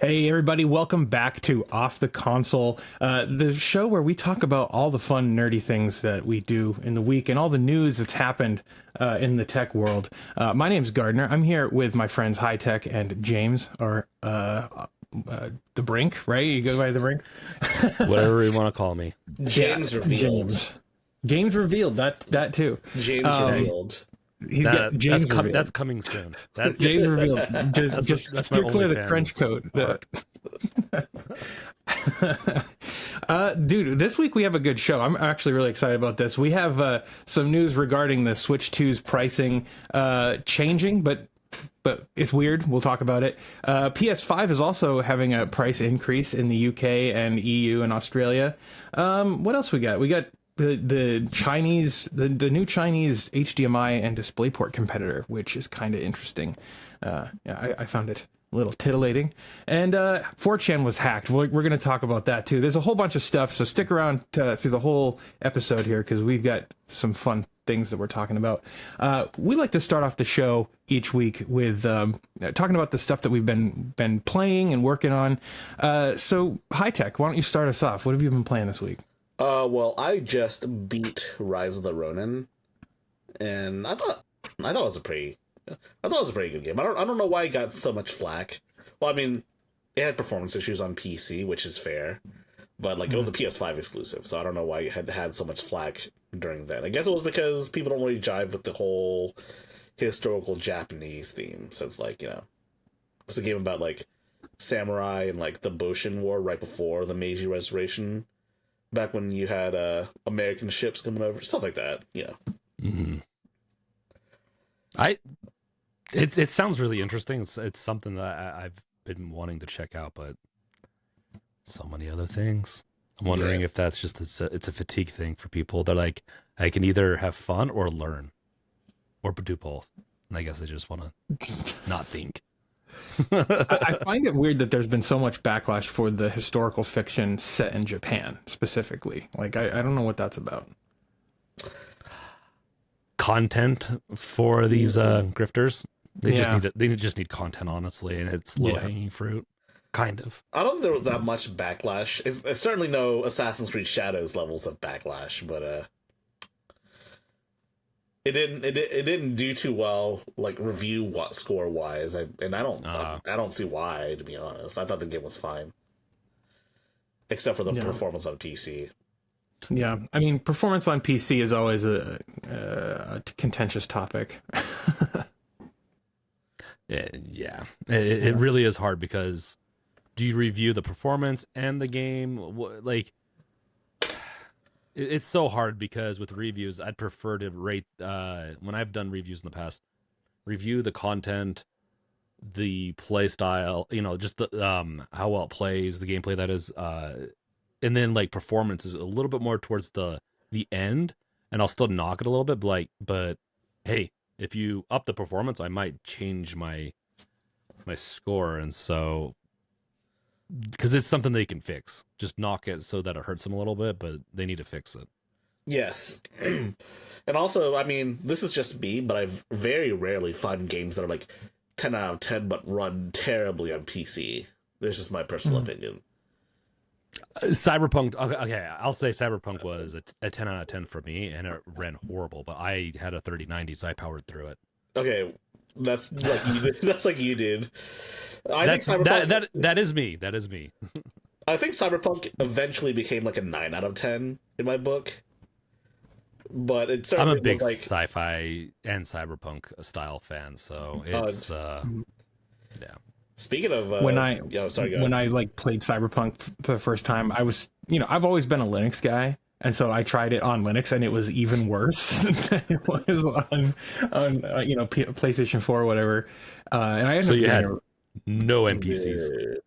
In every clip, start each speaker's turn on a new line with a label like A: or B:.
A: Hey everybody, welcome back to Off the Console, the show where we talk about all the fun nerdy things that we do in the week and all the news that's happened in the tech world. My name's Gardner. I'm here with my friends High Tech and James, or The Brink, right? You go by The Brink?
B: Whatever you want to call me.
C: James revealed.
A: James revealed that too.
C: James revealed.
B: That's coming soon. That's
A: James revealed. Just steer clear of the trench coat. Dude, this week we have a good show. I'm actually really excited about this. We have some news regarding the Switch 2's pricing changing, but it's weird. We'll talk about it. PS5 is also having a price increase in the UK and EU and Australia. What else we got? We got the Chinese, the new Chinese HDMI and DisplayPort competitor, which is kind of interesting. I found it a little titillating. And 4chan was hacked. We're going to talk about that too. There's a whole bunch of stuff, so stick around through the whole episode here because we've got some fun things that we're talking about. We like to start off the show each week with talking about the stuff that we've been playing and working on. So, High Tech, why don't you start us off? What have you been playing this week?
C: Well, I just beat Rise of the Ronin, and I thought it was a pretty good game. I don't know why it got so much flack. Well, I mean, it had performance issues on PC, which is fair, but like it was a PS5 exclusive, so I don't know why it had so much flack during that. I guess it was because people don't really jive with the whole historical Japanese theme, since it's a game about like samurai and like the Boshin War right before the Meiji Restoration. Back when you had American ships coming over, stuff like that,
B: Mm-hmm. It sounds really interesting. It's something that I've been wanting to check out, but so many other things. I'm wondering if that's just it's a fatigue thing for people. They're like, I can either have fun or learn, or do both. And I guess they just want to not think.
A: I find it weird that there's been so much backlash for the historical fiction set in Japan specifically. Like, I don't know what that's about.
B: Content for these grifters. They just need content, honestly, and it's low hanging fruit, kind of.
C: I don't think there was that much backlash. It's certainly no Assassin's Creed Shadows levels of backlash, but it didn't do too well, like review score wise, and I don't see why, to be honest. I thought the game was fine, except for the performance on PC.
A: Yeah, I mean, performance on PC is always a contentious topic.
B: Yeah, it really is hard because do you review the performance and the game? Like, it's so hard because with reviews, I'd prefer to rate, when I've done reviews in the past, review the content, the play style, just the how well it plays, the gameplay that is, and then like performance is a little bit more towards the end, and I'll still knock it a little bit, but hey, if you up the performance, I might change my score, and so because it's something they can fix, just knock it so that it hurts them a little bit, but they need to fix it.
C: Yes. And also, I mean, this is just me, but I've very rarely found games that are like 10 out of 10 but run terribly on PC. This is my personal opinion.
B: Cyberpunk, okay, I'll say Cyberpunk was a 10 out of 10 for me, and it ran horrible, but I had a 3090, so I powered through it.
C: Okay, that's like you did. That's like you did.
B: That is me. That is me.
C: I think Cyberpunk eventually became like a 9 out of 10 in my book. But it certainly
B: I'm a big
C: was like
B: sci-fi and cyberpunk style fan, so it's yeah.
C: Speaking of
A: when I like played Cyberpunk for the first time, I was, I've always been a Linux guy, and so I tried it on Linux, and it was even worse than it was on PlayStation 4 or whatever. And I
B: ended up had no NPCs.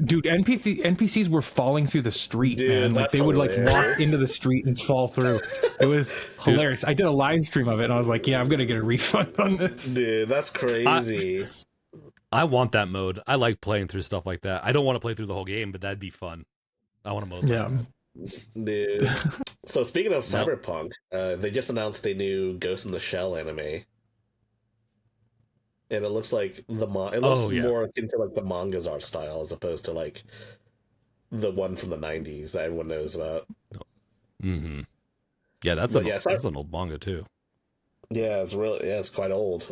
A: Dude, NPCs were falling through the street, man. Like they would like walk into the street and fall through. It was hilarious. I did a live stream of it, and I was like, "Yeah, I'm gonna get a refund on this."
C: Dude, that's crazy.
B: I want that mode. I like playing through stuff like that. I don't want to play through the whole game, but that'd be fun. I want a mode.
A: Yeah.
C: Dude. So speaking of Cyberpunk, they just announced a new Ghost in the Shell anime. and it looks like it looks
B: yeah.
C: more akin to like the manga's art style as opposed to like the one from the 90s that everyone knows about.
B: Mm-hmm. Yeah, that's
C: But yeah,
B: that's an old manga too.
C: it's quite old.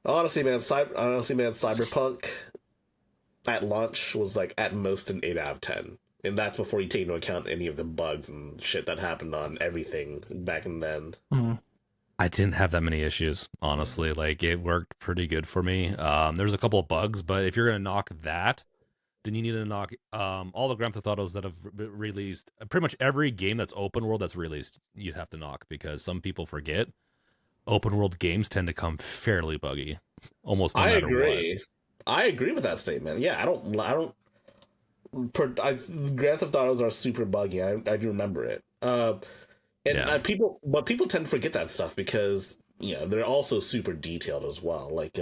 C: Honestly, man, Cyberpunk at launch was like at most an 8 out of 10. And that's before you take into account any of the bugs and shit that happened on everything back in then.
A: Mm.
B: I didn't have that many issues, honestly. Like, it worked pretty good for me. There's a couple of bugs, but if you're gonna knock that, then you need to knock all the Grand Theft Autos that have released. Pretty much every game that's open world that's released, you'd have to knock, because some people forget open world games tend to come fairly buggy, almost no matter what.
C: I agree with that statement. Yeah, Grand Theft Autos are super buggy. I do remember it. People tend to forget that stuff because they're also super detailed as well. Like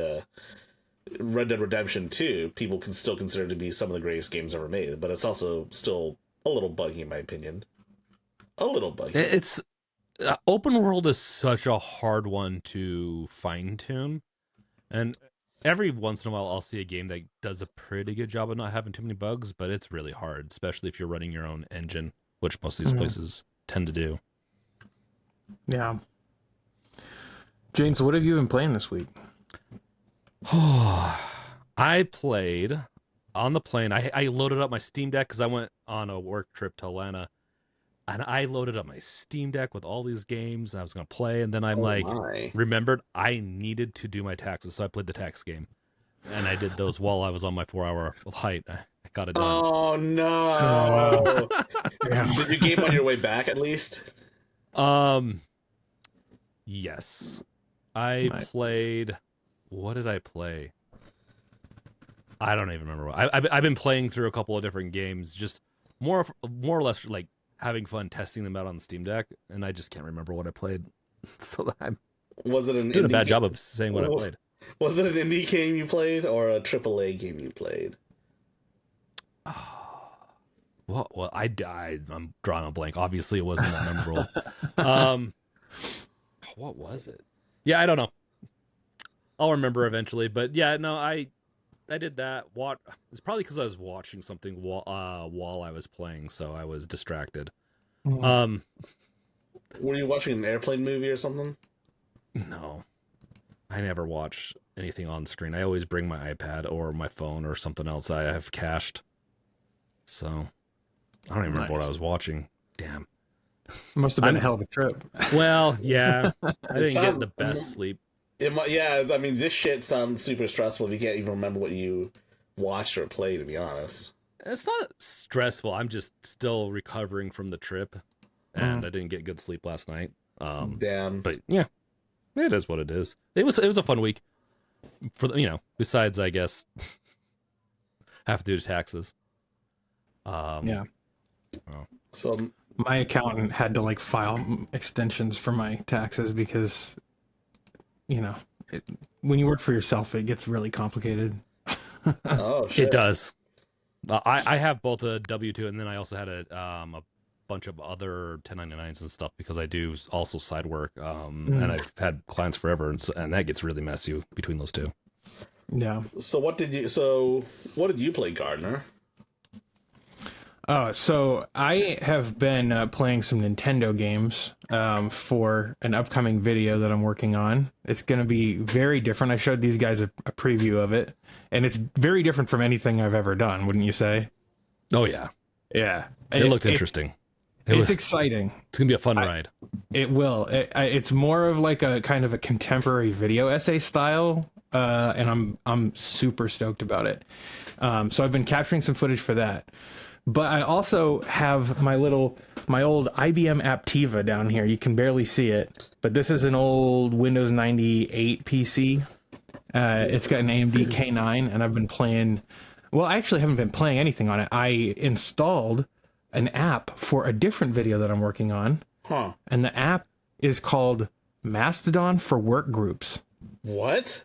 C: Red Dead Redemption 2, people can still consider to be some of the greatest games ever made, but it's also still a little buggy in my opinion. A little buggy.
B: It's open world is such a hard one to fine tune, and every once in a while I'll see a game that does a pretty good job of not having too many bugs, but it's really hard, especially if you're running your own engine, which most of these places tend to do.
A: Yeah. James, what have you been playing this week?
B: I played on the plane. I loaded up my Steam Deck because I went on a work trip to Atlanta, and I loaded up my Steam Deck with all these games I was going to play, and then remembered I needed to do my taxes, so I played the tax game, and I did those while I was on my 4-hour flight. I got it done.
C: Oh, no. Did you game on your way back, at least?
B: Yes. I played... What did I play? I don't even remember. I've been playing through a couple of different games, just more or less like having fun testing them out on the Steam Deck, and I just can't remember what I played. So I'm doing a bad job of saying what I played.
C: Was it an indie game you played or a AAA game you played?
B: Well, I'm drawing a blank. Obviously, it wasn't that memorable. What was it? Yeah, I don't know. I'll remember eventually. But yeah, no, I did that. It's probably because I was watching something while I was playing, so I was distracted.
C: Were you watching an airplane movie or something?
B: No, I never watch anything on screen. I always bring my iPad or my phone or something else I have cached. So I don't even remember what I was watching. Damn.
A: Must have been a hell of a trip.
B: Well, yeah. I didn't get the best sleep.
C: Yeah, I mean, this shit sounds super stressful if you can't even remember what you watched or played, to be honest.
B: It's not stressful. I'm just still recovering from the trip, and I didn't get good sleep last night.
C: Damn.
B: But yeah, it is what it is. It was a fun week for besides, I guess, have to do taxes.
A: Yeah.
B: Oh.
C: So
A: my accountant had to file extensions for my taxes because, when you work for yourself, it gets really complicated.
C: Oh, shit.
B: It does. I have both a W-2 and then I also had a bunch of other 1099s and stuff because I do also side work. And I've had clients forever, and that gets really messy between those two.
A: Yeah.
C: So what did you play, Gardner?
A: So I have been playing some Nintendo games for an upcoming video that I'm working on. It's going to be very different. I showed these guys a preview of it, and it's very different from anything I've ever done, wouldn't you say?
B: Oh, yeah.
A: Yeah.
B: It looked interesting.
A: It's exciting.
B: It's going to be a fun ride.
A: It will. It's more of like a kind of a contemporary video essay style, and I'm super stoked about it. So I've been capturing some footage for that. But I also have my old IBM Aptiva down here. You can barely see it, but this is an old Windows 98 PC. It's got an AMD K9, and I've been playing... Well, I actually haven't been playing anything on it. I installed an app for a different video that I'm working on.
C: Huh.
A: And the app is called Mastodon for Work Groups.
C: What?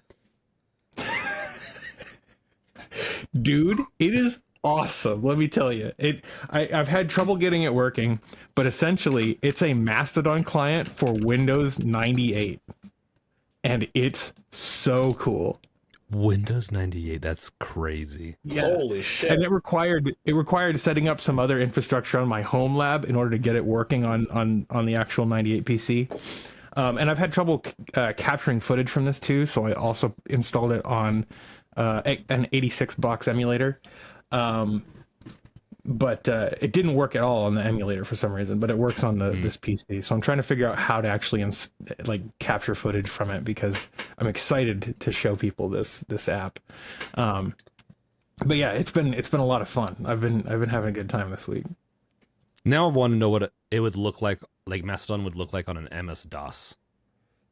A: Dude, it is awesome. Let me tell you, I've had trouble getting it working, but essentially it's a Mastodon client for Windows 98, and it's so cool.
B: Windows 98, that's crazy.
A: Yeah.
C: Holy shit.
A: And it required setting up some other infrastructure on my home lab in order to get it working on the actual 98 PC. And I've had trouble capturing footage from this too, so I also installed it on an 86 box emulator. But it didn't work at all on the emulator for some reason, but it works on this PC. So I'm trying to figure out how to actually capture footage from it, because I'm excited to show people this app. But yeah, it's been a lot of fun. I've been having a good time this week.
B: Now I want to know what it would look like Mastodon would look like on an MS-DOS.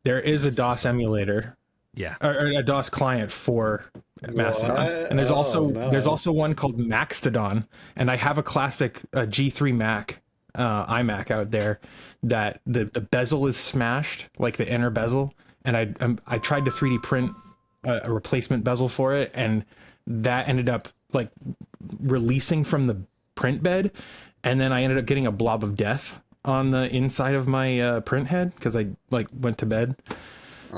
A: There is a DOS emulator.
B: Yeah.
A: Or a DOS client for Mastodon.
C: What?
A: And there's
C: No.
A: there's also one called Maxtodon, and I have a classic G3 Mac iMac out there that the bezel is smashed, like the inner bezel, and I tried to 3D print a replacement bezel for it, and that ended up like releasing from the print bed, and then I ended up getting a blob of death on the inside of my print head because I went to bed.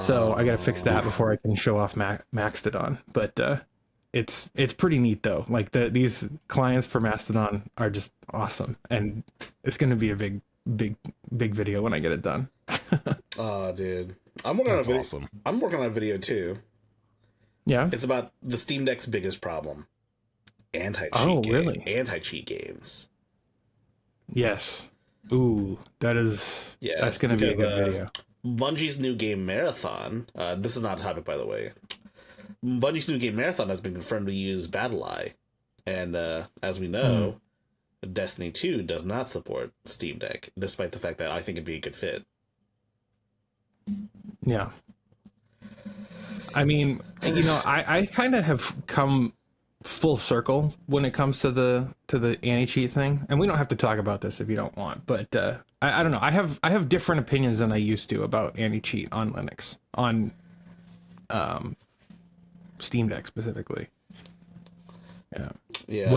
A: So I got to fix that before I can show off Maxtodon. But it's pretty neat though. Like these clients for Mastodon are just awesome, and it's going to be a big video when I get it done.
C: Oh, dude, I'm working on a video.
B: Awesome.
C: I'm working on a video too.
A: Yeah.
C: It's about the Steam Deck's biggest problem: anti-cheat.
A: Oh, really?
C: Anti-cheat games.
A: Yes. Ooh, that's going to be a good video.
C: Bungie's new game Marathon. This is not a topic, by the way. Bungie's new game Marathon has been confirmed to use BattlEye, and as we know, Destiny 2 does not support Steam Deck, despite the fact that I think it'd be a good fit.
A: Yeah. I mean, I kind of have come full circle when it comes to the anti-cheat thing, and we don't have to talk about this if you don't want, but I don't know, I have different opinions than I used to about anti-cheat on Linux, on Steam Deck specifically.
C: Yeah.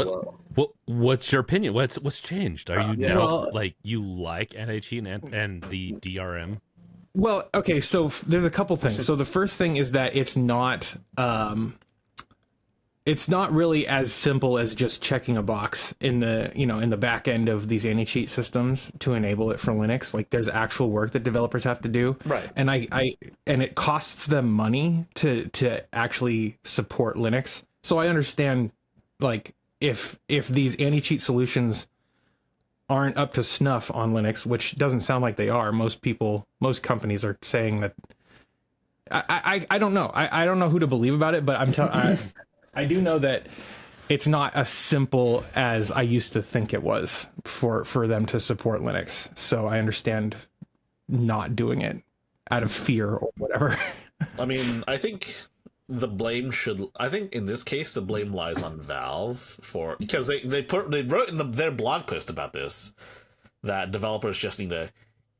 B: What's your opinion? What's changed? Are you now
A: well,
B: you like anti-cheat and the DRM?
A: Well, okay, so there's a couple things. So the first thing is that it's not really as simple as just checking a box in the back end of these anti-cheat systems to enable it for Linux. Like there's actual work that developers have to do.
C: Right.
A: And and it costs them money to actually support Linux. So I understand, like, if these anti-cheat solutions aren't up to snuff on Linux, which doesn't sound like they are. Most companies are saying that. I don't know. I don't know who to believe about it, but I do know that it's not as simple as I used to think it was for them to support Linux. So I understand not doing it out of fear or whatever.
C: I mean, I think in this case the blame lies on Valve because they wrote in their blog post about this that developers just need to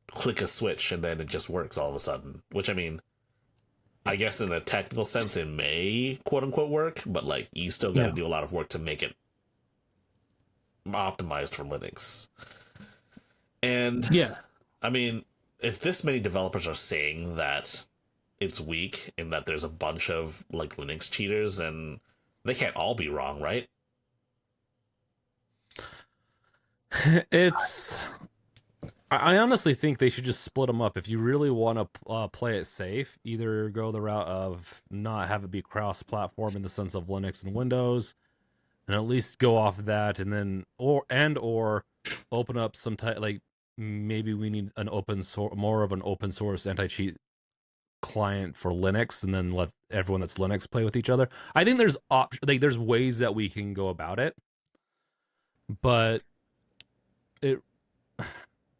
C: click a switch and then it just works all of a sudden, which, I mean, I guess in a technical sense it may quote unquote work, but like you still got to do a lot of work to make it optimized for Linux. And
A: yeah,
C: I mean, if this many developers are saying that it's weak and that there's a bunch of like Linux cheaters, and they can't all be wrong, right?
B: I honestly think they should just split them up. If you really want to play it safe, either go the route of not have it be cross-platform in the sense of Linux and Windows, and at least go off of that, and then or open up some type, like maybe we need more of an open source anti-cheat client for Linux, and then let everyone that's Linux play with each other. I think there's there's ways that we can go about it, but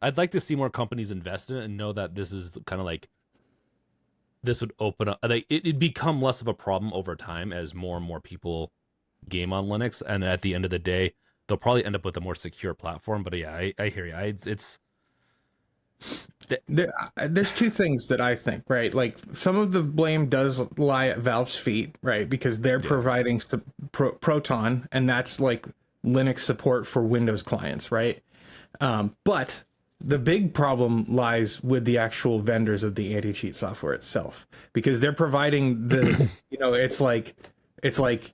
B: I'd like to see more companies invest in it and know that this is kind of like, this would open up, like it'd become less of a problem over time as more and more people game on Linux, and at the end of the day they'll probably end up with a more secure platform. But yeah, I hear you.
A: There's two things that I think, right? Like some of the blame does lie at Valve's feet, right? Because they're providing Proton, and that's like Linux support for Windows clients, right? But the big problem lies with the actual vendors of the anti-cheat software itself, because they're providing the, it's like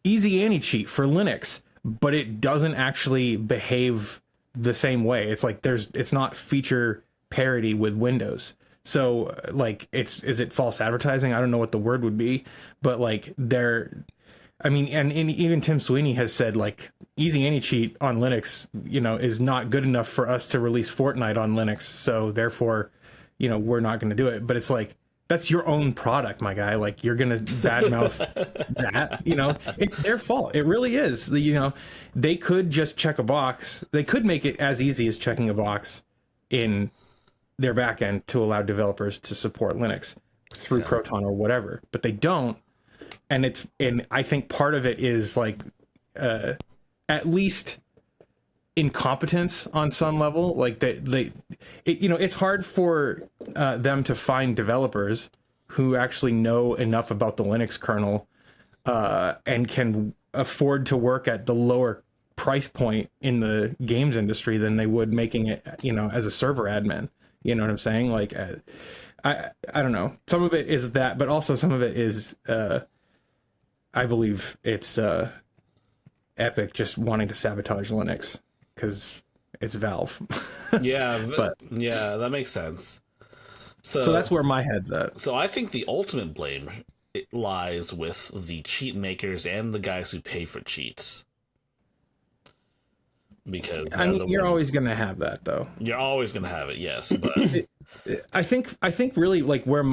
A: easy anti-cheat for Linux, but it doesn't actually behave the same way. It's like it's not feature parity with Windows. So like, is it false advertising? I don't know what the word would be, but like and even Tim Sweeney has said like easy anti-cheat on Linux, is not good enough for us to release Fortnite on Linux. So therefore, we're not going to do it. But it's like, that's your own product, my guy. Like, you're going to badmouth that, it's their fault. It really is. They could just check a box. They could make it as easy as checking a box in their backend to allow developers to support Linux through Proton or whatever, but they don't. And I think part of it is like, at least incompetence on some level. Like it's hard for them to find developers who actually know enough about the Linux kernel and can afford to work at the lower price point in the games industry than they would making it, as a server admin. You know what I'm saying? Like, I don't know. Some of it is that, but also some of it is, I believe it's Epic just wanting to sabotage Linux because it's Valve.
C: Yeah,
A: but
C: yeah, that makes sense.
A: So that's where my head's at.
C: So I think the ultimate blame lies with the cheat makers and the guys who pay for cheats. Because
A: you're always going to have that, though.
C: You're always going to have it, yes. But
A: I think really like where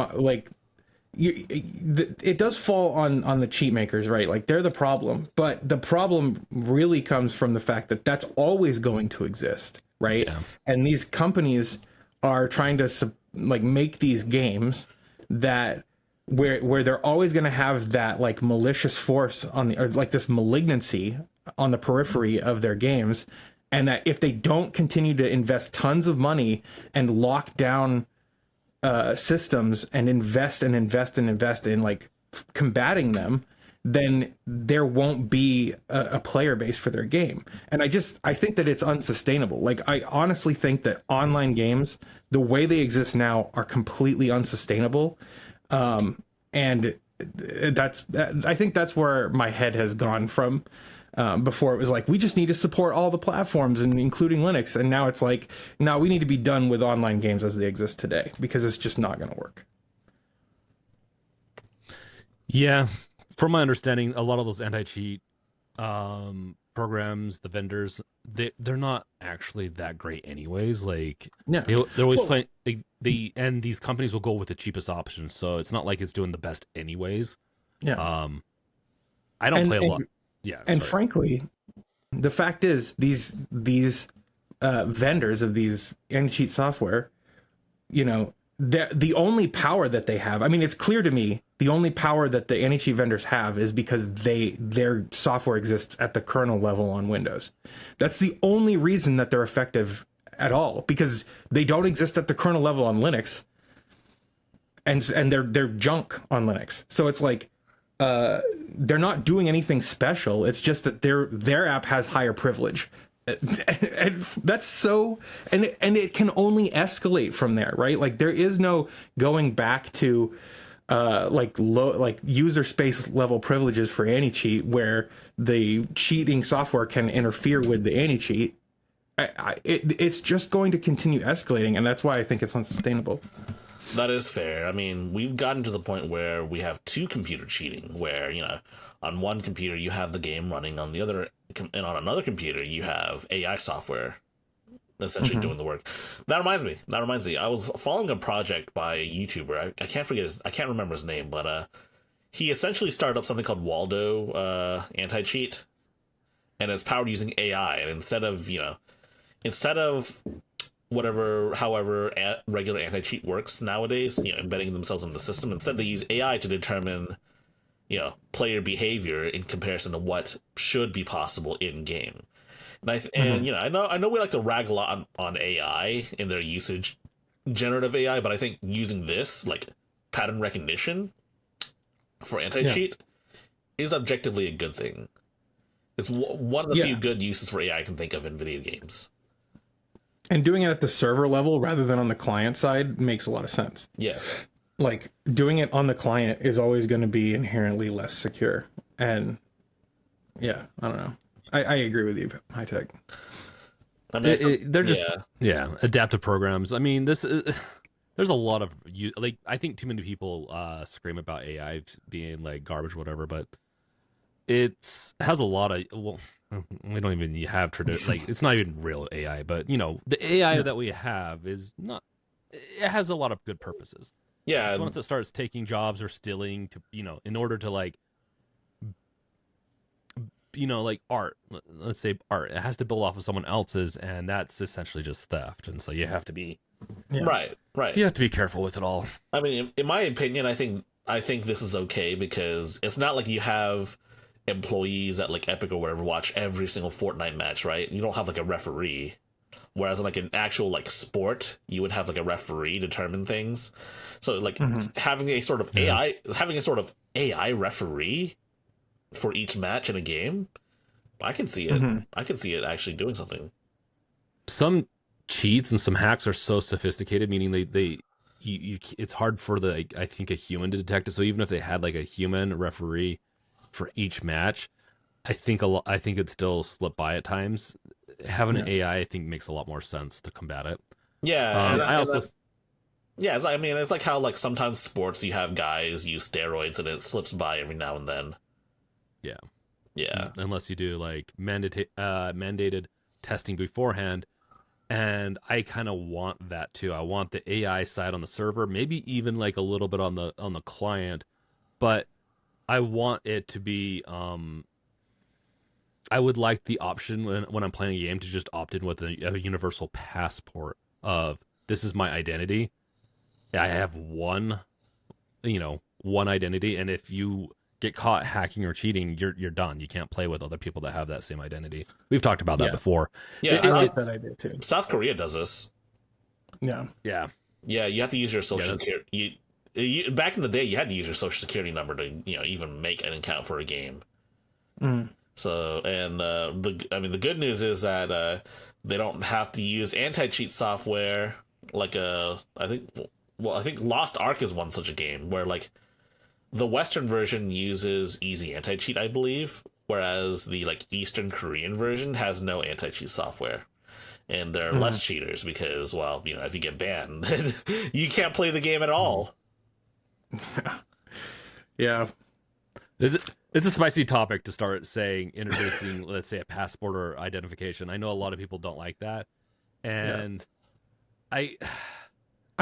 A: it does fall on the cheat makers, right? Like, they're the problem, but the problem really comes from the fact that that's always going to exist, right? Yeah. And these companies are trying to make these games that where they're always going to have that like malicious force or like this malignancy on the periphery of their games, and that if they don't continue to invest tons of money and lock down systems and invest in like combating them, then there won't be a player base for their game. And I think that it's unsustainable. Like, I honestly think that online games, the way they exist now, are completely unsustainable. And I think that's where my head has gone from. Before it was like, we just need to support all the platforms and including Linux. And now it's like, no, we need to be done with online games as they exist today, because it's just not going to work.
B: Yeah. From my understanding, a lot of those anti-cheat programs, the vendors, they're not actually that great anyways. Like, yeah, they're always playing, and these companies will go with the cheapest option. So it's not like it's doing the best anyways.
A: Yeah.
B: I don't play a lot. Yeah,
A: and frankly, the fact is these vendors of these anti-cheat software, the only power that they have. I mean, it's clear to me the only power that the anti-cheat vendors have is because their software exists at the kernel level on Windows. That's the only reason that they're effective at all, because they don't exist at the kernel level on Linux, and they're junk on Linux. So it's like, they're not doing anything special. It's just that their app has higher privilege, and that's so, and it can only escalate from there, right? Like, there is no going back to like user space level privileges for anti-cheat, where the cheating software can interfere with the anti-cheat. It's just going to continue escalating, and that's why I think it's unsustainable.
C: That is fair. I mean, we've gotten to the point where we have two computer cheating, where, on one computer you have the game running, on the other, and on another computer you have AI software essentially doing the work. That reminds me. I was following a project by a YouTuber. I can't remember his name, but he essentially started up something called Waldo anti-cheat, and it's powered using AI. And instead of however regular anti-cheat works nowadays, embedding themselves in the system, instead they use AI to determine, player behavior in comparison to what should be possible in game. And I know we like to rag a lot on AI in their usage, generative AI, but I think using this, like pattern recognition for anti-cheat, is objectively a good thing. It's one of the few good uses for AI I can think of in video games.
A: And doing it at the server level rather than on the client side makes a lot of sense.
C: Yes.
A: Like doing it on the client is always going to be inherently less secure. And yeah, I don't know. I agree with you, High Tech.
C: I mean,
B: They're just
C: yeah.
B: adaptive programs. I mean, this there's a lot of like I think too many people scream about AI being like garbage, or whatever, but has a lot of we don't even have like it's not even real AI, but you know the AI that we have is not. It has a lot of good purposes.
C: Yeah.
B: It's once it starts taking jobs or stealing to in order to like like art, let's say art, it has to build off of someone else's, and that's essentially just theft. And so you have to be
C: right.
B: You have to be careful with it all.
C: I mean, in my opinion, I think this is okay because it's not like you have employees at like Epic or whatever watch every single Fortnite match, right? You don't have like a referee. Whereas in like an actual like sport, you would have like a referee determine things. So like having a sort of AI referee for each match in a game, I can see it. I can see it actually doing something.
B: Some cheats and some hacks are so sophisticated, meaning it's hard for I think a human to detect it. So even if they had like a human referee for each match, I think it'd still slip by at times. Having an AI, I think, makes a lot more sense to combat it.
C: Yeah,
B: I
C: mean, it's like how like sometimes sports you have guys use steroids and it slips by every now and then. Yeah.
B: Unless you do like mandated testing beforehand, and I kind of want that too. I want the AI side on the server, maybe even like a little bit on the client, but I want it to be I would like the option when I'm playing a game to just opt in with a universal passport of this is my identity. I have one identity, and if you get caught hacking or cheating, you're done. You can't play with other people that have that same identity. We've talked about that before.
C: Yeah,
A: I like that idea too.
C: South Korea does this.
B: Yeah.
C: You have to use your social security. Back in the day, you had to use your social security number to even make an account for a game. So, and the good news is that they don't have to use anti-cheat software like I think Lost Ark is one such a game where like the Western version uses easy anti-cheat, I believe, whereas the like Eastern Korean version has no anti-cheat software. And there are less cheaters because, well, if you get banned, then you can't play the game at all.
A: Yeah.
B: It's a spicy topic to start introducing, let's say, a passport or identification. I know a lot of people don't like that. And
A: I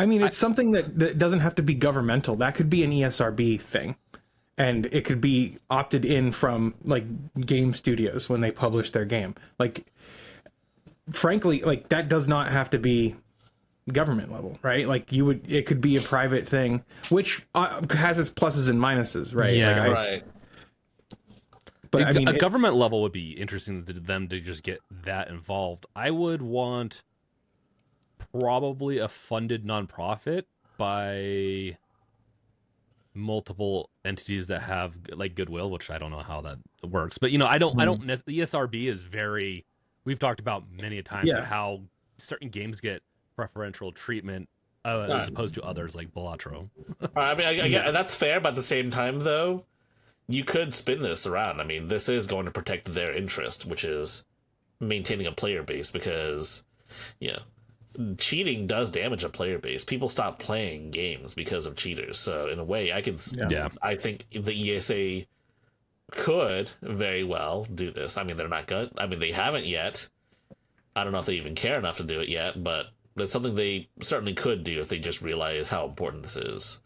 A: mean, it's something that doesn't have to be governmental. That could be an ESRB thing. And it could be opted in from like game studios when they publish their game. Like, frankly, like that does not have to be government level, right? Like it could be a private thing, which has its pluses and minuses, right?
B: Yeah,
C: right.
B: But I mean, a government level would be interesting to them to just get that involved. I would want probably a funded nonprofit by multiple entities that have like goodwill, which I don't know how that works. But I don't. The ESRB is very. We've talked about many a times how certain games get preferential treatment as opposed to others like Balatro.
C: I mean, that's fair, but at the same time, though, you could spin this around. I mean, this is going to protect their interest, which is maintaining a player base, because, cheating does damage a player base. People stop playing games because of cheaters. So, in a way, I think the ESA could very well do this. I mean, they're not good. I mean, they haven't yet. I don't know if they even care enough to do it yet, but that's something they certainly could do if they just realize how important this is.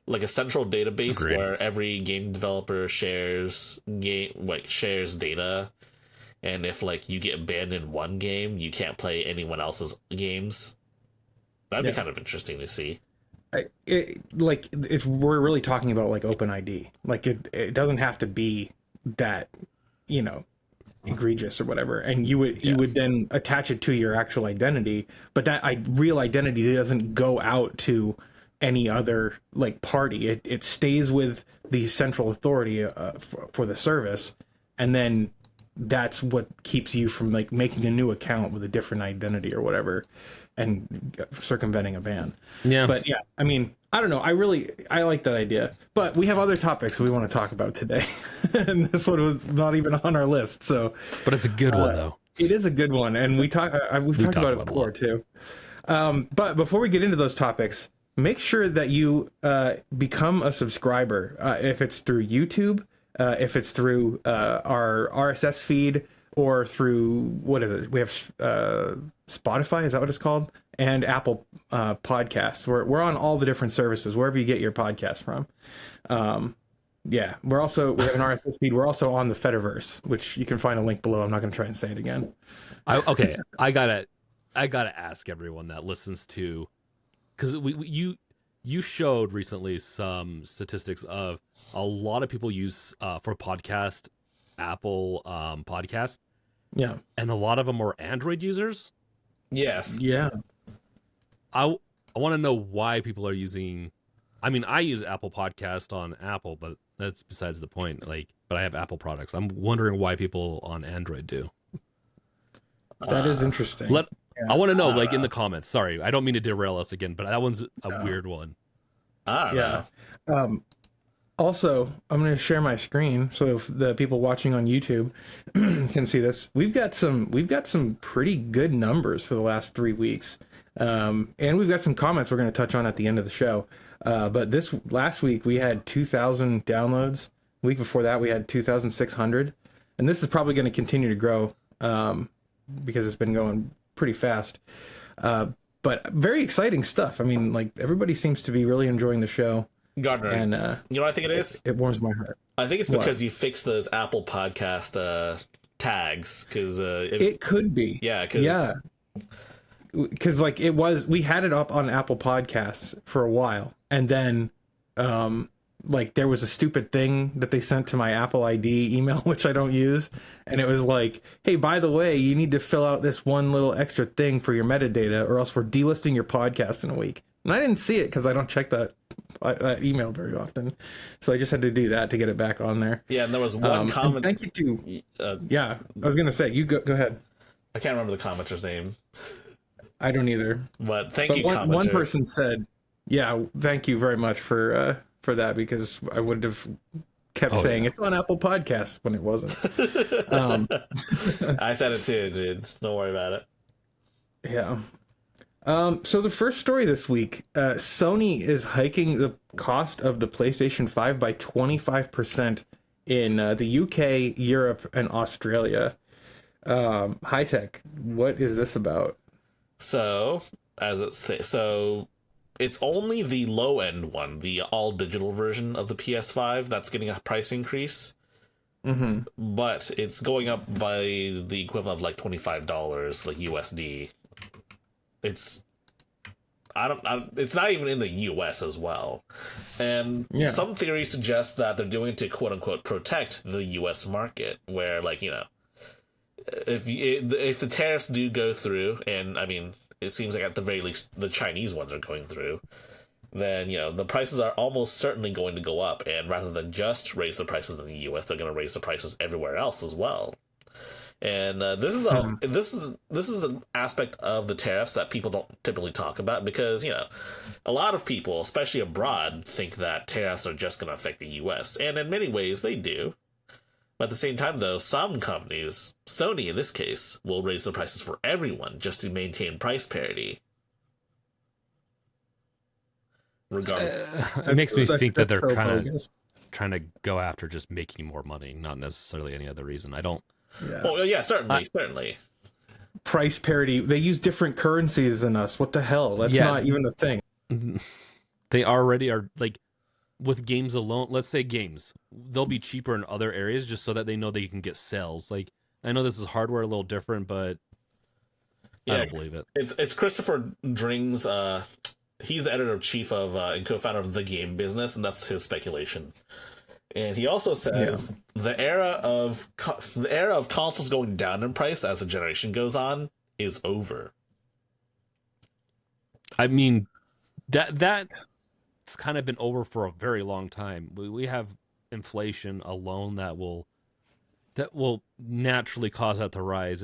C: Like a central database where every game developer shares data, and if like you get banned in one game, you can't play anyone else's games. That'd be kind of interesting to see.
A: If we're really talking about like OpenID, like it doesn't have to be that egregious or whatever, and you would then attach it to your actual identity, but that real identity doesn't go out to any other like party. It stays with the central authority for the service, and then that's what keeps you from like making a new account with a different identity or whatever and circumventing a ban.
B: Yeah.
A: But yeah, I mean, I don't know. I like that idea. But we have other topics we want to talk about today. And this one was not even on our list. So,
B: But it's a good one though.
A: it is a good one, and we've talked about it before too. But before we get into those topics, make sure that you become a subscriber. If it's through YouTube, if it's through our RSS feed, or through, what is it? We have Spotify, is that what it's called? And Apple Podcasts. We're on all the different services, wherever you get your podcast from. Yeah, we have an RSS feed. We're also on the Fediverse, which you can find a link below. I'm not going to try and say it again.
B: I gotta ask everyone that listens to, because you showed recently some statistics of a lot of people use for podcast Apple podcast.
A: Yeah,
B: and a lot of them are Android users.
C: Yes.
A: yeah.
B: I want to know why people are using. I mean, I use Apple Podcast on Apple, but that's besides the point. Like, but I have Apple products. I'm wondering why people on Android do.
A: That is interesting.
B: I want to know, like, in the comments. Sorry, I don't mean to derail us again, but that one's a weird one.
C: I don't know.
A: Also, I'm going to share my screen so if the people watching on YouTube can see this. We've got some pretty good numbers for the last 3 weeks, and we've got some comments we're going to touch on at the end of the show. But this last week we had 2,000 downloads. The week before that we had 2,600, and this is probably going to continue to grow because it's been going pretty fast. But very exciting stuff. I mean, like, everybody seems to be really enjoying the show.
C: Gardner,
A: And
C: you know what I think it is?
A: it warms my heart.
C: I think it's because you fixed those Apple Podcast tags. Because
A: It could be.
C: Yeah.
A: Because like we had it up on Apple Podcasts for a while, and then like there was a stupid thing that they sent to my Apple ID email, which I don't use, and it was like, hey, by the way, you need to fill out this one little extra thing for your metadata, or else we're delisting your podcast in a week. And I didn't see it because I don't check that email very often, so I just had to do that to get it back on there.
C: Yeah, and there was one comment.
A: Thank you to yeah, I was gonna say, you go ahead.
C: I can't remember the commenter's name.
A: I don't either.
C: But thank you, commenter.
A: One person said, yeah, thank you very much for that, because I would have kept saying it's on Apple Podcasts when it wasn't.
C: I said it too, dude. Don't worry about it.
A: Yeah. So the first story this week, Sony is hiking the cost of the PlayStation 5 by 25% in the UK, Europe, and Australia. High Tech, what is this about?
C: So, it's only the low end one, the all digital version of the PS5 that's getting a price increase.
A: Mm-hmm.
C: But it's going up by the equivalent of like $25, like USD. It's not even in the US as well. And some theories suggest that they're doing it to quote unquote protect the US market, where, like, you know, if the tariffs do go through, and I mean, it seems like at the very least the Chinese ones are going through, then, you know, the prices are almost certainly going to go up, and rather than just raise the prices in the US, they're going to raise the prices everywhere else as well. And this is an aspect of the tariffs that people don't typically talk about, because, you know, a lot of people, especially abroad, think that tariffs are just going to affect the US, and in many ways they do. But at the same time, though, some companies, Sony in this case, will raise the prices for everyone just to maintain price parity.
B: It makes me think that they're kind of trying to go after just making more money, not necessarily any other reason. I don't.
A: Yeah.
C: Well, yeah, certainly.
A: Price parity. They use different currencies than us. What the hell? That's not even a thing.
B: They already are, like, with games alone. Let's say games, they'll be cheaper in other areas just so that they know they can get sales. Like, I know this is hardware a little different, but I don't believe it.
C: It's Christopher Dring's. He's the editor-in-chief of and co-founder of The Game Business, and that's his speculation. And he also says the era of consoles going down in price as the generation goes on is over.
B: I mean, that's kind of been over for a very long time. We have inflation alone that will that will naturally cause that to rise.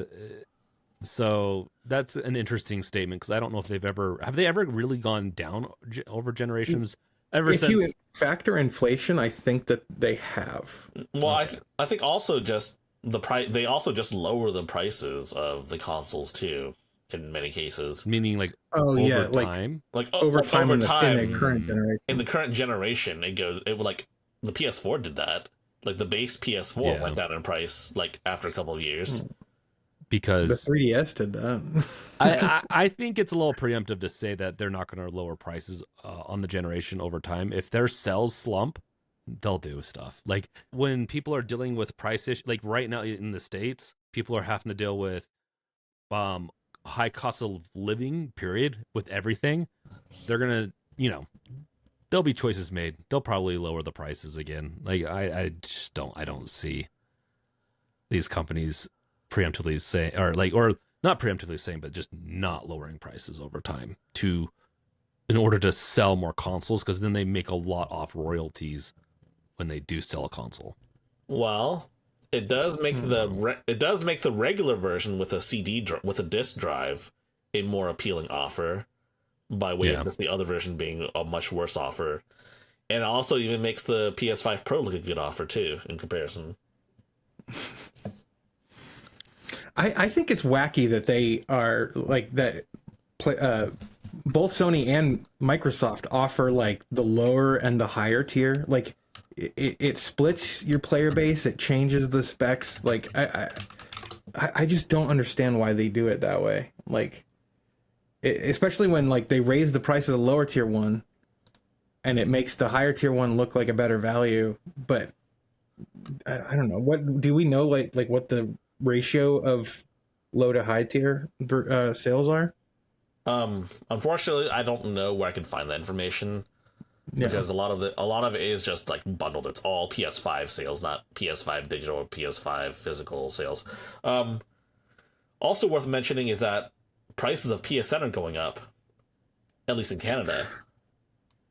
B: So that's an interesting statement, because I don't know if have they ever really gone down over generations ever
A: If
B: since
A: you factor inflation, I think that they have.
C: Well,
B: Okay.
C: I think also just the price. They also just lower the prices of the consoles too. In many cases,
B: meaning like
A: Oh
B: over
A: yeah, like
B: time.
A: over
C: like
A: time
C: over
A: in the
C: time
A: current generation.
C: in the current generation, it would like the PS4 did that. Like the base PS4
B: Yeah.
C: went down in price like after a couple of years.
A: The
B: Because
A: 3DS did that.
B: I think it's a little preemptive to say that they're not going to lower prices on the generation over time. If their sales slump, they'll do stuff. Like when people are dealing with price issues, like right now in the States, people are having to deal with high cost of living, period, with everything. They're going to, there'll be choices made. They'll probably lower the prices again. Like I just don't see these companies preemptively saying, or not preemptively saying, but just not lowering prices over time in order to sell more consoles, because then they make a lot off royalties when they do sell a console.
C: Well, it does make the regular version with with a disc drive a more appealing offer, by way of just the other version being a much worse offer, and it also even makes the PS5 Pro look a good offer too in comparison.
A: I think it's wacky that they are like that. Both Sony and Microsoft offer like the lower and the higher tier. Like it splits your player base. It changes the specs. Like I just don't understand why they do it that way. Like especially when like they raise the price of the lower tier one, and it makes the higher tier one look like a better value. But I don't know. What do we know? Like what the ratio of low to high tier sales are?
C: Unfortunately, I don't know where I can find that information, because a lot of it is just like bundled. It's all PS5 sales, not PS5 digital or PS5 physical sales. Also worth mentioning is that prices of PSN are going up, at least in Canada.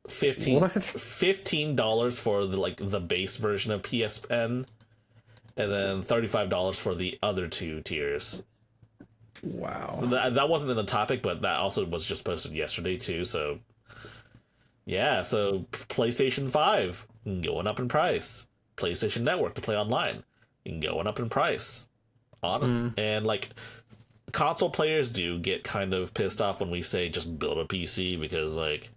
C: $15 for the base version of PSN, and then $35 for the other two tiers.
A: Wow.
C: That wasn't in the topic, but that also was just posted yesterday too. So yeah, so PlayStation 5 going up in price. PlayStation Network to play online going up in price. And like console players do get kind of pissed off when we say just build a PC, because like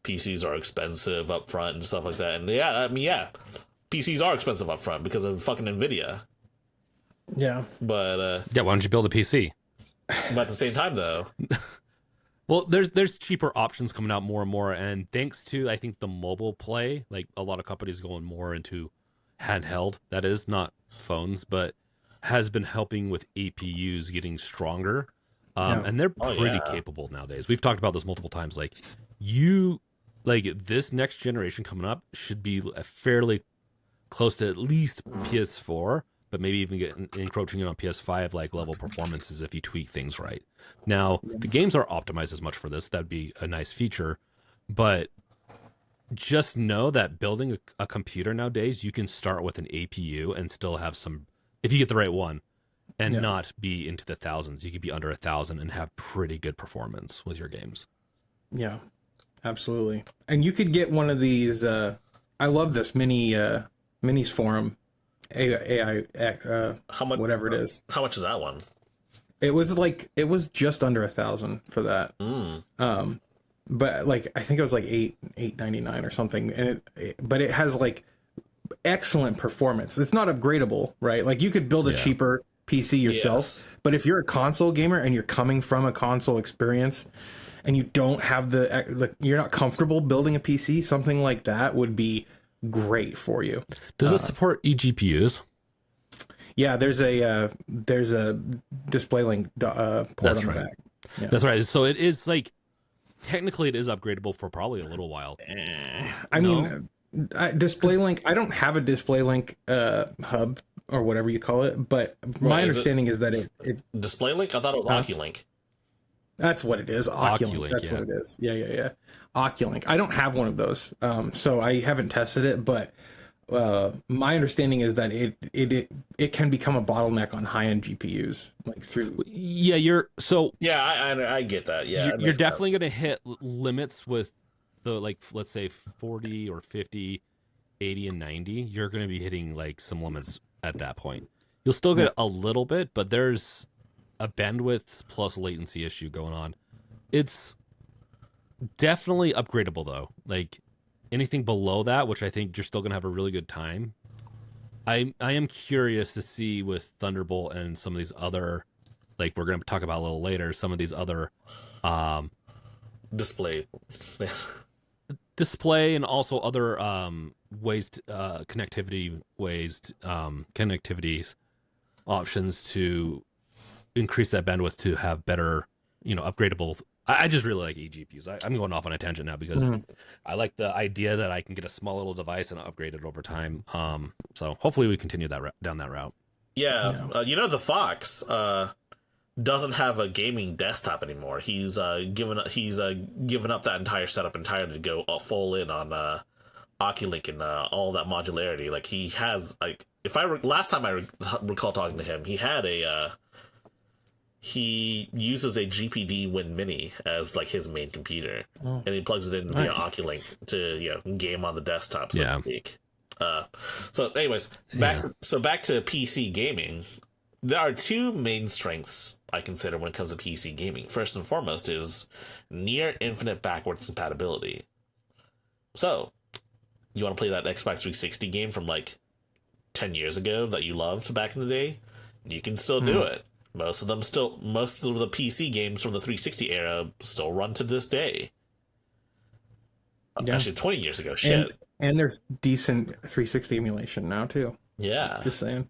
C: PCs are expensive up front and stuff like that. And yeah, PCs are expensive up front because of fucking Nvidia.
A: Yeah.
C: But
B: why don't you build a PC?
C: But at the same time though,
B: well, there's cheaper options coming out more and more, and thanks to, I think, the mobile play, like a lot of companies going more into handheld, that is not phones, but has been helping with APUs getting stronger. And they're pretty capable nowadays. We've talked about this multiple times. Like this next generation coming up should be fairly close to at least PS4, but maybe even encroaching in on PS5 like level performances if you tweak things right. Now, the games aren't optimized as much for this. That'd be a nice feature, but just know that building a computer nowadays, you can start with an APU and still have some, if you get the right one, and not be into the thousands. You could be under 1,000 and have pretty good performance with your games. Yeah,
A: absolutely. And you could get one of these. I love this minis forum. AI,
C: how much?
A: Whatever it is.
C: How much is that one?
A: It was just under 1,000 for that. But like I think it was like $8.99 or something, and but it has like excellent performance. It's not upgradable, right? Like you could build a cheaper PC yourself, but if you're a console gamer and you're coming from a console experience and you don't have you're not comfortable building a PC, something like that would be great for you.
B: Does it support eGPUs?
A: Yeah, there's a DisplayLink port
B: That's
A: on
B: right.
A: the back. Yeah.
B: That's right. So it is like technically it is upgradable for probably a little while.
A: I mean, DisplayLink. I don't have a DisplayLink hub or whatever you call it, but my understanding is that it
C: DisplayLink. I thought it was Oculink.
A: That's what it is. Oculink. That's what it is. Yeah. Oculink. I don't have one of those, so I haven't tested it. But my understanding is that it can become a bottleneck on high-end GPUs, like through.
B: Yeah,
C: I get that. Yeah,
B: you're definitely going to hit limits with the, like, let's say 40 or 50, 80 and 90. You're going to be hitting like some limits at that point. You'll still get a little bit, but there's a bandwidth plus latency issue going on. It's definitely upgradable though. Like anything below that, which I think you're still going to have a really good time. I am curious to see with Thunderbolt and some of these other, like we're going to talk about a little later, some of these other
C: display
B: and also other ways to, connectivities options to increase that bandwidth to have better, upgradable. I just really like eGPUs. I'm going off on a tangent now because I like the idea that I can get a small little device and upgrade it over time. So hopefully we continue down that route.
C: Yeah, the Fox doesn't have a gaming desktop anymore. He's given up that entire setup entirely to go full in on Oculink and all that modularity. Like he has, like, last time I recall talking to him, he had he uses a GPD Win Mini as like his main computer, and he plugs it in via Oculink to game on the desktop. So to speak. So anyways, back to PC gaming. There are two main strengths I consider when it comes to PC gaming. First and foremost is near infinite backwards compatibility. So, you want to play that Xbox 360 game from like 10 years ago that you loved back in the day? You can still do it. Most of the PC games from the 360 era still run to this day. Actually, 20 years ago. Shit.
A: And there's decent 360 emulation now too.
C: Yeah.
A: Just saying.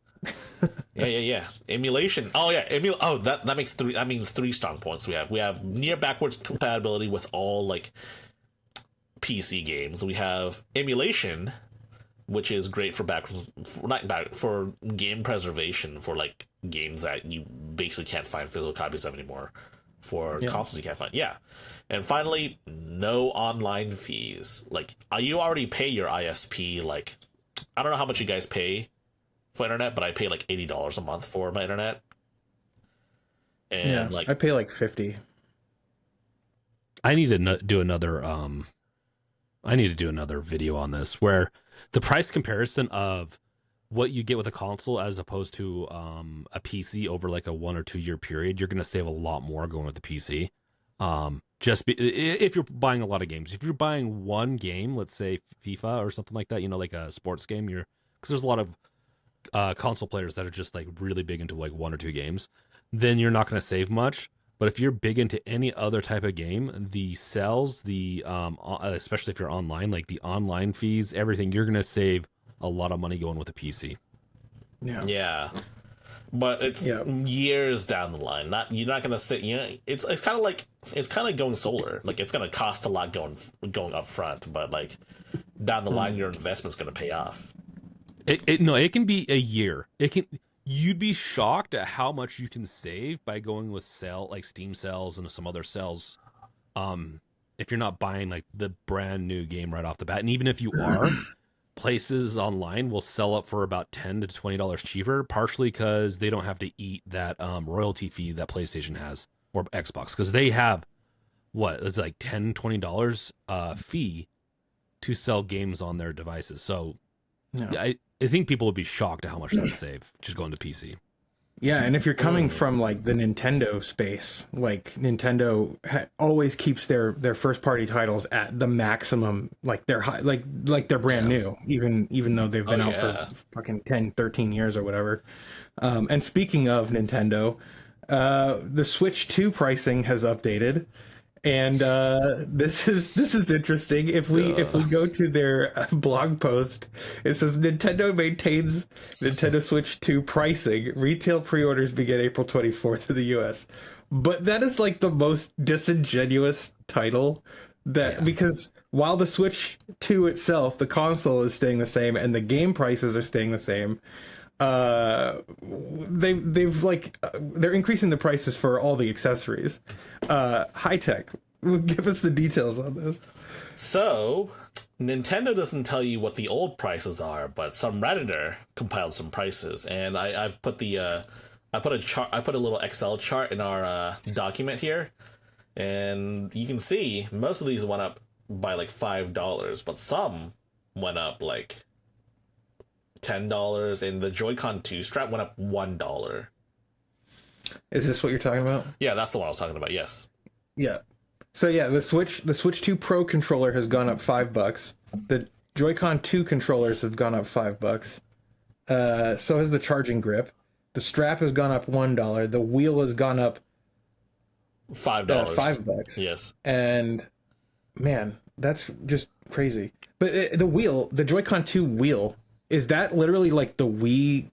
C: Yeah. Emulation. Oh yeah. That makes three. That means three strong points. We have near backwards compatibility with all like PC games. We have emulation, which is great for for game preservation for like games that you basically can't find physical copies of anymore. For consoles you can't find. Yeah. And finally, no online fees. Like you already pay your ISP. Like I don't know how much you guys pay for internet, but I pay like $80 a month for my internet. And
A: I pay like 50.
B: I need to do another video on this where the price comparison of what you get with a console as opposed to a PC over like a 1 or 2 year period. You're going to save a lot more going with the PC. If you're buying a lot of games. If you're buying one game, let's say FIFA or something like that, like a sports game, because there's a lot of console players that are just like really big into like 1 or 2 games, then you're not going to save much. But if you're big into any other type of game, the sales, especially if you're online, like the online fees, everything, you're going to save a lot of money going with a PC.
C: Yeah. But it's years down the line. You're not going to sit. It's kind of like going solar. Like it's going to cost a lot going up front, but like down the line, your investment's going to pay off.
B: It can be a year. You'd be shocked at how much you can save by going with like Steam sales and some other sales. If you're not buying like the brand new game right off the bat, and even if you are, places online will sell it for about $10 to $20 cheaper, partially because they don't have to eat that royalty fee that PlayStation has or Xbox, because they have it's like $10, $20 fee to sell games on their devices. So I think people would be shocked at how much they'd save just going to PC.
A: Yeah, and if you're coming from like the Nintendo space, like Nintendo always keeps their first party titles at the maximum, like they're high, like they're brand new, even though they've been out for fucking 10, 13 years or whatever. And speaking of Nintendo, the Switch 2 pricing has updated. And this is interesting. If we go to their blog post, it says Nintendo maintains Nintendo Switch 2 pricing. Retail pre-orders begin April 24th in the US. But that is like the most disingenuous title because while the Switch 2 itself, the console is staying the same and the game prices are staying the same, they're increasing the prices for all the accessories. High Tech, Give us the details on this.
C: So, Nintendo doesn't tell you what the old prices are, but some Redditor compiled some prices, and I've put the I put a chart. I put a little Excel chart in our document here, and you can see most of these went up by like $5, but some went up like $10, and the Joy-Con 2 strap went up $1.
A: Is this what you're talking about?
C: Yeah, that's the one I was talking about. Yes.
A: Yeah. So yeah, the Switch 2 Pro controller has gone up $5. The Joy-Con 2 controllers have gone up $5. So has the charging grip. The strap has gone up $1. The wheel has gone up
C: $5.
A: $5.
C: Yes.
A: And man, that's just crazy. But the wheel, the Joy-Con 2 wheel, is that literally like the Wii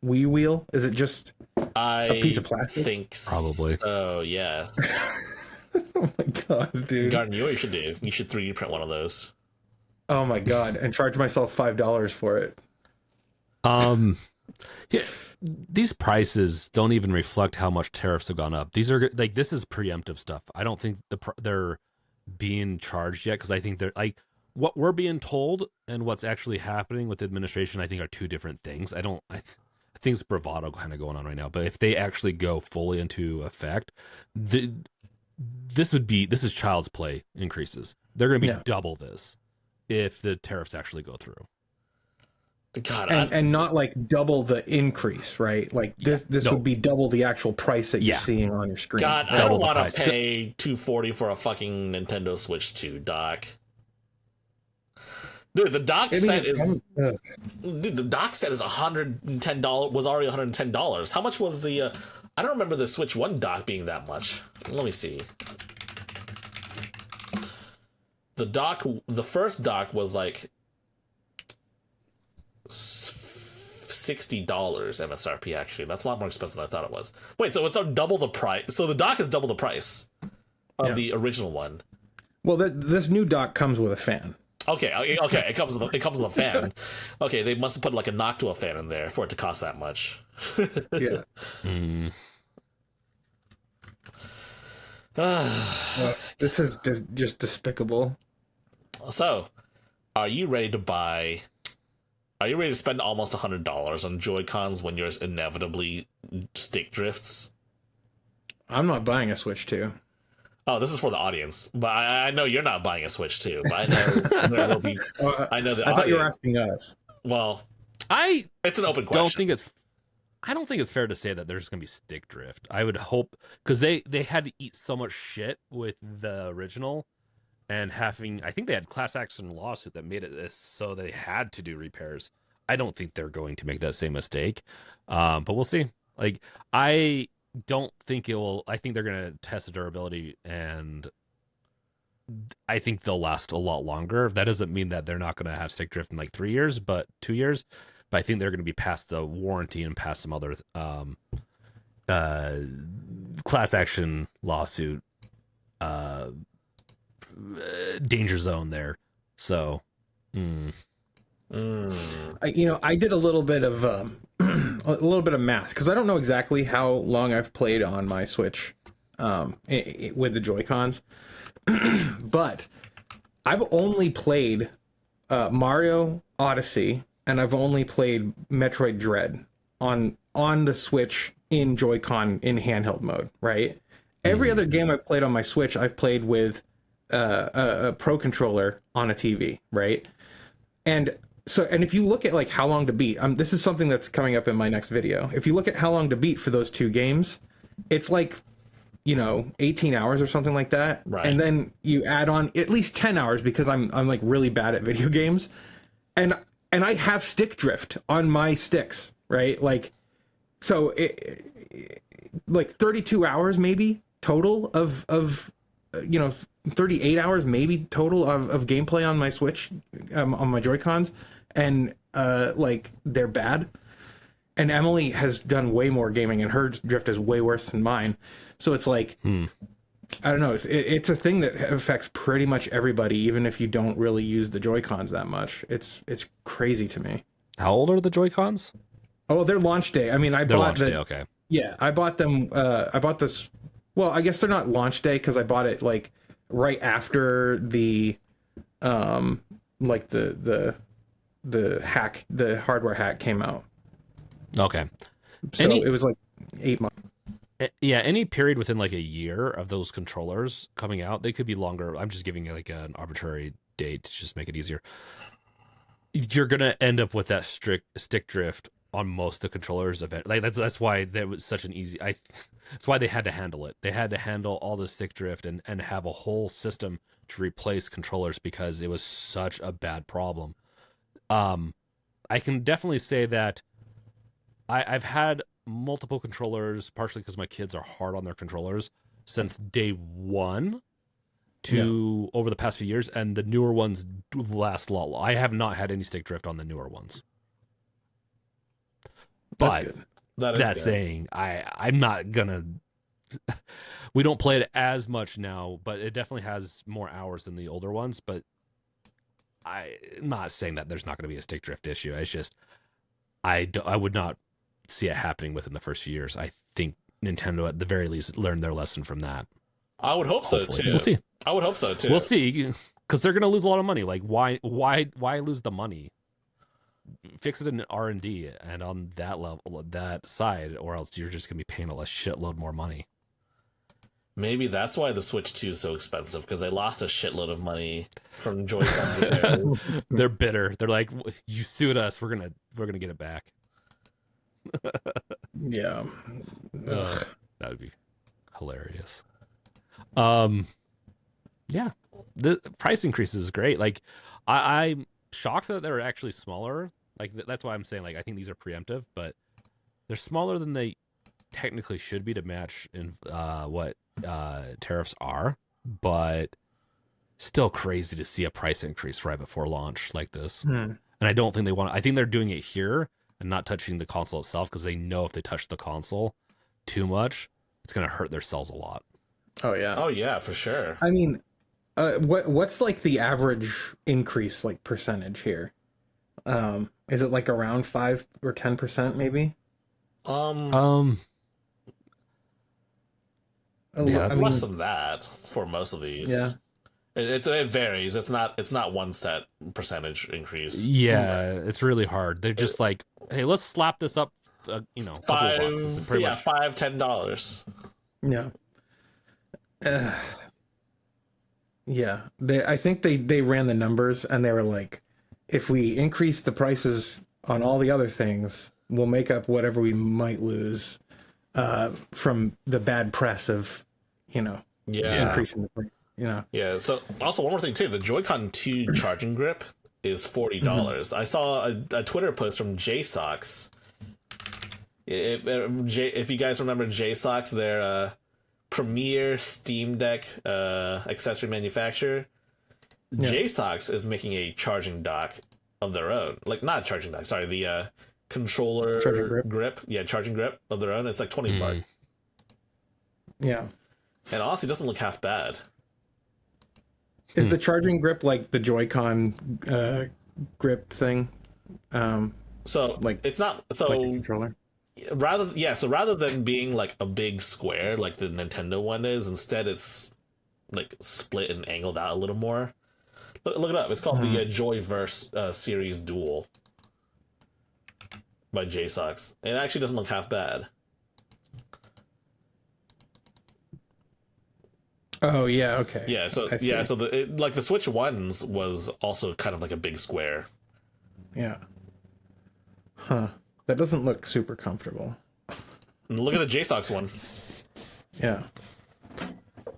A: wheel? Is it just a piece of plastic?
C: I think
B: Probably.
C: so, yes.
A: Oh my god, dude.
C: Garden, you know what you should do? You should 3D print one of those.
A: Oh my god, and charge myself $5 for it.
B: Yeah, these prices don't even reflect how much tariffs have gone up. These are like, this is preemptive stuff. I don't think they're being charged yet, because I think they're like, what we're being told and what's actually happening with the administration, I think, are two different things. I think it's bravado kind of going on right now, but if they actually go fully into effect, this is child's play increases. They're going to be double this if the tariffs actually go through.
C: God,
A: and not like double the increase, right? Like this would be double the actual price that you're seeing on your screen.
C: God,
A: right?
C: I don't want to pay $240 for a fucking Nintendo Switch 2, Doc. Dude, the dock set is $110. Was already $110. How much was the? I don't remember the Switch 1 dock being that much. Let me see. The first dock was like $60 MSRP. Actually, that's a lot more expensive than I thought it was. Wait, so it's double the price. So the dock is double the price of the original one.
A: Well, this new dock comes with a fan.
C: Okay. It comes with a fan. Okay, they must have put like a Noctua fan in there for it to cost that much.
A: Yeah. This is just despicable.
C: So, are you ready to spend almost $100 on Joy-Cons when yours inevitably stick drifts?
A: I'm not buying a Switch 2.
C: Oh, this is for the audience, but I know you're not buying a Switch 2. But I know there will be. I know the.
A: I thought you were asking us.
C: Well, it's an open question.
B: I don't think it's fair to say that there's going to be stick drift. I would hope, because they had to eat so much shit with the original, and I think they had class action lawsuit that made it this, so they had to do repairs. I don't think they're going to make that same mistake, but we'll see. Like, I don't think it will. I think they're going to test the durability, and I think they'll last a lot longer. That doesn't mean that they're not going to have stick drift in like 3 years, but 2 years. But I think they're going to be past the warranty and past some other class action lawsuit danger zone there. So,
A: I did a little bit of math, because I don't know exactly how long I've played on my Switch with the Joy-Cons, but I've only played Mario Odyssey, and I've only played Metroid Dread on the Switch in Joy-Con in handheld mode, right? Every other game I've played on my Switch, I've played with a Pro controller on a TV, right? And if you look at like how long to beat, this is something that's coming up in my next video. If you look at how long to beat for those two games, it's like, 18 hours or something like that.
C: Right.
A: And then you add on at least 10 hours because I'm like really bad at video games. And I have stick drift on my sticks, right? Like, so like 32 hours maybe total of 38 hours maybe total of gameplay on my Switch, on my Joy-Cons, and like they're bad. And Emily has done way more gaming, and her drift is way worse than mine. So it's like, I don't know. It's a thing that affects pretty much everybody, even if you don't really use the Joy-Cons that much. It's crazy to me.
B: how old are the Joy-Cons?
A: Oh, they're launch day. I mean,
B: They're launch day, okay.
A: Yeah, I bought them. I bought this. Well, I guess they're not launch day because I bought it like right after the like the hack, the hardware hack came out.
B: Okay.
A: So it was like 8 months.
B: Yeah, any period within like a year of those controllers coming out, they could be longer. I'm just giving like an arbitrary date to just make it easier. You're gonna end up with that strict stick drift on most of the controllers event. Like that's why that was such an easy. That's why they had to handle it. They had to handle all the stick drift and have a whole system to replace controllers because it was such a bad problem. I can definitely say that I've had multiple controllers, partially because my kids are hard on their controllers, since day one to over the past few years, and the newer ones last a lot. I have not had any stick drift on the newer ones. But
A: That's good.
C: That is good.
B: saying, I'm not gonna. We don't play it as much now, but it definitely has more hours than the older ones. But I'm not saying that there's not going to be a stick drift issue. It's just I would not see it happening within the first few years. I think Nintendo at the very least learned their lesson from that.
C: I would hope
B: Hopefully.
C: so too.
B: We'll see.
C: I would hope so too.
B: We'll see, because they're going to lose a lot of money. Like why lose the money? Fix it in R&D and on that level, that side, or else you're just going to be paying a shitload more money.
C: Maybe that's why the Switch 2 is so expensive, because they lost a shitload of money from Joy-Con repairs.
B: They're bitter. They're like, you sued us. We're gonna get it back.
A: Yeah.
B: That would be hilarious. Yeah, the price increases is great. Like, I'm shocked that they're actually smaller. Like, that's why I'm saying, like, I think these are preemptive, but they're smaller than they technically should be to match in what tariffs are. But still crazy to see a price increase right before launch like this. And I don't think they want. I think they're doing it here and not touching the console itself, because they know if they touch the console too much, it's going to hurt their sales a lot.
A: Oh yeah.
C: Oh yeah, for sure.
A: I mean, what's like the average increase, like percentage here? Is it like around 5 or 10% maybe?
B: Yeah,
C: It's less than that for most of these.
A: Yeah.
C: It varies. It's not one set percentage increase.
B: Yeah, it's really hard. They're just like, hey, let's slap this up, couple of bucks. This is pretty much
C: $5-10.
A: Yeah. Yeah. I think they ran the numbers and they were like, if we increase the prices on all the other things, we'll make up whatever we might lose from the bad press of, increasing the price.
C: Yeah. So also one more thing too, the Joy-Con 2 charging grip is $40. I saw a Twitter post from JSOX. If you guys remember JSOX, they're premier Steam Deck accessory manufacturer. Yeah. JSOX is making a charging dock of their own. Like, not a charging dock, sorry, the controller
A: charging
C: grip. Yeah, charging grip of their own. It's like $20.
A: Yeah. And
C: honestly, it doesn't look half bad.
A: Is the charging grip like the Joy-Con grip thing?
C: So like it's not so
A: like a controller.
C: Rather than being like a big square like the Nintendo one is, instead it's like split and angled out a little more. Look it up. It's called the Joyverse Series Dual by JSOX. It actually doesn't look half bad.
A: Oh yeah, okay.
C: Yeah, so the Switch ones was also kind of like a big square.
A: Yeah. Huh. That doesn't look super comfortable.
C: And look at the JSOX one.
A: Yeah.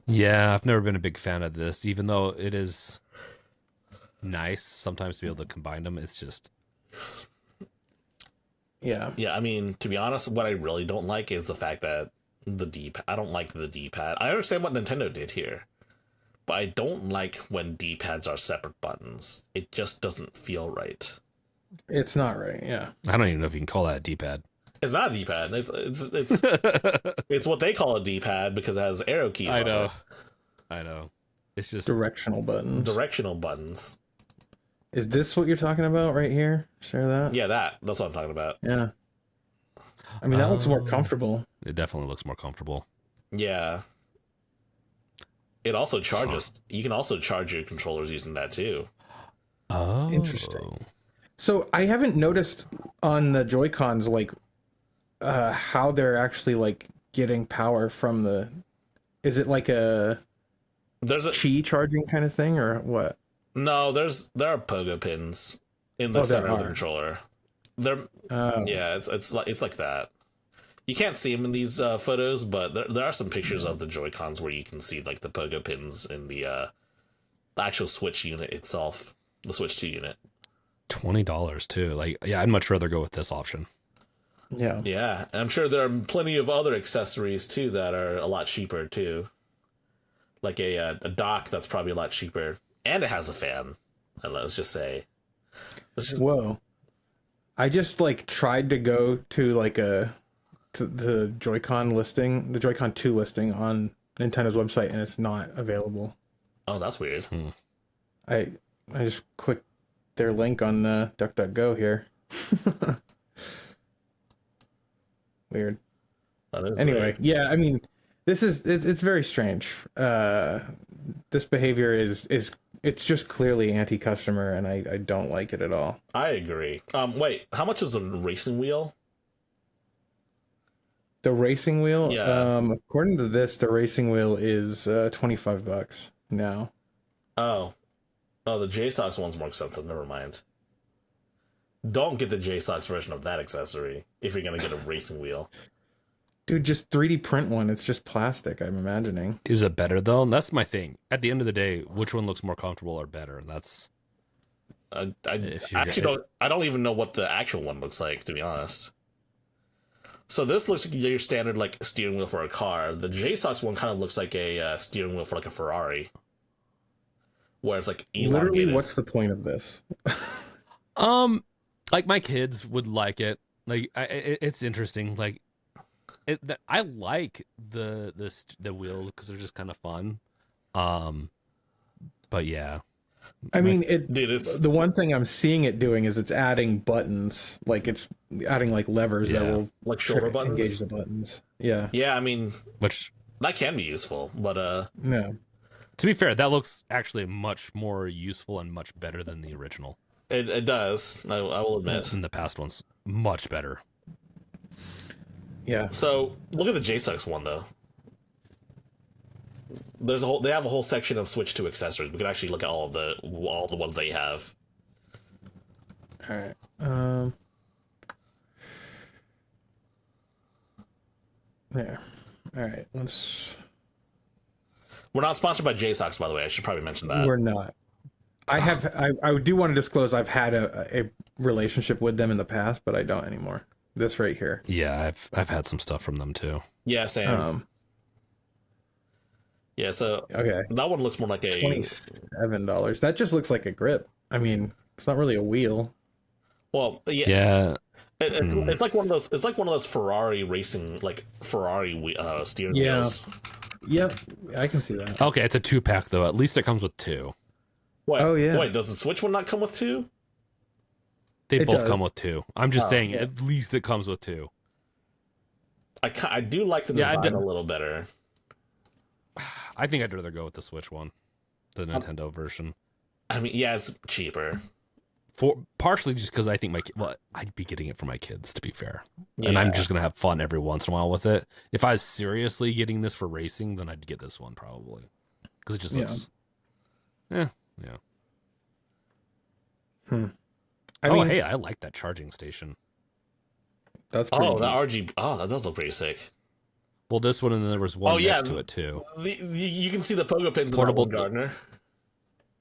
B: Yeah, I've never been a big fan of this, even though it is nice sometimes to be able to combine them. It's just...
A: Yeah.
C: Yeah, I mean, to be honest, what I really don't like is the fact that I don't like the D-pad. I understand what Nintendo did here, but I don't like when D-pads are separate buttons. It just doesn't feel right.
A: It's not right, yeah.
B: I don't even know if you can call that a D-pad.
C: It's not a D-pad. It's it's what they call a D-pad because it has arrow keys.
B: I know. It's just
A: directional buttons.
C: Directional buttons.
A: Is this what you're talking about right here? Share that?
C: Yeah, that's what I'm talking about.
A: Yeah. I mean, that looks more comfortable.
B: It definitely looks more comfortable.
C: Yeah. It also charges. You can also charge your controllers using that too.
B: Oh,
A: Interesting. So I haven't noticed on the Joy-Cons like how they're actually like getting power from the. Is it like a
C: There's a
A: Qi charging kind of thing or what?
C: no. There are pogo pins in the center of the controller. They're yeah. It's like that. You can't see them in these photos, but there are some pictures of the Joy-Cons where you can see like the pogo pins in the actual Switch unit itself, the Switch 2 unit.
B: $20 too. Like, yeah, I'd much rather go with this option.
A: Yeah.
C: Yeah, and I'm sure there are plenty of other accessories too that are a lot cheaper too. Like a dock that's probably a lot cheaper, and it has a fan. And let's just say,
A: Whoa. I just like tried to go to like the Joy-Con listing, the Joy-Con 2 listing on Nintendo's website, and it's not available.
C: Oh, that's weird.
A: I just clicked their link on DuckDuckGo here. Weird. Anyway,
C: weird.
A: yeah, I mean, it's very strange. This behavior is it's just clearly anti-customer, and I don't like it at all.
C: I agree. Wait, how much is the racing wheel?
A: The racing wheel,
C: Yeah.
A: According to this, the racing wheel is $25 now.
C: Oh, the JSOX one's more expensive. Never mind. Don't get the JSOX version of that accessory if you're gonna get a racing wheel.
A: Dude, just 3D print one. It's just plastic, I'm imagining.
B: Is it better though? And that's my thing. At the end of the day, which one looks more comfortable or better? That's
C: I don't even know what the actual one looks like, to be honest. So this looks like your standard like steering wheel for a car. The JSOX one kind of looks like a steering wheel for like a Ferrari, where it's like elongated.
A: Literally, what's the point of this?
B: like my kids would like it. Like it's interesting. Like I like the wheels because they're just kind of fun. But yeah.
A: I mean,
C: Dude, it's
A: the one thing I'm seeing it doing is it's adding buttons, like it's adding like levers that will
C: like shoulder buttons.
A: Engage the buttons. Yeah.
C: Yeah, I mean,
B: which
C: that can be useful, but
A: no.
B: To be fair, that looks actually much more useful and much better than the original.
C: it does. I will admit.
B: And the past one's much better.
A: Yeah.
C: So look at the JSOX one though. They have a whole section of Switch 2 accessories. We can actually look at all the ones they have.
A: All right. There. All right.
C: We're not sponsored by JSOX, by the way. I should probably mention that.
A: We're not. I do want to disclose I've had a relationship with them in the past, but I don't anymore. This right here.
B: Yeah, I've had some stuff from them too.
C: Yeah, same. Yeah, so
A: okay.
C: That one looks more like a
A: $27. That just looks like a grip. I mean, it's not really a wheel.
C: Well, yeah.
B: Yeah.
C: It's like one of those. It's like one of those Ferrari racing, like Ferrari steering wheels.
A: Yep, I can see that.
B: Okay, it's a 2-pack though. At least it comes with 2.
C: Wait,
A: oh yeah.
C: Wait, does the Switch one not come with 2?
B: They both come with 2. I'm just saying, at least it comes with 2.
C: I do like the design a little better.
B: I think I'd rather go with the Switch one, the Nintendo version.
C: I mean, yeah, it's cheaper.
B: Partially just because I think I'd be getting it for my kids, to be fair. Yeah. And I'm just going to have fun every once in a while with it. If I was seriously getting this for racing, then I'd get this one probably. Because it just looks... Yeah. I mean, hey, I like that charging station.
A: That's pretty neat.
C: That RGB... Oh, that does look pretty sick.
B: Well, this one, and then there was one next to it, too.
C: You can see the pogo pins
B: Portable
C: in that one, Gardner.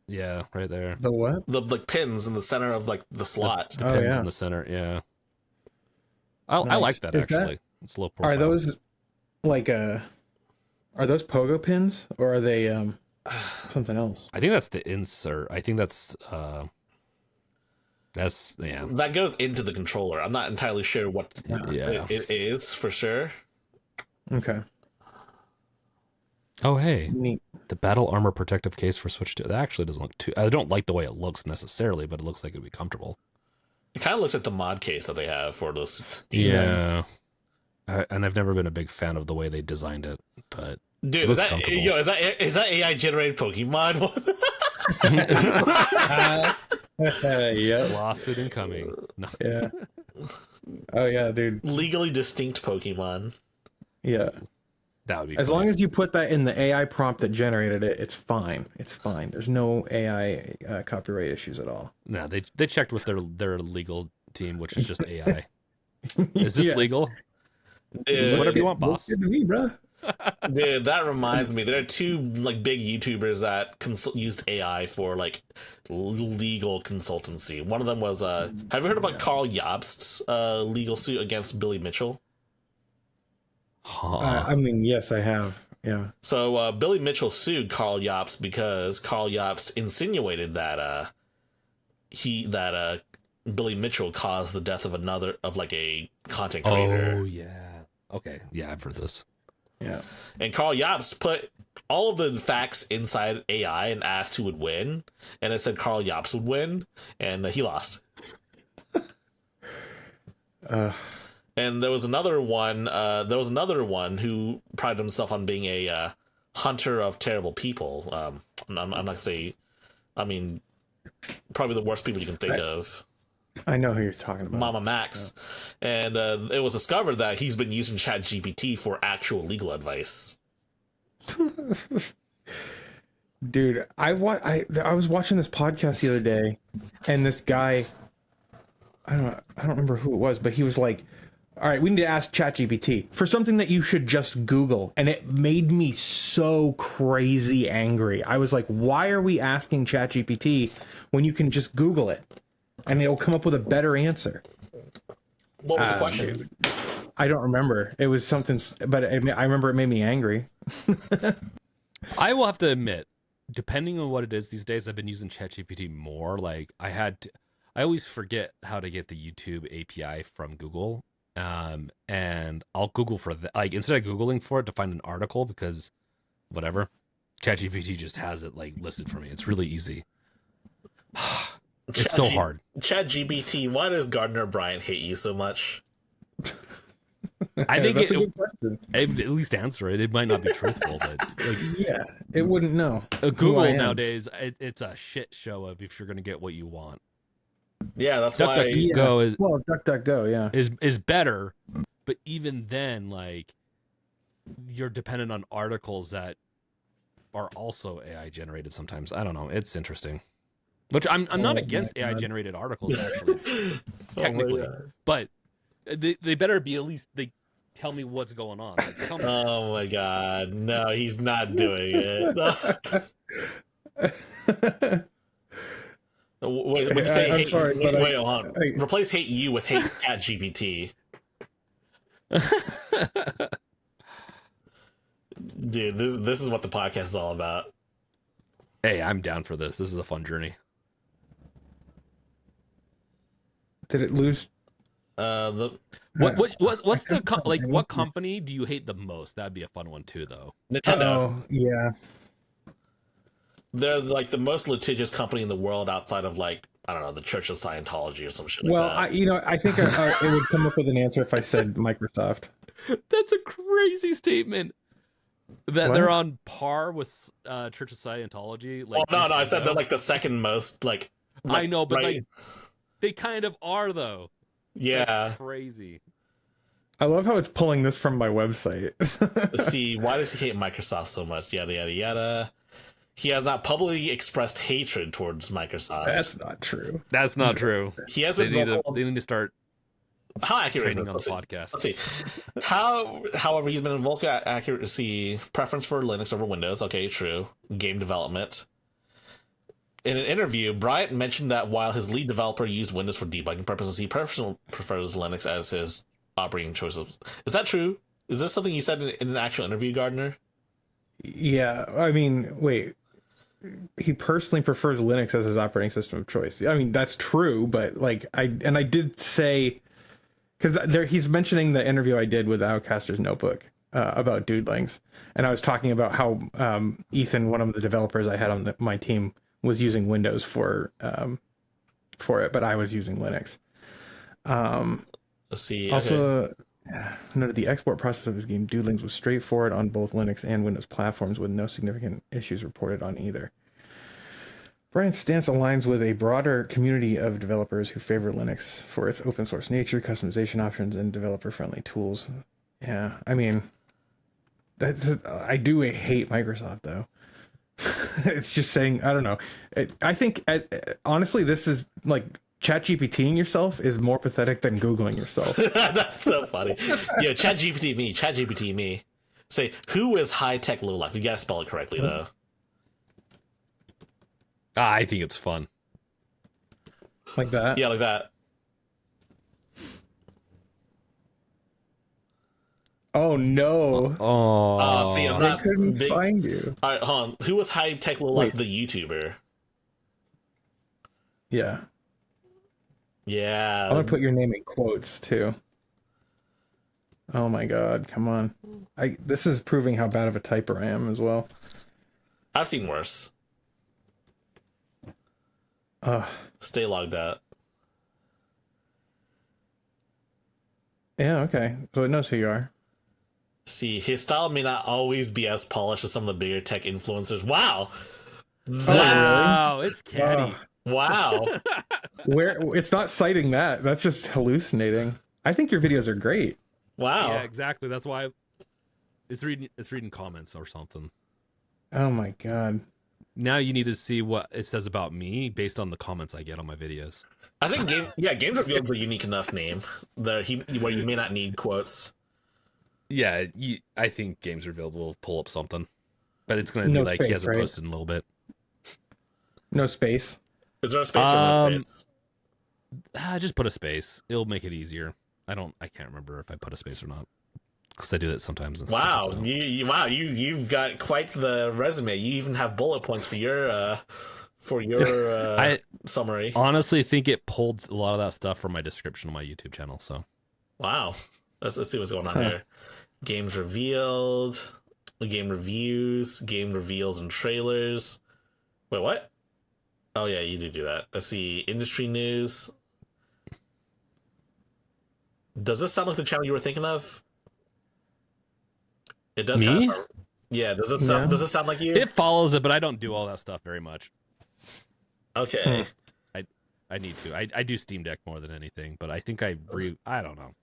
B: Yeah, right there.
A: The what?
C: The like pins in the center of like the slot.
B: The pins in the center, yeah. I like that, actually. It's low profile.
A: Are those like are those pogo pins or are they something else?
B: I think that's the insert. I think that's
C: that goes into the controller. I'm not entirely sure what it is for sure.
A: Okay.
B: Oh, hey.
A: Neat.
B: The Battle Armor Protective Case for Switch 2. That actually doesn't look too... I don't like the way it looks necessarily, but it looks like it'd be comfortable.
C: It kind of looks like the mod case that they have for those Steam.
B: Yeah. And I've never been a big fan of the way they designed it, but
C: Dude,
B: It looks comfortable.
C: is that AI generated Pokemon?
A: Yep.
B: Lawsuit incoming. No.
A: Yeah. Oh yeah, dude.
C: Legally distinct Pokemon.
A: Yeah.
B: That would be
A: As
B: funny.
A: long as you put that in the AI prompt that generated it, it's fine. It's fine. There's no AI copyright issues at all.
B: No, they checked with their legal team, which is just AI. Is this
A: Yeah.
B: legal?
C: Dude,
B: Whatever you want,
A: Looks
B: boss.
A: good to me, bro.
C: dude, that reminds me. There are two like big YouTubers that used AI for like legal consultancy. One of them was have you heard about Carl Jobst's legal suit against Billy Mitchell?
B: Huh.
A: I mean, yes, I have. Yeah.
C: So Billy Mitchell sued Carl Jobst because Carl Jobst insinuated that Billy Mitchell caused the death of a content creator.
B: Oh yeah. Okay. Yeah, I've heard this.
A: Yeah.
C: And Carl Jobst put all of the facts inside AI and asked who would win, and it said Carl Jobst would win, and he lost. And there was another one. Who prided himself on being a hunter of terrible people. I'm not gonna say. I mean, probably the worst people you can think of.
A: I know who you're talking about.
C: Mama Max, and it was discovered that he's been using ChatGPT for actual legal advice.
A: Dude, I was watching this podcast the other day, and this guy, I don't remember who it was, but he was like, "All right, we need to ask ChatGPT for something that you should just Google," and it made me so crazy angry. I was like, "Why are we asking ChatGPT when you can just Google it, and it'll come up with a better answer?"
C: What was the question?
A: Dude, I don't remember. It was something, but I remember it made me angry.
B: I will have to admit, depending on what it is these days, I've been using ChatGPT more. Like I always forget how to get the YouTube API from Google. And I'll Google for that. Like instead of Googling for it to find an article, because whatever, ChatGPT just has it like listed for me. It's really easy. It's so hard.
C: ChatGPT, why does Gardner Bryant hate you so much?
B: I think
A: That's a good question.
B: at least answer it. It might not be truthful, but like,
A: Yeah, it wouldn't know.
B: Google nowadays, it's a shit show of if you're going to get what you want.
C: Yeah, that's why.
B: DuckDuckGo is
A: DuckDuckGo, yeah,
B: is better, but even then, like you're dependent on articles that are also AI generated. Sometimes I don't know. It's interesting. Which I'm not against AI generated articles actually, technically, but they better be at least they tell me what's going on. Like, tell me.
C: Oh my god, no, he's not doing it. Wait, when you say hate,
A: sorry,
C: wait, hold on. Replace hate you with hate ChatGPT. Dude, this is what the podcast is all about.
B: Hey, I'm down for this. This is a fun journey.
A: Did it lose?
C: What's
B: the like? What company do you hate the most? That'd be a fun one too, though.
C: Nintendo.
A: Oh, yeah.
C: They're like the most litigious company in the world outside of like, I don't know, the Church of Scientology or some shit like that.
A: I think it would come up with an answer if I said Microsoft.
B: That's a crazy statement. That
A: What?
B: they're on par with Church of Scientology. Like,
C: no, I said they're like the second most like
B: I know, but
C: right?
B: like they kind of are though.
C: Yeah.
B: That's crazy.
A: I love how it's pulling this from my website.
C: Let's see, why does he hate Microsoft so much? Yada yada yada. He has not publicly expressed hatred towards Microsoft.
A: That's not true.
B: That's not true.
C: He has
B: They
C: been
B: need to start
C: how accurate is
B: training
C: this?
B: on the
C: Let's
B: podcast.
C: see. However, he's been in vocal accuracy, preference for Linux over Windows. Okay, true. Game development. In an interview, Bryant mentioned that while his lead developer used Windows for debugging purposes, he personally prefers Linux as his operating choice. Is that true? Is this something you said in an actual interview, Gardner?
A: Yeah, I mean, wait. He personally prefers Linux as his operating system of choice. I mean, that's true, but like I did say, because he's mentioning the interview I did with Outcaster's Notebook about Dudelings, and I was talking about how Ethan, one of the developers I had on my team, was using Windows for it, but I was using Linux.
C: Let's see.
A: Also,
C: Okay.
A: Noted the export process of his game Doodlings was straightforward on both Linux and Windows platforms, with no significant issues reported on either. Brian's stance aligns with a broader community of developers who favor Linux for its open source nature, customization options, and developer-friendly tools. Yeah, I mean, I do hate Microsoft, though. It's just saying, I don't know. I think, honestly, this is like ChatGPTing yourself is more pathetic than Googling yourself.
C: That's so funny. Yeah, ChatGPT me. Say, who is high-tech low-life? You gotta spell it correctly, though.
B: I think it's fun.
A: Like that?
C: Yeah, like that.
A: Oh, no.
B: Oh,
C: see, I'm
A: I
C: not
A: couldn't
C: big...
A: find you.
C: All right, hold on. Who was high-tech low-life, the YouTuber?
A: Yeah.
C: Yeah.
A: I'm going to put your name in quotes, too. Oh, my God. Come on. This is proving how bad of a typer I am as well.
C: I've seen worse. Stay logged out.
A: Yeah, okay. So it knows who you are.
C: See, his style may not always be as polished as some of the bigger tech influencers. Wow.
B: wow, it's catty.
C: Wow.
A: Where it's not citing that. That's just hallucinating. I think your videos are great.
C: Wow.
B: Yeah, exactly. That's why it's reading comments or something.
A: Oh my God.
B: Now you need to see what it says about me based on the comments I get on my videos.
C: I think Games Revealed is a unique enough name where you may not need quotes.
B: Yeah, I think Games Revealed will pull up something, but it's going to be like
A: space,
B: he hasn't
A: right?
B: posted in a little bit.
A: No space.
C: Is there a space or no space?
B: Just put a space. It'll make it easier. I can't remember if I put a space or not, because I do that sometimes. And
C: Wow, you've got quite the resume. You even have bullet points for your I summary.
B: Honestly think it pulled a lot of that stuff from my description on my YouTube channel. So
C: wow, let's see what's going on here. Games revealed, game reviews, game reveals and trailers. Wait, what? Oh yeah, you do that. Let's see, industry news. Does this sound like the channel you were thinking of? It does.
B: Me?
C: Yeah. Does it sound?
A: Yeah.
C: Does it sound like you?
B: it follows it, but I don't do all that stuff very much.
C: Okay.
B: I need to. I do Steam Deck more than anything, but I think I don't know.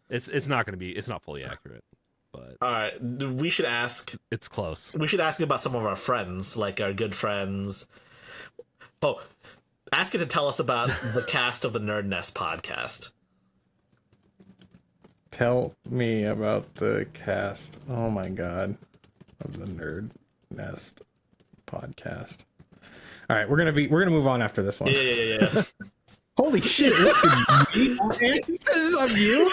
B: It's not going to be. It's not fully accurate, but
C: All right. We should ask.
B: it's close.
C: We should ask about some of our friends, like our good friends. Oh, ask it to tell us about the cast of the Nerd Nest podcast.
A: Tell me about the cast. Oh my God. Of the Nerd Nest podcast. All right, we're gonna move on after this one.
C: Yeah.
A: Holy shit! Listen, this is on you.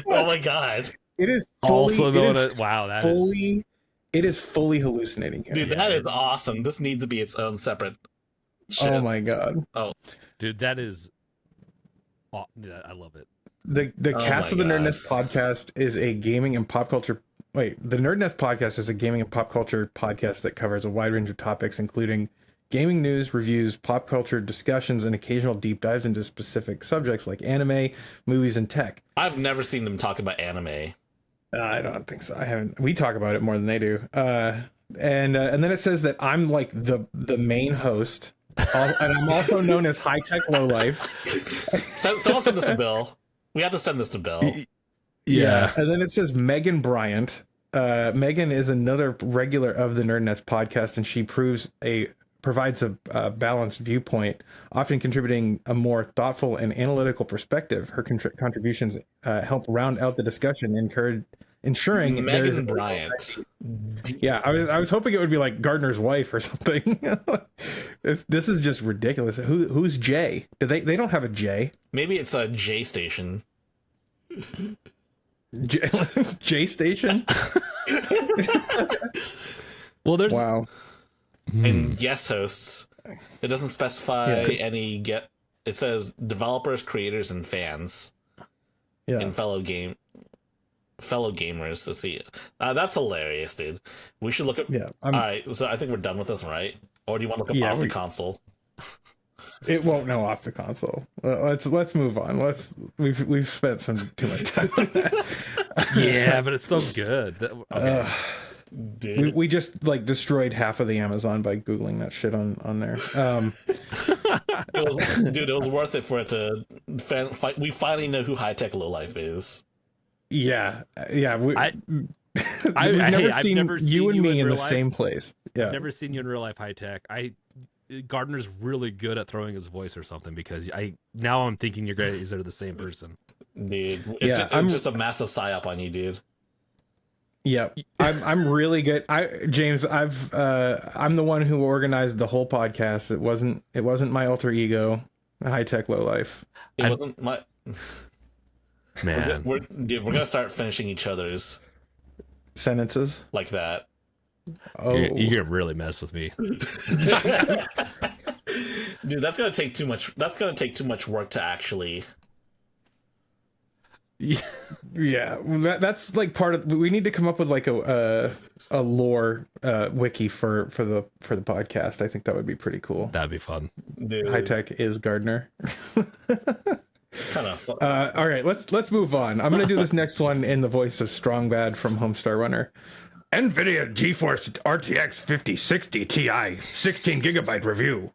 C: Oh my God,
A: It is
B: Also
A: fully,
B: known
A: it is
B: as wow, that is
A: fully. It is fully hallucinating here.
C: dude, that is awesome. This needs to be its own separate. Shit.
A: Oh my God.
B: dude, that is. Oh, yeah, I love it.
A: The cast
C: my
A: of the
C: God.
A: Nerd Nest podcast is a gaming and pop culture. Wait, the Nerd Nest podcast is a gaming and pop culture podcast that covers a wide range of topics, including gaming news, reviews, pop culture discussions, and occasional deep dives into specific subjects like anime, movies, and tech.
C: I've never seen them talk about anime.
A: I don't think so. I haven't. We talk about it more than they do. And then it says that I'm like the main host, and I'm also known as High Tech Low Life.
C: Someone send this to Bill. We have to send this to Bill.
B: Yeah.
A: And then it says Megan Bryant. Megan is another regular of the Nerd Nest podcast, and she provides a balanced viewpoint, often contributing a more thoughtful and analytical perspective. Her contributions help round out the discussion, ensuring
C: Megan Bryant.
A: Yeah, I was hoping it would be like Gardner's wife or something. This is just ridiculous. Who's Jay? They don't have a J?
C: Maybe it's a J station.
A: J station?
B: Well, there's
A: Wow.
C: And guest hosts. It doesn't specify any It says developers, creators, and fans.
A: Yeah.
C: And fellow gamers. Let's see. That's hilarious, dude. We should look up.
A: Yeah.
C: All right, so I think we're done with this, right? Or do you want to look up off the console?
A: It won't know off the console. Let's move on. We've spent some too much time on that.
B: Yeah, but it's so good. Okay.
A: We just like destroyed half of the Amazon by googling that shit on there.
C: It was worth it for it to fight. We finally know who High Tech Low Life is.
A: Yeah. We've
B: I've
A: seen
B: never
A: you
B: seen
A: and
B: you
A: me
B: in
A: in the
B: real life.
A: same place. Yeah.
B: I've never seen you in real life, High Tech. Gardner's really good at throwing his voice or something, because now I'm thinking you guys are the same person.
C: Dude, it's just a massive psyop on you, dude.
A: Yeah, I'm really good. James, I'm the one who organized the whole podcast. It wasn't my alter ego, High Tech Low Life.
C: It wasn't my
B: man.
C: We're gonna start finishing each other's
A: Sentences
C: like that.
A: Oh,
B: you're gonna really mess with me.
C: Dude, that's gonna take too much. That's gonna take too much work to actually.
A: Yeah, that's like part of. We need to come up with like a lore wiki for the podcast. I think that would be pretty cool.
B: That'd be fun.
C: Dude.
A: High Tech is Gardner.
C: Kind of fun.
A: All right, let's move on. I'm gonna do this next one in the voice of Strong Bad from Homestar Runner. Nvidia GeForce RTX 5060 Ti 16 gigabyte review.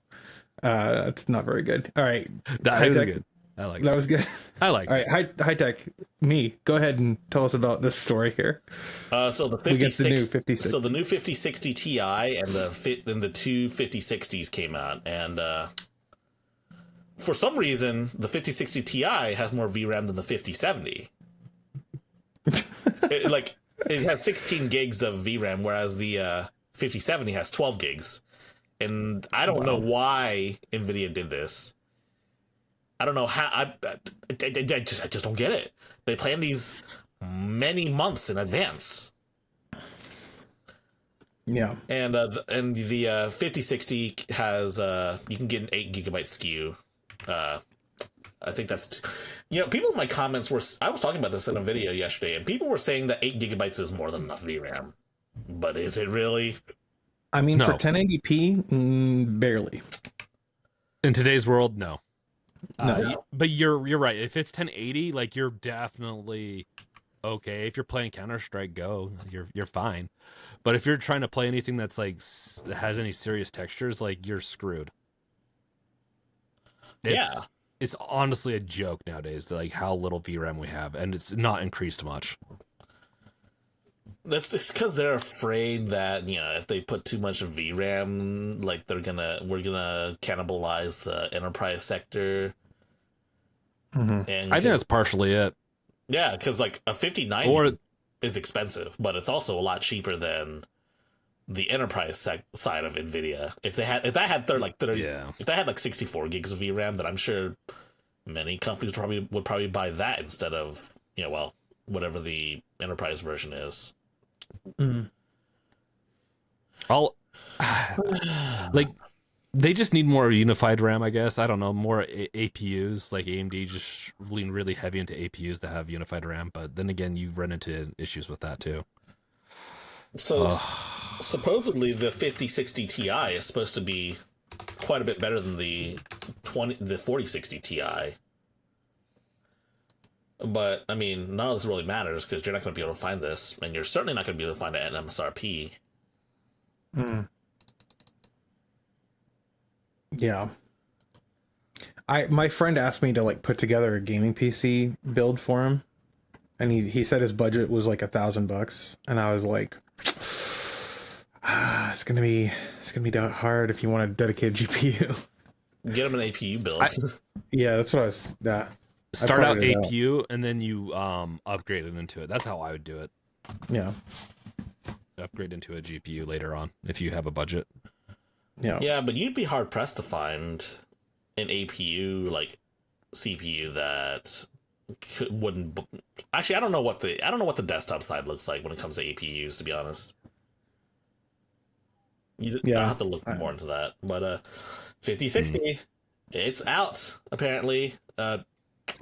A: That's not very good. All right,
B: That was good. I like
A: that was good.
B: I like
A: All right, high tech. Me, go ahead and tell us about this story here.
C: So the
A: We get the new
C: 5060.
A: 5060.
C: So the new 5060 Ti and the two 5060s came out, and for some reason the 5060 Ti has more VRAM than the 5070. It has 16 gigs of VRAM, whereas the 5070 has 12 gigs. And I don't know why Nvidia did this. I don't know how. I just don't get it. They plan these many months in advance.
A: Yeah.
C: And the 5060 has you can get an 8 gigabyte SKU. I think that's people in my comments I was talking about this in a video yesterday, and people were saying that 8 gigabytes is more than enough VRAM. But is it really?
A: I mean,
B: No.
A: for 1080p, barely.
B: In today's world, no.
A: No.
B: But you're right. If it's 1080, like, you're definitely okay. If you're playing Counter-Strike Go, you're fine. But if you're trying to play anything that's like has any serious textures, like, you're screwed. It's honestly a joke nowadays, like how little VRAM we have, and it's not increased much.
C: It's because they're afraid that if they put too much VRAM, like we're gonna cannibalize the enterprise sector.
A: Mm-hmm.
C: And
B: I think that's partially it.
C: Yeah, because like a 5090 is expensive, but it's also a lot cheaper than the enterprise side of Nvidia. If that had 30, if that had like 64 gigs of VRAM, then I'm sure many companies would probably buy that instead of whatever the enterprise version is.
A: Mm.
B: Like, they just need more unified RAM, I guess. I don't know, more APUs. Like, AMD just lean really heavy into APUs that have unified RAM, but then again, you run into issues with that too.
C: So supposedly the 5060 Ti is supposed to be quite a bit better than the 4060 Ti. But I mean, none of this really matters because you're not going to be able to find this, and you're certainly not going to be able to find it at MSRP.
A: Mm. Yeah. My friend asked me to like put together a gaming PC build for him, and he said his budget was like $1,000, and I was like, it's gonna be hard if you want a dedicated GPU.
C: Get him an APU build.
A: Yeah, that's what I was.
B: Start out APU and then you upgrade it into it. That's how I would do it.
A: Yeah.
B: Upgrade into a GPU later on if you have a budget.
A: Yeah.
C: Yeah, but you'd be hard pressed to find an APU like CPU that wouldn't. Actually, I don't know what the desktop side looks like when it comes to APUs. To be honest, I have to look more into that. But 5060, it's out apparently.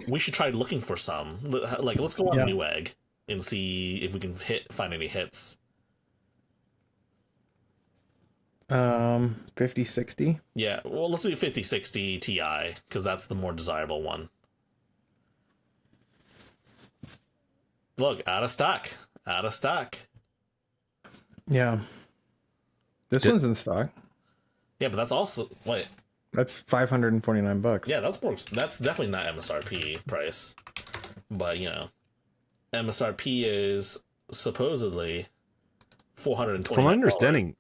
C: We should try looking for some. Like, let's go on Newegg and see if we can find any hits.
A: 5060.
C: Yeah, well, let's do 5060 Ti because that's the more desirable one. Look, out of stock. Out of stock.
A: Yeah. This one's in stock.
C: Yeah, but that's also wait.
A: That's $549.
C: Yeah, that's more. That's definitely not MSRP price. But you know, MSRP is supposedly $420.
B: From my understanding,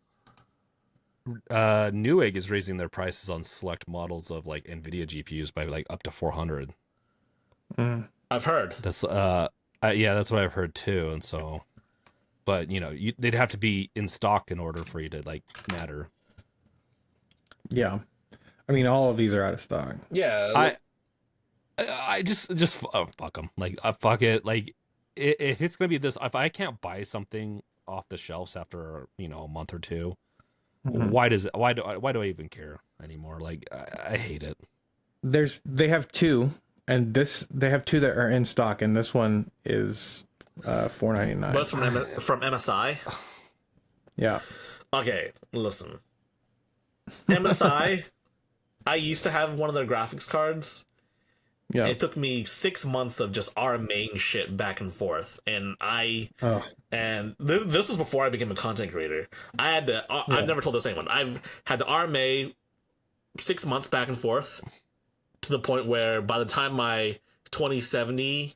B: Newegg is raising their prices on select models of like Nvidia GPUs by like up to 400.
C: I've heard.
B: That's yeah, that's what I've heard too. And so, but you know, they'd have to be in stock in order for you to like matter.
A: Yeah. I mean, all of these are out of stock.
C: Yeah,
B: I just fuck them. Like fuck it. Like if it's gonna be this, if I can't buy something off the shelves after a month or two, why do I even care anymore? Like I hate it.
A: They have two, and they have two that are in stock, and this one is $499.
C: but it's from MSI.
A: Yeah.
C: Okay, listen. MSI. I used to have one of their graphics cards.
A: Yeah.
C: It took me 6 months of just RMAing shit back and forth, and this was before I became a content creator. I had to. I've never told this to anyone. I've had to RMA 6 months back and forth to the point where by the time my 2070,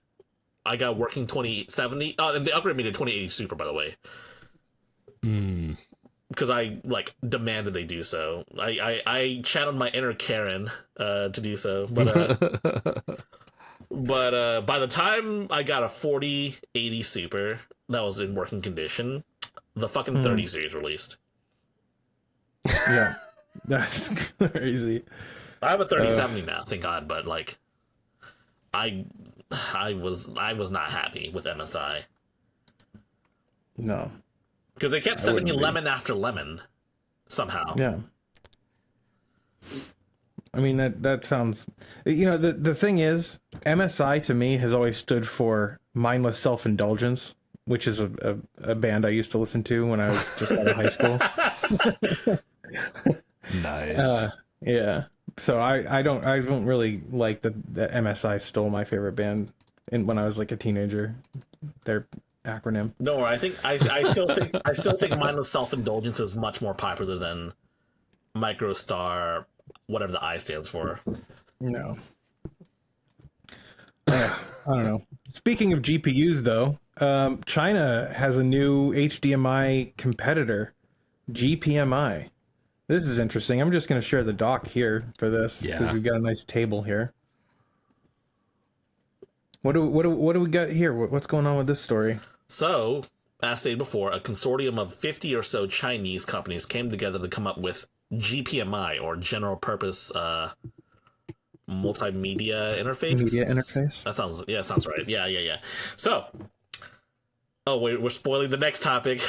C: I got working 2070. Oh, and they upgraded me to 2080 Super, by the way. Because I demanded they do so. I channeled my inner Karen to do so, but by the time I got a 4080 Super that was in working condition, the fucking 30 series released.
A: Yeah, that's crazy.
C: I have a 3070 now, thank God, but I was not happy with MSI.
A: No.
C: Because they kept sending me lemon after lemon, somehow.
A: Yeah. I mean, that sounds... the thing is, MSI to me has always stood for mindless self-indulgence, which is a band I used to listen to when I was just out of high school.
B: Nice.
A: Yeah. So I don't really like that MSI stole my favorite band when I was like a teenager. Their acronym.
C: No, I still think mindless self-indulgence is much more popular than microstar, whatever the I stands for.
A: No. I don't know. Speaking of GPUs, though, China has a new HDMI competitor, GPMI. This is interesting. I'm just going to share the doc here for this because we've got a nice table here. What do we got here? What's going on with this story?
C: So, as stated before, a consortium of 50 or so Chinese companies came together to come up with GPMI, or General Purpose Multimedia Interface.
A: Media interface.
C: That sounds right. Yeah. So, we're spoiling the next topic,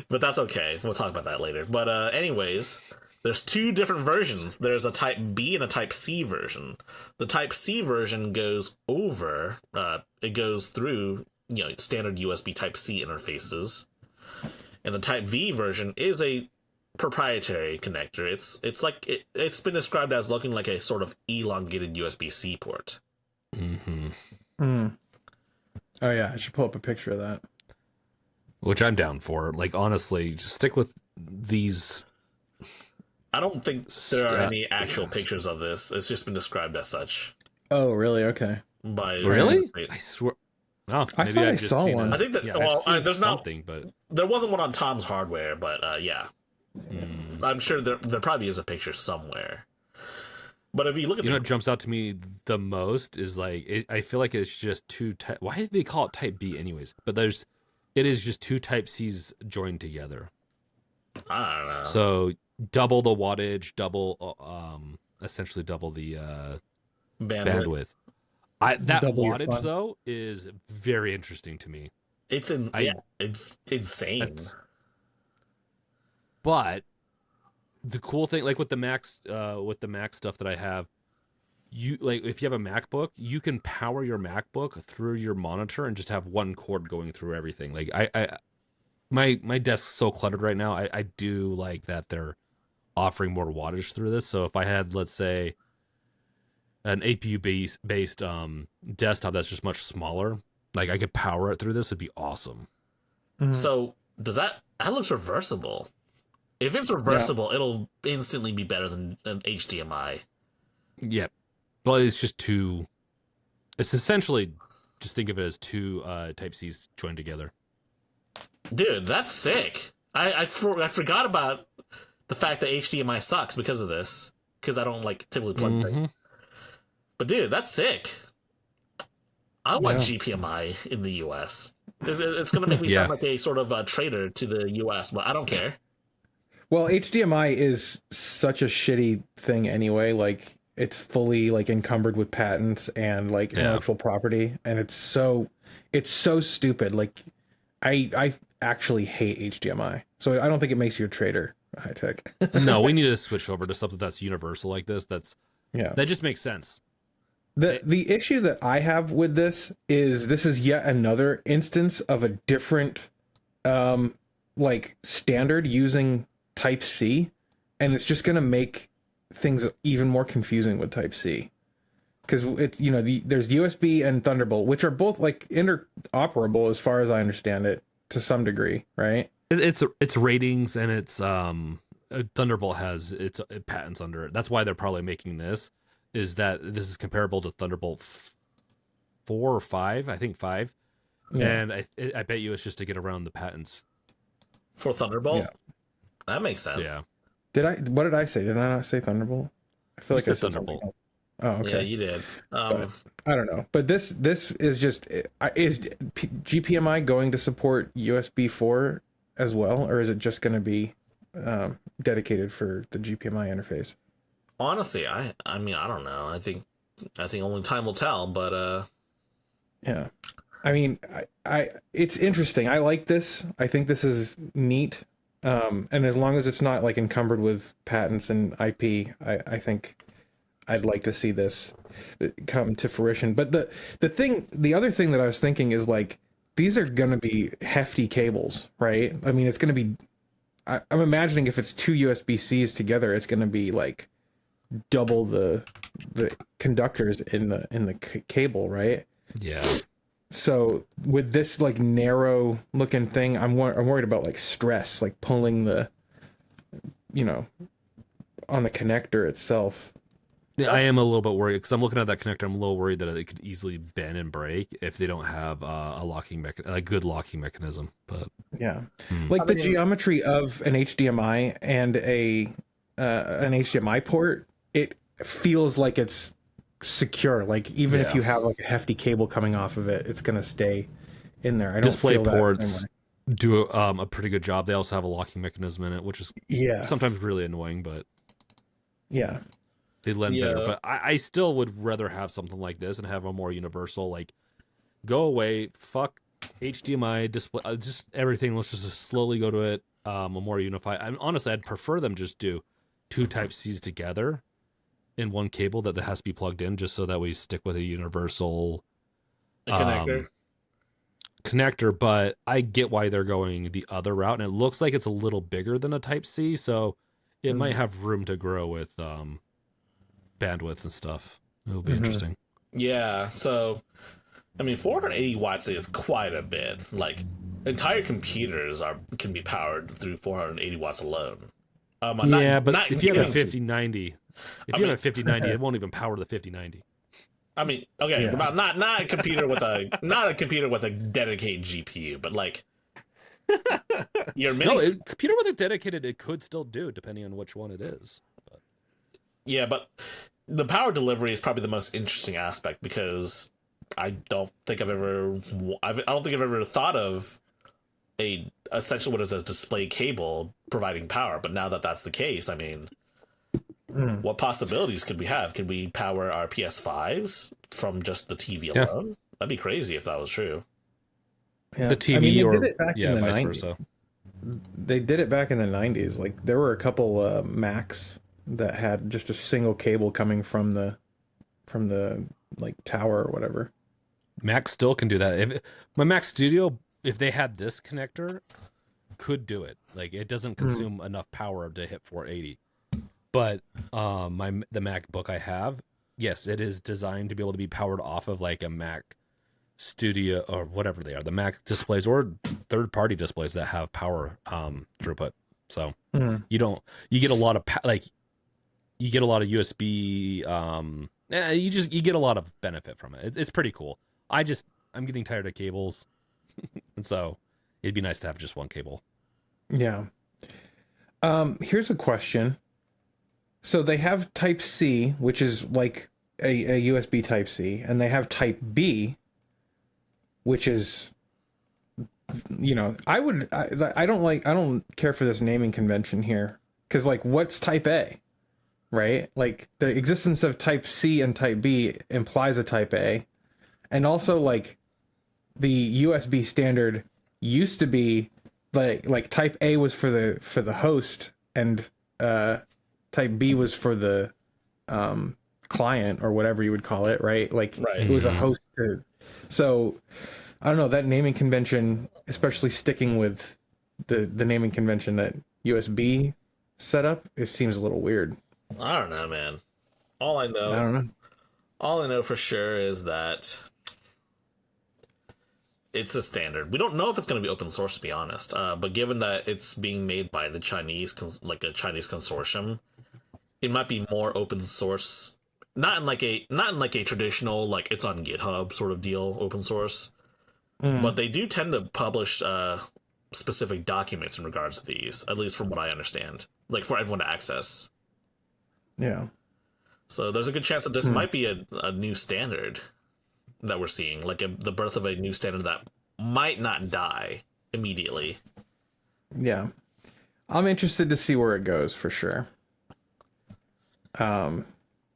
C: but that's okay. We'll talk about that later. But anyways, there's two different versions. There's a Type B and a Type C version. The Type C version goes over. It goes through standard USB Type C interfaces, and the Type V version is a proprietary connector. It's been described as looking like a sort of elongated USB-C port.
A: Oh yeah, I should pull up a picture of that.
B: Which I'm down for. Like honestly, just stick with these.
C: I don't think there are any actual pictures of this. It's just been described as such.
A: Oh really? Okay.
B: Really? I swear. Oh,
A: I
B: maybe
A: thought
B: I've
A: I
B: just
A: saw
B: seen
A: one.
B: it.
C: I think that there's
B: something, but
C: there wasn't one on Tom's Hardware, but yeah. I'm sure there probably is a picture somewhere. But if you look at
B: what jumps out to me the most is I feel like it's just two type. Why did they call it Type B anyways? But it is just two Type C's joined together.
C: I don't know.
B: So double the wattage, essentially double the bandwidth. That
A: Double your
B: wattage
A: fun.
B: though is very interesting to me.
C: It's insane.
B: But the cool thing, like with the Mac stuff that I have, if you have a MacBook, you can power your MacBook through your monitor and just have one cord going through everything. Like My desk's so cluttered right now. I do like that they're offering more wattage through this. So if I had, let's say, an APU based desktop that's just much smaller, like I could power it through this, would be awesome.
A: Mhm.
C: So does that looks reversible? If it's reversible, it'll instantly be better than an HDMI.
B: Yep. Well, it's just two. It's essentially just think of it as two Type C's joined together.
C: Dude, that's sick. I forgot about the fact that HDMI sucks because of this. Because I don't like typically plug things. But dude, that's sick. I want GPMI in the US. It's going to make me sound like a sort of a traitor to the US, but I don't care.
A: Well, HDMI is such a shitty thing anyway. Like, it's fully like encumbered with patents and like intellectual property, and it's so stupid. Like, I actually hate HDMI, so I don't think it makes you a traitor, high tech.
B: No, we need to switch over to something that's universal like this. That just makes sense.
A: The issue that I have with this is yet another instance of a different like standard using Type C, and it's just going to make things even more confusing with Type C, because it's, you know, there's USB and Thunderbolt, which are both like interoperable as far as I understand it to some degree, right?
B: It's ratings, and it's Thunderbolt has its patents under it. That's why they're probably making this. Is that this is comparable to Thunderbolt 4 or 5? I think 5. Yeah. And I bet you it's just to get around the patents
C: for Thunderbolt.
A: Yeah.
C: That makes sense.
B: Yeah.
A: What did I say? Did I not say Thunderbolt? I feel like I said Thunderbolt. Oh, okay.
C: Yeah, you did.
A: I don't know, but this is just, is GPMI going to support USB 4 as well, or is it just going to be dedicated for the GPMI interface?
C: Honestly, I mean, I don't know. I think only time will tell, but
A: yeah. I mean, I it's interesting. I like this. I think this is neat. And as long as it's not like encumbered with patents and IP, I think I'd like to see this come to fruition. But the other thing that I was thinking is, like, these are going to be hefty cables, right? I mean, it's going to be, I'm imagining if it's two USB-Cs together, it's going to be like double the conductors in the cable, right?
B: Yeah.
A: So with this like narrow looking thing, I'm worried about like stress, like pulling the, you know, on the connector itself.
B: Yeah, I am a little bit worried because I'm looking at that connector. I'm a little worried that it could easily bend and break if they don't have a good locking mechanism. But
A: yeah, like the geometry of an HDMI and an HDMI port, it feels like it's secure. Like, even if you have like a hefty cable coming off of it, it's gonna stay in there. I don't feel
B: DisplayPorts do a pretty good job. They also have a locking mechanism in it, which is sometimes really annoying, but they lend better. But I still would rather have something like this and have a more universal, like, go away, fuck HDMI display, just everything. Let's just slowly go to it, a more unified. Honestly, I'd prefer them just do two Type C's together in one cable that has to be plugged in, just so that we stick with a universal connector. But I get why they're going the other route, and it looks like it's a little bigger than a Type C, so it might have room to grow with bandwidth and stuff. It'll be interesting.
C: Yeah, so I mean, 480 watts is quite a bit. Like, entire computers can be powered through 480 watts alone.
B: If you have a 5090, have a 5090, it won't even power the 5090.
C: I mean, okay, not a computer with a dedicated GPU, but like your mini.
B: Computer with a dedicated, it could still do, depending on which one it is. But.
C: Yeah, but the power delivery is probably the most interesting aspect, because I don't think I've ever thought of essentially what is a display cable providing power. But now that that's the case, I mean, what possibilities could we have? Could we power our PS5s from just the TV alone? That'd be crazy if that was true.
A: Yeah.
B: The TV, vice versa.
A: They did it back in the 90s. Like, there were a couple Macs that had just a single cable coming from the like tower or whatever.
B: Mac still can do that. My Mac Studio, if they had this connector, could do it. Like it doesn't consume enough power to hit 480. But the MacBook I have, yes, it is designed to be able to be powered off of like a Mac Studio or whatever they are, the Mac displays or third-party displays that have power throughput. So you get a lot of you get a lot of USB. You get a lot of benefit from it. It's pretty cool. I'm getting tired of cables, and so it'd be nice to have just one cable.
A: Yeah. Here's a question. So they have Type C, which is like a USB Type C, and they have Type B, which is, you know, I don't care for this naming convention here, because like, what's Type A, right? Like the existence of Type C and Type B implies a Type A, and also like the USB standard used to be like Type A was for the host, and Type B was for the client or whatever you would call it, right? Like it was a host. So I don't know, that naming convention, especially sticking with the naming convention that USB set up, it seems a little weird.
C: I don't know, man.
A: I don't know.
C: All I know for sure is that it's a standard. We don't know if it's going to be open source, to be honest. But given that it's being made by the Chinese, like a Chinese consortium, it might be more open source. Not in like a traditional like it's on GitHub sort of deal, open source. But they do tend to publish specific documents in regards to these, at least from what I understand, like for everyone to access.
A: Yeah.
C: So there's a good chance that this might be a new standard that we're seeing, like the birth of a new standard that might not die immediately.
A: Yeah. I'm interested to see where it goes for sure.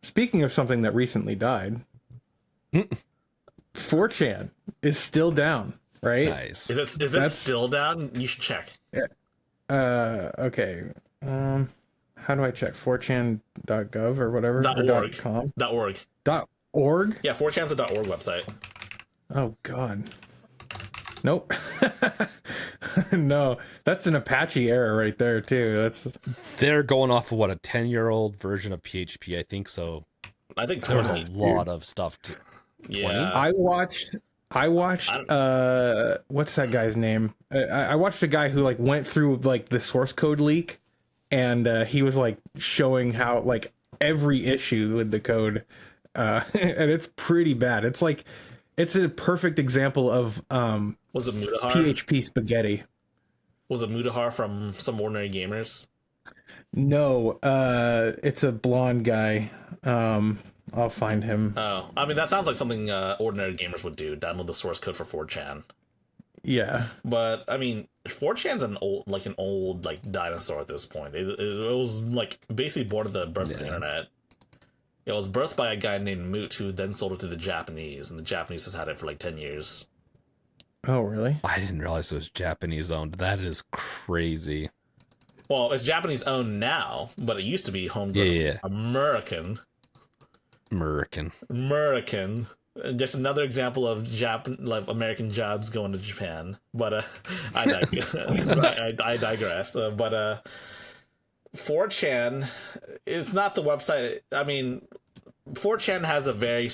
A: Speaking of something that recently died, 4chan is still down, right?
B: Nice.
C: Is it still down? You should check.
A: Okay. How do I check? 4chan.gov or whatever?
C: .org.
A: .com?
C: .org.
A: .org?
C: Yeah, 4chan's a .org website.
A: Oh, God. Nope. No, that's an Apache error right there, too.
B: They're going off of what, a 10-year-old version of PHP, I think so.
C: I think
B: There's
C: 20.
B: a lot of stuff to.
C: Yeah.
A: I watched what's that guy's name? I watched a guy who like went through like the source code leak, and he was like showing how like every issue with the code, and it's pretty bad. It's like it's a perfect example of
C: Was it Mutahar?
A: PHP spaghetti.
C: Was it Mutahar from Some Ordinary Gamers?
A: No, it's a blonde guy. I'll find him.
C: Oh, I mean that sounds like something Ordinary Gamers would do. Download the source code for 4chan.
A: Yeah,
C: But I mean, 4chan's an old dinosaur at this point. It was like basically born at the birth of the internet. It was birthed by a guy named Moot, who then sold it to the Japanese, and the Japanese has had it for like 10 years.
A: Oh, really?
B: I didn't realize it was Japanese owned. That is crazy.
C: Well, it's Japanese owned now, but it used to be homegrown American. Just another example of American jobs going to Japan. But I digress. But 4chan, it's not the website. I mean, 4chan has a very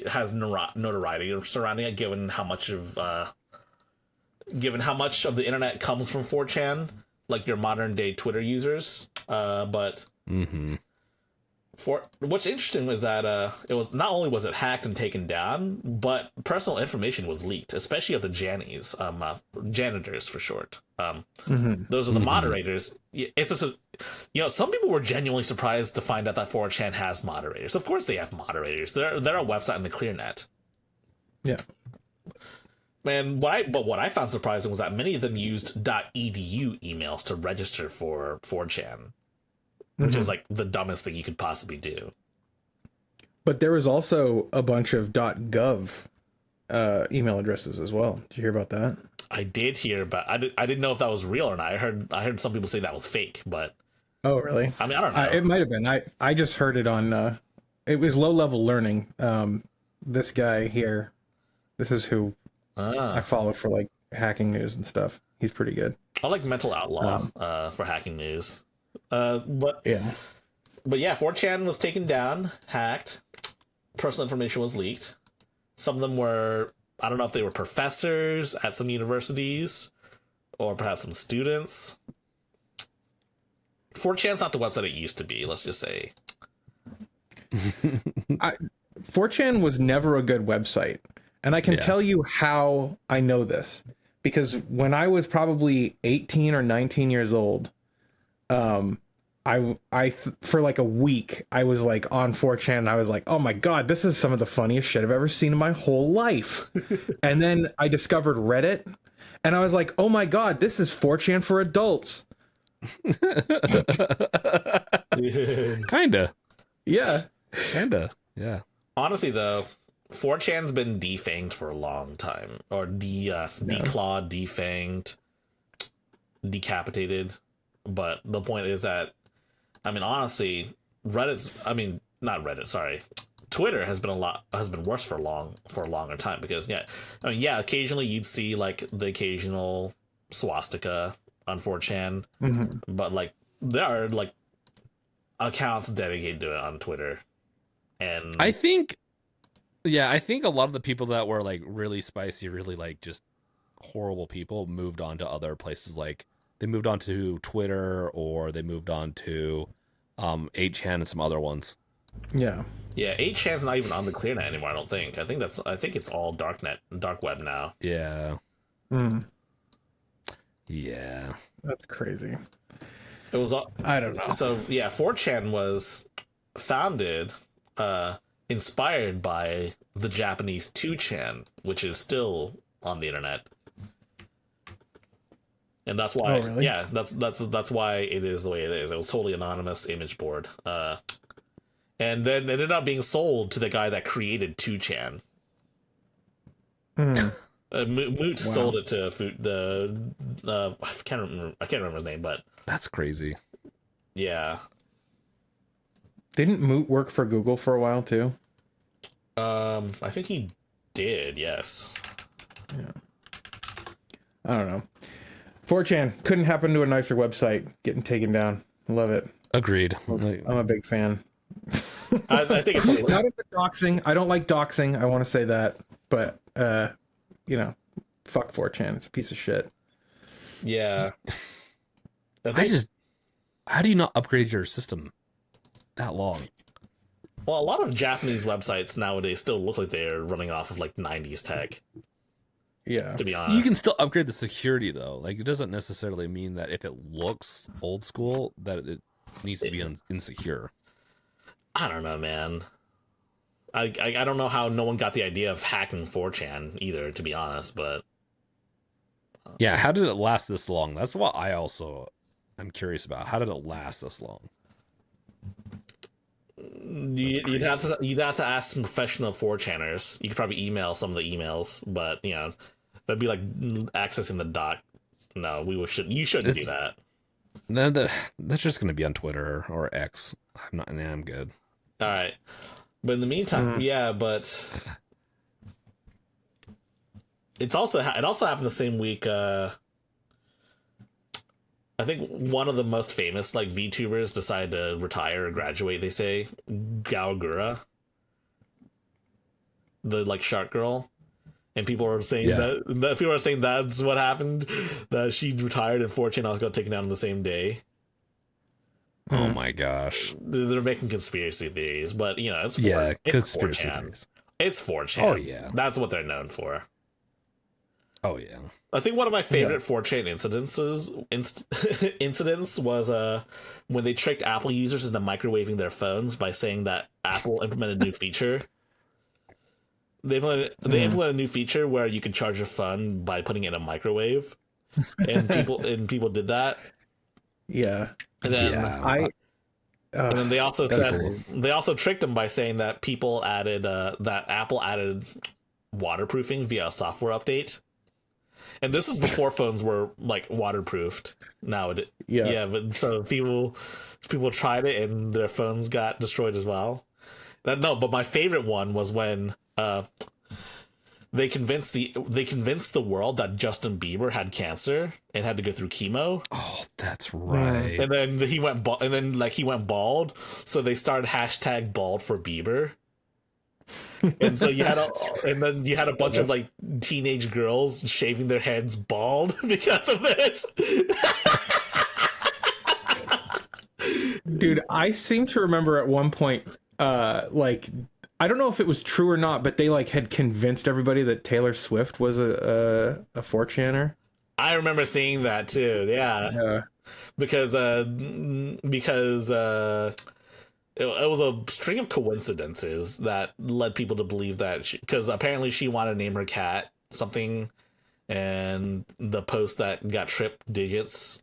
C: has notoriety surrounding it, given how much of the internet comes from 4chan, like your modern day Twitter users. But what's interesting was that it was not only was it hacked and taken down, but personal information was leaked, especially of the jannies, janitors for short. Those are the moderators. It's just some people were genuinely surprised to find out that 4chan has moderators. Of course they have moderators. They're a website in the ClearNet.
A: Yeah.
C: Man, what I found surprising was that many of them used .edu emails to register for 4chan. Which is like the dumbest thing you could possibly do.
A: But there was also a bunch of .gov email addresses as well. Did you hear about that?
C: I did hear, but I didn't know if that was real or not. I heard some people say that was fake, but
A: oh, really?
C: I mean, I don't know.
A: It might have been. I just heard it on. It was Low Level Learning. This guy here, this is who I follow for like hacking news and stuff. He's pretty good.
C: I like Mental Outlaw for hacking news. But
A: Yeah.
C: yeah, 4chan was taken down, hacked, personal information was leaked. Some of them were, I don't know if they were professors at some universities or perhaps some students. 4chan's not the website it used to be, let's just say.
A: 4chan was never a good website. And I can tell you how I know this. Because when I was probably 18 or 19 years old, for like a week, I was like on 4chan and I was like, oh my God, this is some of the funniest shit I've ever seen in my whole life. And then I discovered Reddit and I was like, oh my God, this is 4chan for adults.
B: Kinda.
A: Yeah.
B: Kinda. Yeah.
C: Honestly, though, 4chan's been defanged for a long time. Or declawed, defanged, decapitated. But the point is that, I mean, honestly, not Reddit, sorry. Twitter has been worse for a longer time because occasionally you'd see like the occasional swastika on 4chan, but like there are like accounts dedicated to it on Twitter, and
B: I think a lot of the people that were like really spicy, really like just horrible people moved on to other places. Like they moved on to Twitter or they moved on to 8chan and some other ones.
C: Yeah, 8chan's not even on the ClearNet anymore. I don't think. I think it's all dark web now.
B: Yeah. Yeah.
A: That's crazy.
C: It was.
A: I don't know.
C: So yeah, 4chan was founded, inspired by the Japanese 2chan, which is still on the internet, and that's why.
A: Oh, really?
C: Yeah, that's why it is the way it is. It was totally anonymous image board, and then it ended up being sold to the guy that created 2chan. Moot sold it to I can't remember his name, but
B: That's crazy.
C: yeah.
A: Didn't Moot work for Google for a while too?
C: I think he did, yes.
A: Yeah. I don't know. 4chan couldn't happen to a nicer website. Getting taken down. Love it.
B: Agreed.
A: I'm a big fan.
C: I think it's
A: Not of the doxing. I don't like doxing. I want to say that, but fuck 4chan. It's a piece of shit.
C: yeah.
B: How do you not upgrade your system that long?
C: Well, a lot of Japanese websites nowadays still look like they're running off of like 90s tech.
A: Yeah.
C: To be honest,
B: You can still upgrade the security though. Like it doesn't necessarily mean that if it looks old school that it needs to be insecure.
C: I don't know, man. I don't know how no one got the idea of hacking 4chan either, to be honest, but
B: Yeah, how did it last this long? That's what I'm curious about. How did it last this long?
C: you'd have to ask some professional 4chaners. You could probably email some of the emails, but that'd be like accessing the doc. No, you shouldn't do that.
B: That's just going to be on Twitter or X. I'm good.
C: All right, but in the meantime, but it also happened the same week. I think one of the most famous like VTubers decided to retire or graduate. They say Gaogura, the like shark girl, and people are saying that people are saying that's what happened. That she retired and 4chan was got taken down on the same day.
B: Oh my gosh.
C: They're making conspiracy theories, but it's
B: conspiracy
C: 4chan.
B: theories.
C: It's 4chan.
B: Oh yeah,
C: that's what they're known for.
B: Oh yeah.
C: I think one of my favorite 4chan incidents was when they tricked Apple users into microwaving their phones by saying that Apple implemented a new feature. They implemented a new feature where you can charge your phone by putting it in a microwave, and people did that.
A: Yeah.
C: And then and then they also tricked them by saying that people added that Apple added waterproofing via a software update. And this is before phones were like waterproofed. But so people tried it and their phones got destroyed as well. But my favorite one was when they convinced the world that Justin Bieber had cancer and had to go through chemo.
B: Oh, that's right.
C: And then he went bald, so they started hashtag bald for Bieber. And so you had a bunch of like teenage girls shaving their heads bald because of this.
A: Dude, I seem to remember at one point, like, I don't know if it was true or not, but they like had convinced everybody that Taylor Swift was a 4chaner.
C: I remember seeing that too. Yeah, because it was a string of coincidences that led people to believe that because apparently she wanted to name her cat something, and the post that got tripped digits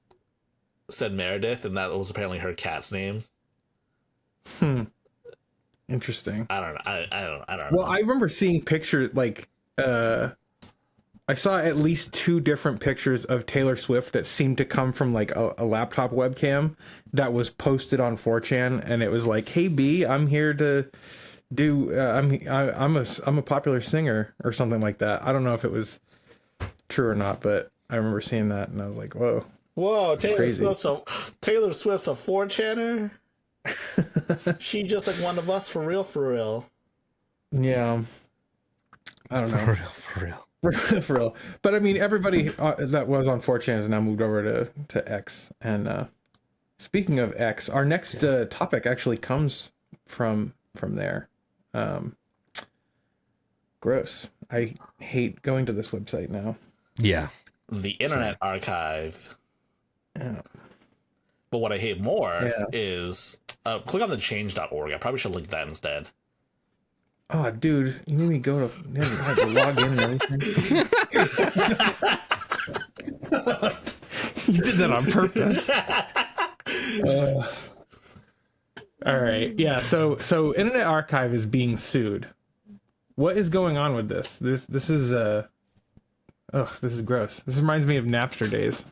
C: said Meredith, and that was apparently her cat's name.
A: Interesting.
C: I don't know. I don't know.
A: Well, I remember seeing pictures like I saw at least 2 different pictures of Taylor Swift that seemed to come from like a laptop webcam that was posted on 4chan, and it was like, "Hey B, I'm here to do I'm a popular singer" or something like that. I don't know if it was true or not, but I remember seeing that and I was like, "Whoa."
C: Whoa,
A: Crazy.
C: Taylor Swift's a 4chaner? She just like one of us for real.
A: Yeah. I don't know.
B: For real.
A: For real. But I mean, everybody that was on 4chan has now moved over to X. And speaking of X, our next topic actually comes from there. Gross. I hate going to this website now.
B: Yeah.
C: The Internet Archive.
A: Yeah.
C: But what I hate more is click on the change.org. I probably should link that instead.
A: Oh, dude, you made me go to, I had to log in and everything. You did that on purpose. All right, yeah. So Internet Archive is being sued. What is going on with this? This is this is gross. This reminds me of Napster days.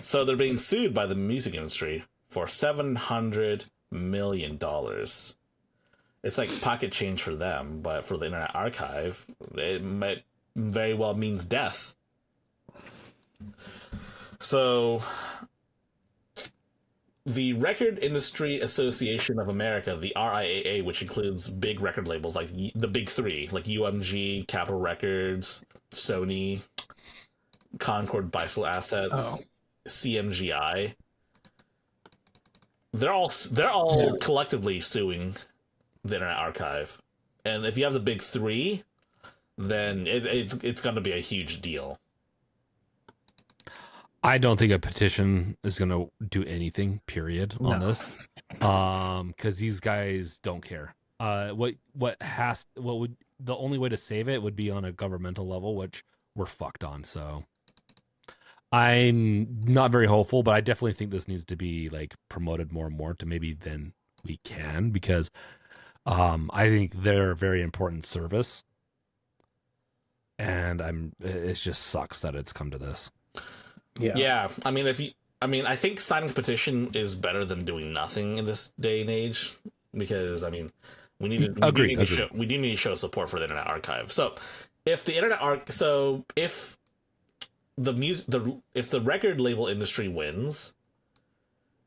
C: So they're being sued by the music industry for $700 million. It's like pocket change for them, but for the Internet Archive, it might very well means death. So, the Record Industry Association of America, the RIAA, which includes big record labels like the big 3, like UMG, Capitol Records, Sony, Concord Bicycle Assets, CMGI. They're all collectively suing the Internet Archive, and if you have the big 3, then it's going to be a huge deal.
B: I don't think a petition is going to do anything, period, on this. Because these guys don't care. The only way to save it would be on a governmental level, which we're fucked on. So I'm not very hopeful, but I definitely think this needs to be like promoted more and more to maybe than we can, because I think they're a very important service, and it just sucks that it's come to this.
C: Yeah. I mean, I think signing a petition is better than doing nothing in this day and age, because I mean, we do need to show support for the Internet Archive. So, if the if the record label industry wins,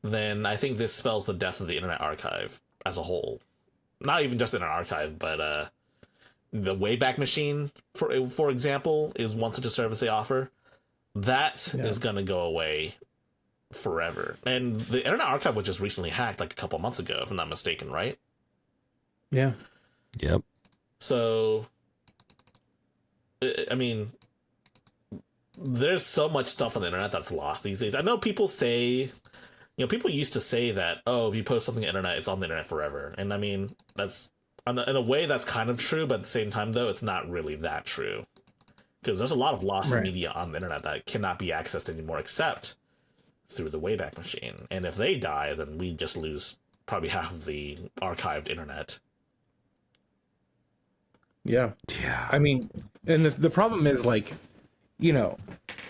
C: then I think this spells the death of the Internet Archive as a whole. Not even just Internet Archive, but the Wayback Machine, for example, is one such a service they offer. That is going to go away forever. And the Internet Archive was just recently hacked like a couple months ago, if I'm not mistaken, right?
A: Yeah.
B: Yep. So,
C: I mean, there's so much stuff on the internet that's lost these days. I know people say, people used to say that, oh, if you post something on the internet, it's on the internet forever. And I mean, that's, in a way, that's kind of true, but at the same time, though, it's not really that true. Because there's a lot of lost media on the internet that cannot be accessed anymore except through the Wayback Machine. And if they die, then we just lose probably half of the archived internet.
A: Yeah. I mean, and the problem is, like,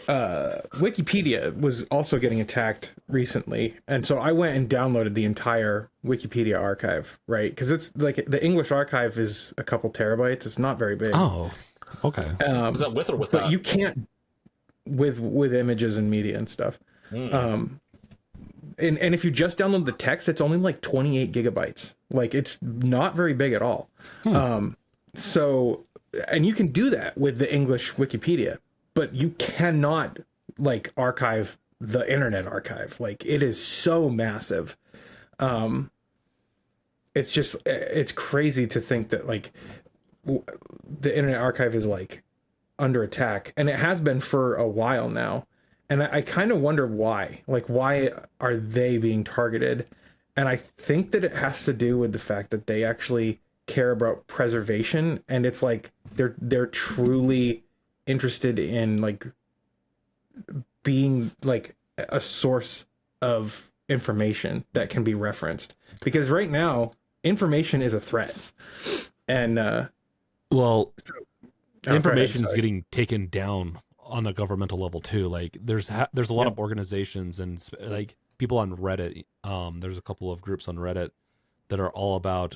A: Wikipedia was also getting attacked recently. And so I went and downloaded the entire Wikipedia archive, right? Because it's like the English archive is a couple terabytes. It's not very big.
B: Oh. Okay.
C: Is that with or without?
A: But you can't with images and media and stuff. And if you just download the text, it's only like 28 gigabytes. Like, it's not very big at all. So, and you can do that with the English Wikipedia, but you cannot like archive the Internet Archive. Like, it is so massive. It's just, it's crazy to think that like the Internet Archive is like under attack, and it has been for a while now. And I kind of wonder why. Like, why are they being targeted? And I think that it has to do with the fact that they actually care about preservation, and it's like they're truly interested in like being like a source of information that can be referenced. Because right now, information is a threat. And
B: well,
A: Oh,
B: information
A: go
B: is
A: ahead,
B: getting taken down on a governmental level too. Like there's a lot of organizations and like people on Reddit. There's a couple of groups on Reddit that are all about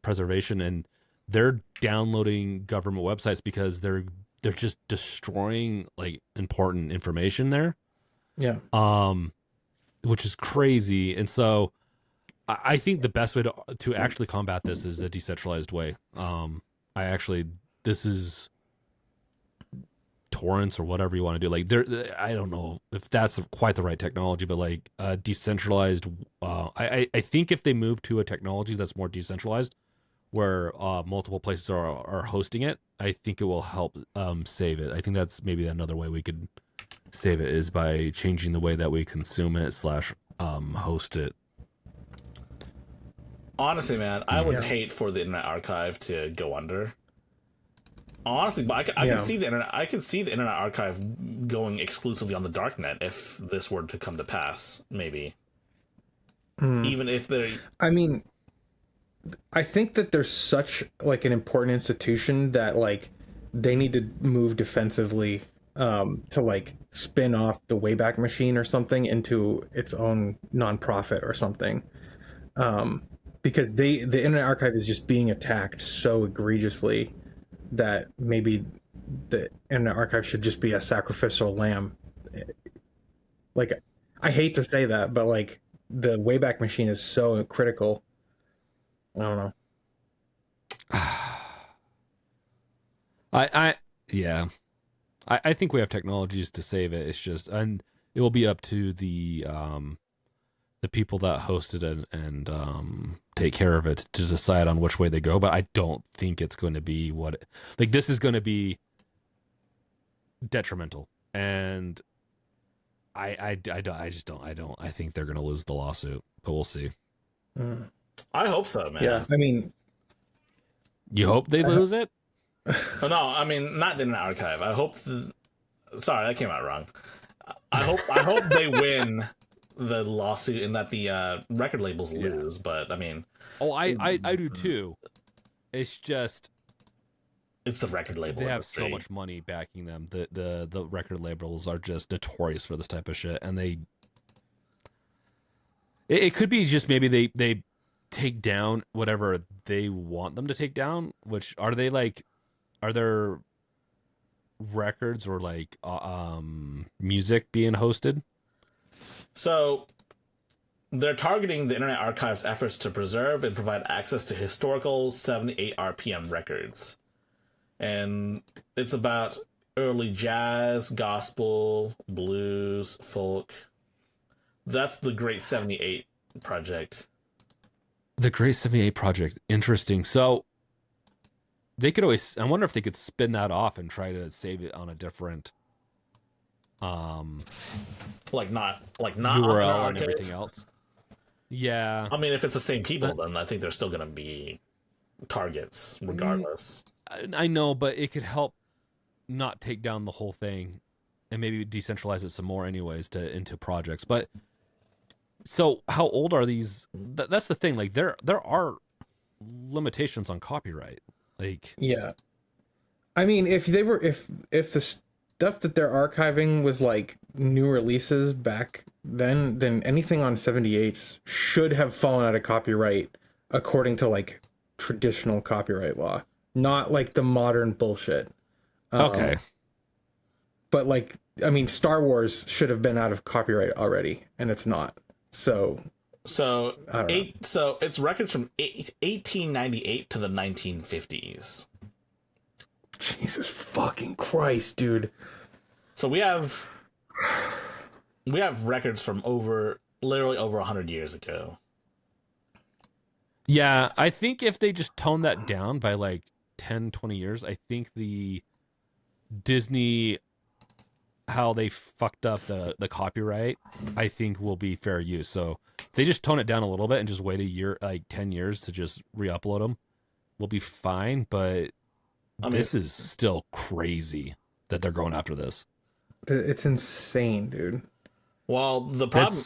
B: preservation, and they're downloading government websites because they're just destroying like important information there.
A: Yeah.
B: Which is crazy. And so I think the best way to actually combat this is a decentralized way. This is torrents or whatever you want to do. Like I don't know if that's quite the right technology, but like decentralized. I think if they move to a technology that's more decentralized, where multiple places are hosting it, I think it will help save it. I think that's maybe another way we could save it, is by changing the way that we consume it / host it.
C: Honestly, man, I would hate for the Internet Archive to go under. Honestly, but I can see the internet. I can see the Internet Archive going exclusively on the darknet if this were to come to pass. Maybe, even if they're.
A: I mean, I think that there's such like an important institution that like they need to move defensively to like spin off the Wayback Machine or something into its own nonprofit or something. Because the Internet Archive is just being attacked so egregiously that maybe the Internet Archive should just be a sacrificial lamb. Like, I hate to say that, but like the Wayback Machine is so critical. I don't know.
B: I think we have technologies to save it. It's just, and it will be up to the people that host it and take care of it to decide on which way they go. But I don't think it's going to be this is going to be detrimental. And I think they're going to lose the lawsuit, but we'll see.
C: I hope so, man.
A: Yeah, I mean,
B: you hope they lose it?
C: Oh, no, I mean, not the Internet Archive. I hope. Sorry, that came out wrong. I hope they win the lawsuit and that the record labels lose. But I mean,
B: I do too. It's just
C: it's the record label.
B: They have so much money backing them. The record labels are just notorious for this type of shit, and it could be just maybe they take down whatever they want them to take down. Which are there records or like music being hosted?
C: So they're targeting the Internet Archive's efforts to preserve and provide access to historical 78 RPM records. And it's about early jazz, gospel, blues, folk. That's the Great 78 Project.
B: The Great 78 Project. Interesting. So they could always, I wonder if they could spin that off and try to save it on a different
C: like not
B: URL and everything else. Yeah.
C: I mean, if it's the same people, then I think they're still going to be targets regardless.
B: I know, but it could help not take down the whole thing and maybe decentralize it some more anyways into projects. But so how old are these? That's the thing. Like there are limitations on copyright. Like,
A: yeah. I mean, if the stuff that they're archiving was like new releases back then anything on 78s should have fallen out of copyright according to like traditional copyright law, not like the modern bullshit.
B: Okay.
A: But like, I mean, Star Wars should have been out of copyright already, and it's not. So
C: So
A: I don't know.
C: so it's records from 1898 to the 1950s.
A: Jesus fucking Christ, dude.
C: So we have records from literally over 100 years ago.
B: Yeah, I think if they just tone that down by like 10, 20 years, I think the Disney, how they fucked up the copyright, I think will be fair use. So if they just tone it down a little bit and just wait a year, like 10 years to just re-upload them, we'll be fine. But this is still crazy that they're going after this.
A: It's insane, dude.
C: Well, the problem,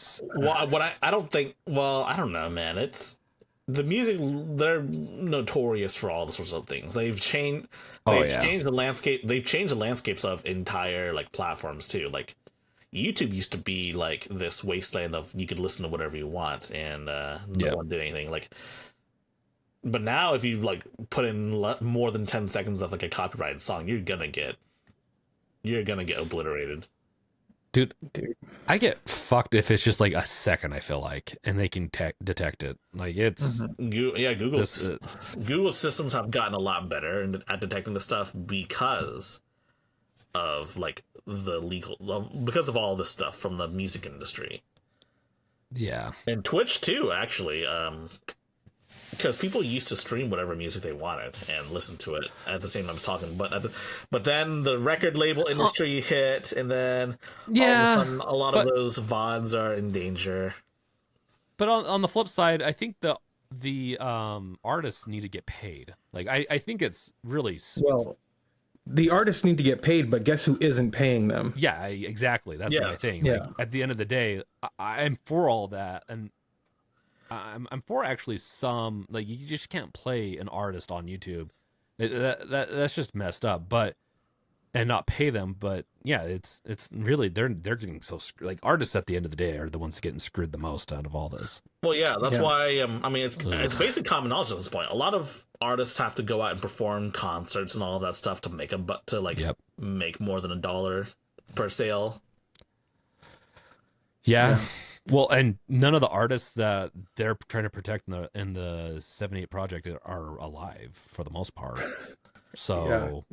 C: I don't think, I don't know, man. It's the music. They're notorious for all the sorts of things. They've changed the landscape. They've changed the landscapes of entire like platforms too. Like YouTube used to be like this wasteland of you could listen to whatever you want and no one did anything. Like, but now if you like put in more than 10 seconds of like a copyrighted song, you're gonna get obliterated.
B: Dude, I get fucked if it's just like a second, I feel like, and they can detect it. Like, it's...
C: Google's systems have gotten a lot better at detecting this stuff because of, like, because of all this stuff from the music industry.
B: Yeah.
C: And Twitch, too, actually, because people used to stream whatever music they wanted and listen to it at the same time as talking, but then the record label industry hit, and then all of a sudden, a lot of those VODs are in danger.
B: But on the flip side, I think the artists need to get paid. Like I think it's really
A: the artists need to get paid, but guess who isn't paying them?
B: Yeah, exactly. That's my thing.
A: Yeah.
B: Like, at the end of the day, I'm for all that, and I'm for actually some, like, you just can't play an artist on YouTube. That's just messed up. But and not pay them. But yeah, it's really they're getting so like, artists at the end of the day are the ones getting screwed the most out of all this.
C: Well, yeah, that's why. I mean, it's basic common knowledge at this point. A lot of artists have to go out and perform concerts and all of that stuff to make make more than $1 per sale.
B: Yeah. Well, and none of the artists that they're trying to protect in the 78 project are alive for the most part. So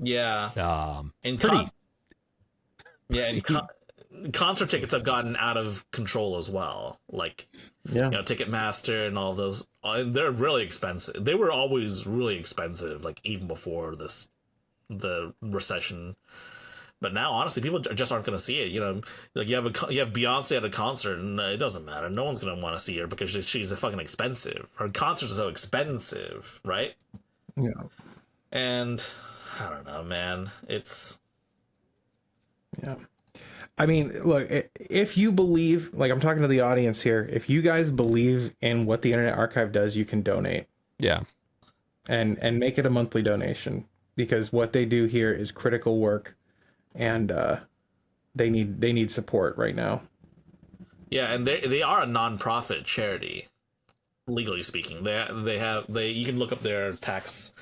C: concert tickets have gotten out of control as well. Like, Ticketmaster and all of those, they're really expensive. They were always really expensive, like even before the recession. But now, honestly, people just aren't going to see it. Like you have Beyonce at a concert, and it doesn't matter. No one's going to want to see her because she's fucking expensive. Her concerts are so expensive, right?
A: Yeah.
C: And I don't know, man.
A: Yeah. I mean, look, if you believe, like, I'm talking to the audience here, if you guys believe in what the Internet Archive does, you can donate.
B: Yeah.
A: And make it a monthly donation, because what they do here is critical work. And they need support right now.
C: Yeah, and they are a non-profit charity, legally speaking. You can look up their tax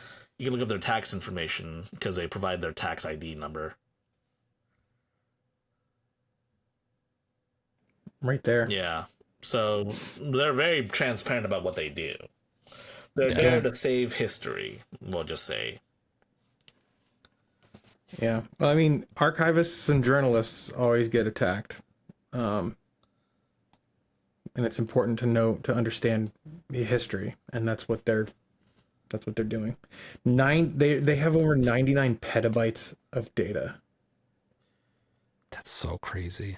C: information because they provide their tax ID number.
A: Right there.
C: Yeah, so they're very transparent about what they do. They're there to save history. We'll just say.
A: Yeah, well, I mean, archivists and journalists always get attacked, and it's important to understand the history, and that's what they're doing. They have over 99 petabytes of data.
B: That's so crazy.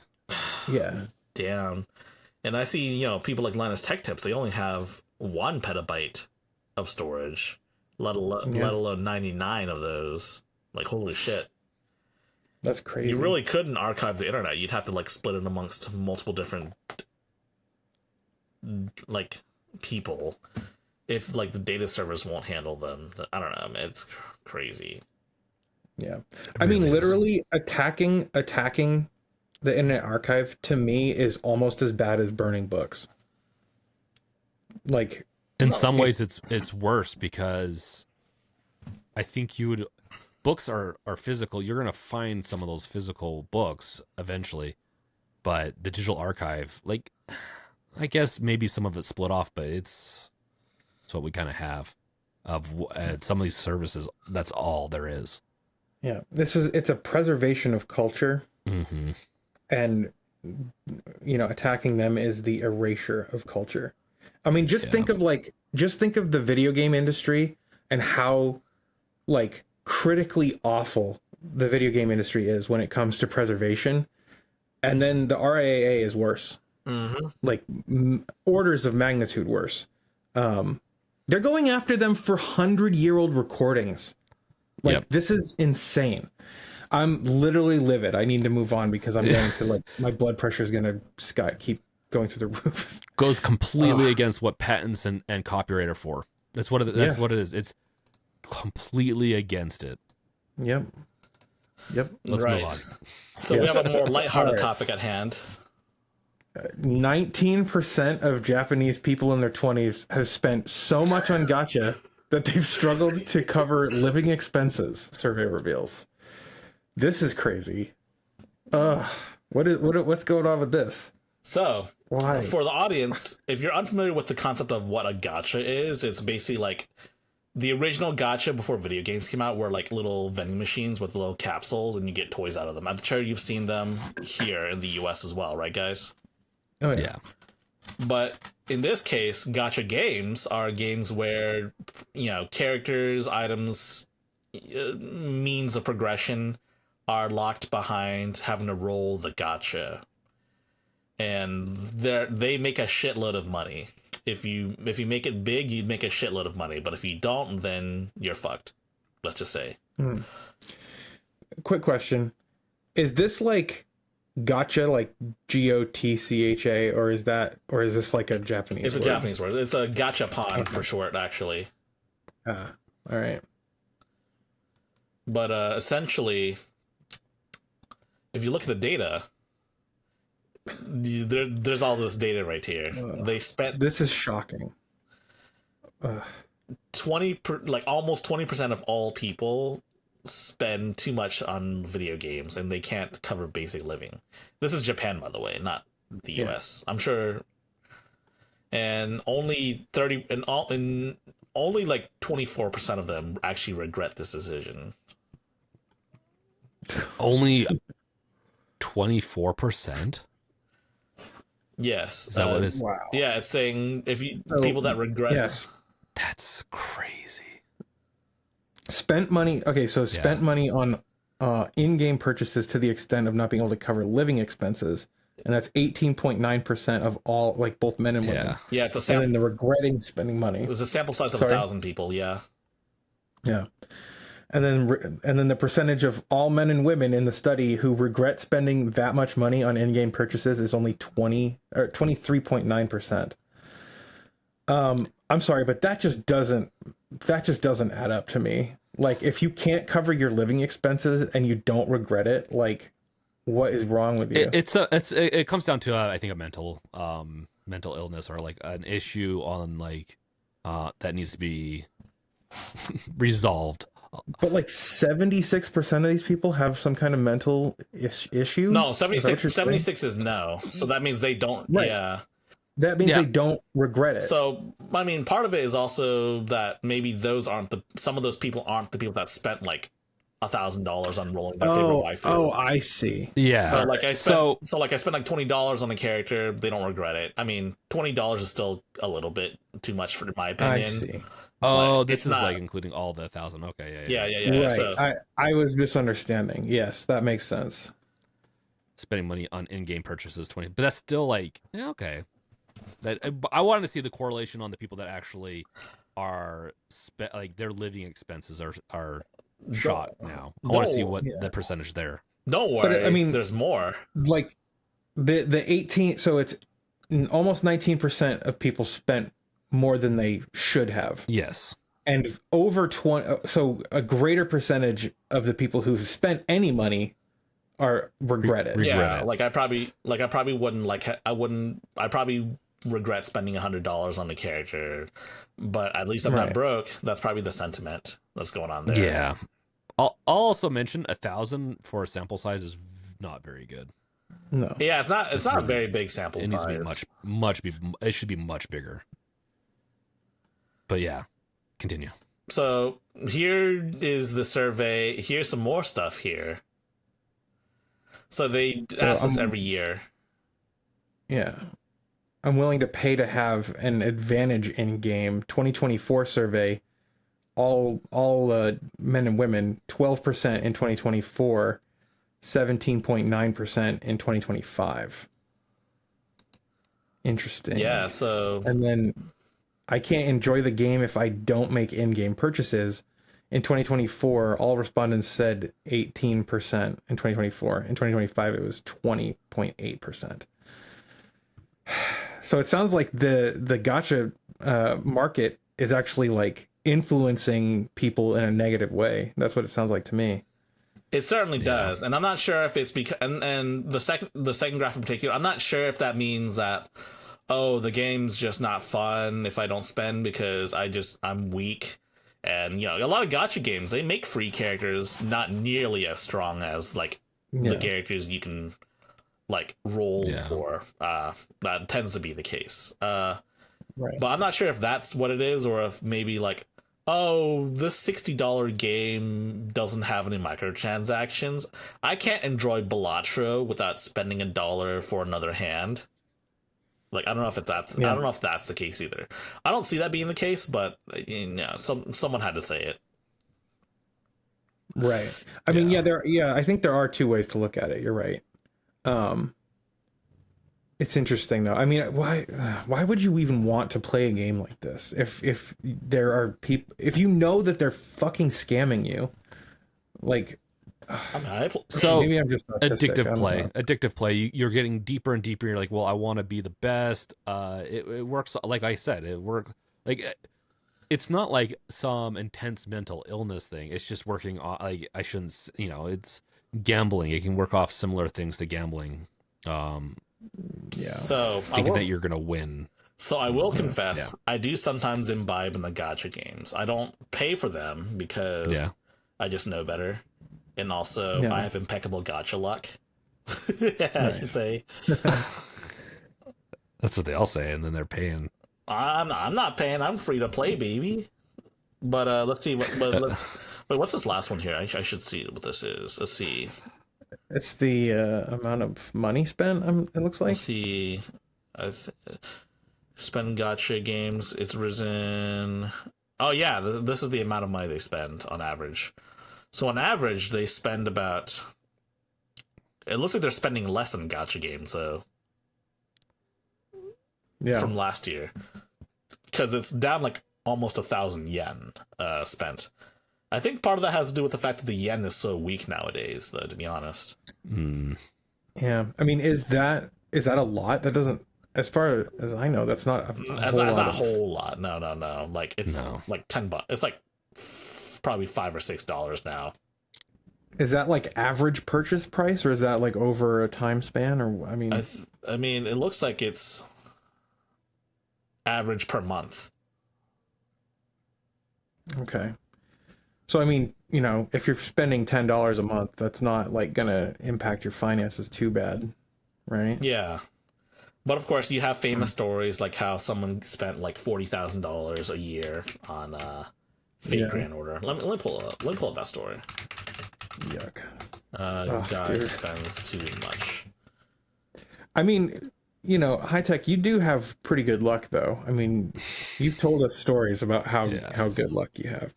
A: Yeah.
C: Damn. And I see, people like Linus Tech Tips, they only have 1 petabyte of storage, let alone 99 of those. Like, holy shit.
A: That's crazy.
C: You really couldn't archive the internet. You'd have to, like, split it amongst multiple different, like, people. If, like, the data servers won't handle them. I don't know, man. It's crazy.
A: Yeah. I mean, literally attacking the Internet Archive, to me, is almost as bad as burning books. Like,
B: in some ways it's worse, because I think you would, books are physical. You're gonna find some of those physical books eventually, but the digital archive, like, I guess maybe some of it's split off, but it's what we kind of have of some of these services. That's all there is.
A: Yeah, it's a preservation of culture,
B: Mm-hmm.
A: and attacking them is the erasure of culture. I mean, just think of the video game industry and how like critically awful the video game industry is when it comes to preservation, and then the RIAA is worse, like orders of magnitude worse. They're going after them for 100-year-old recordings. Like, this is insane. I'm literally livid. I need to move on because I'm going to, like, my blood pressure is going to keep going through the roof.
B: Goes completely against what patents and copyright are for. That's what it is. It's completely against it.
A: Yep.
B: Let's move on.
D: So we have a more lighthearted topic at hand.
A: 19% of Japanese people in their 20s have spent so much on gacha that they've struggled to cover living expenses, survey reveals. This is crazy. What's going on with this?
D: So,
A: why?
D: For the audience, if you're unfamiliar with the concept of what a gacha is, it's basically like the original gacha before video games came out were like little vending machines with little capsules and you get toys out of them. I'm sure you've seen them here in the US as well, right, guys?
A: Oh,
B: Yeah.
D: But in this case, gacha games are games where, characters, items, means of progression are locked behind having to roll the gacha. And they make a shitload of money. If you make it big, you'd make a shitload of money. But if you don't, then you're fucked. Let's just say.
A: Quick question. Is this like gacha, like GOTCHA, or is this like a Japanese
D: It's
A: word?
D: a Japanese word. It's a gachapon for short, actually.
A: All right.
D: But essentially, if you look at the data, there's all this data right here. They spent
A: This is shocking.
D: 20 almost 20% of all people spend too much on video games, and they can't cover basic living. This is Japan, by the way, not the US. I'm sure. And only 24% of them actually regret this decision.
B: Only 24%?
D: Yes.
B: Is that what it is?
A: Wow.
D: Yeah, it's saying people that regret.
A: Yes.
B: That's crazy.
A: Spent money. Okay, so spent money on in-game purchases to the extent of not being able to cover living expenses, and that's 18.9% of all, like both men and women.
D: Yeah, it's a
A: And
D: sample.
A: then the regretting spending money.
D: It was a sample size of
A: Sorry?
D: 1,000 people. Yeah.
A: Yeah. And then the percentage of all men and women in the study who regret spending that much money on in-game purchases is only 23.9%. I'm sorry, but that just doesn't add up to me. Like, if you can't cover your living expenses and you don't regret it, like, what is wrong with you?
B: It comes down to I think a mental illness, or like an issue on like that needs to be resolved.
A: But like 76% of these people have some kind of mental issue.
D: No,
A: Is that what
D: 76.
A: you're saying?
D: 76 is no. So that means they don't.
A: Right.
D: Yeah.
A: That means they don't regret it.
D: So, I mean, part of it is also that maybe some of those people aren't the people that spent like $1,000 on rolling their favorite waifu.
A: Oh, I see.
B: Yeah.
D: Like I spent like $20 on a character, they don't regret it. I mean, $20 is still a little bit too much for my opinion.
A: I see.
B: Oh, this
D: it's
B: is
D: not.
B: like including all the 1,000. Okay,
D: Yeah.
A: Right.
D: So,
A: I was misunderstanding. Yes, that makes sense.
B: spending money on in-game purchases 20, but that's still like okay. That I wanted to see the correlation on the people that actually are like their living expenses are shot now. I want to see what the percentage there.
D: don't worry.
A: But, I mean,
D: there's more.
A: Like the 18, so it's almost 19% of people spent more than they should have.
B: Yes.
A: And over 20, so a greater percentage of the people who've spent any money are regret it.
D: Yeah, like I probably wouldn't I probably regret spending $100 on the character, but at least I'm not broke. That's probably the sentiment that's going on there.
B: Yeah. I'll also mention 1,000 for a sample size is not very good.
A: No.
D: Yeah, it's not a
B: really-
D: very big sample
B: It needs
D: size.
B: to be much. It should be much bigger. But yeah, continue.
D: So here is the survey. Here's some more stuff here. So they ask us every year.
A: Yeah. I'm willing to pay to have an advantage in game. 2024 survey. All men and women, 12% in 2024, 17.9% in 2025. Interesting.
D: Yeah, so
A: And then I can't enjoy the game if I don't make in-game purchases. In 2024, all respondents said 18% in 2024. In 2025, it was 20.8%. So it sounds like the gacha market is actually like influencing people in a negative way. That's what it sounds like to me.
D: it certainly does. And I'm not sure if it's because and the second graph in particular, I'm not sure if that means that the game's just not fun if I don't spend because I'm weak. And a lot of gacha games, they make free characters not nearly as strong as like the characters you can like roll or that tends to be the case.
A: Right.
D: But I'm not sure if that's what it is or if maybe like, this $60 game doesn't have any microtransactions. I can't enjoy Balatro without spending $1 for another hand. Like I don't know if that's the case either. I don't see that being the case, but someone had to say it.
A: Right. I mean, I think there are two ways to look at it. You're right. It's interesting though. I mean, why would you even want to play a game like this if there are people, if you know that they're fucking scamming you, like.
B: So
A: maybe I'm just autistic.
B: Addictive play. You're getting deeper and deeper. You're like, well, I want to be the best. It works. Like I said, it works. Like it's not like some intense mental illness thing. It's just working on. Like I shouldn't. It's gambling. It can work off similar things to gambling.
D: So
B: thinking that you're gonna win.
D: So I will confess, I do sometimes imbibe in the gacha games. I don't pay for them because I just know better. And also, I have impeccable gacha luck. I should say.
B: That's what they all say, and then they're paying.
D: I'm not paying. I'm free to play, baby. But let's see. Wait, what's this last one here? I should see what this is. Let's see.
A: It's the amount of money spent. It looks like.
D: Let's see. Spend gacha games. It's risen. Oh yeah, this is the amount of money they spend on average. So on average, they spend about. It looks like they're spending less on gacha games, though.
A: Yeah.
D: From last year, because it's down like almost 1,000 yen spent. I think part of that has to do with the fact that the yen is so weak nowadays, though. To be honest.
A: Yeah, I mean, is that a lot? That doesn't, as far as I know, that's not
D: That's not a whole lot. No. Like it's like $10. It's like probably $5 or $6 now.
A: Is that like average purchase price, or is that like over a time span? Or I mean,
D: I mean, it looks like it's average per month.
A: Okay. So I mean, if you're spending $10 a month, that's not like gonna impact your finances too bad, right?
D: Yeah. But of course, you have famous stories like how someone spent like $40,000 a year on Fate Grand Order. Let me pull up that story.
A: Yuck.
D: Guy spends too much.
A: I mean, High Tech, you do have pretty good luck, though. I mean, you've told us stories about how good luck you have.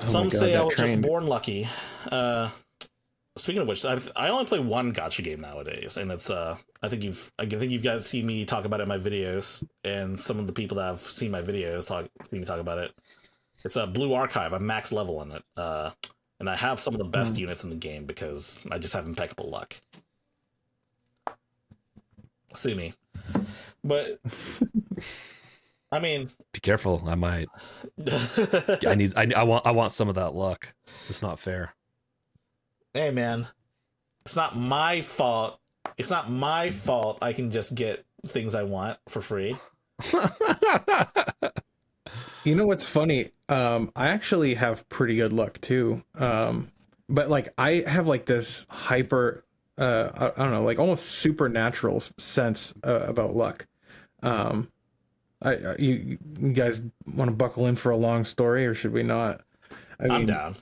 D: Some say I was just born lucky. Speaking of which, I only play one gacha game nowadays, and it's I think you guys see me talk about it in my videos, and some of the people that have seen my videos see me talk about it. It's a Blue Archive. I'm max level in it, and I have some of the best units in the game because I just have impeccable luck. Sue me, but I mean,
B: be careful. I might. I want some of that luck. It's not fair.
D: Hey man, it's not my fault. It's not my fault I can just get things I want for free.
A: You know what's funny? I actually have pretty good luck too. But like I have like this hyper, I don't know, like almost supernatural sense about luck. Um, you guys want to buckle in for a long story, or should we not?
D: I'm down.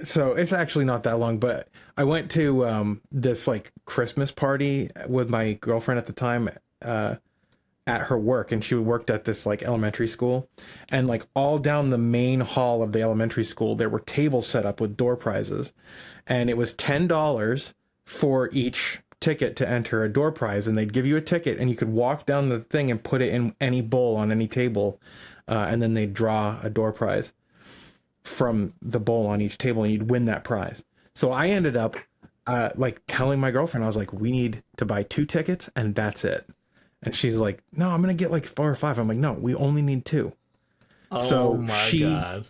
A: So it's actually not that long, but I went to this like Christmas party with my girlfriend at the time at her work, and she worked at this like elementary school, and like all down the main hall of the elementary school there were tables set up with door prizes, and it was $10 for each ticket to enter a door prize, and they'd give you a ticket and you could walk down the thing and put it in any bowl on any table, and then they'd draw a door prize from the bowl on each table and you'd win that prize. So I ended up like telling my girlfriend, I was like, we need to buy 2 tickets and that's it. And she's like, no, I'm gonna get like 4 or 5. I'm like, no, we only need 2.
D: Oh
A: so
D: my god.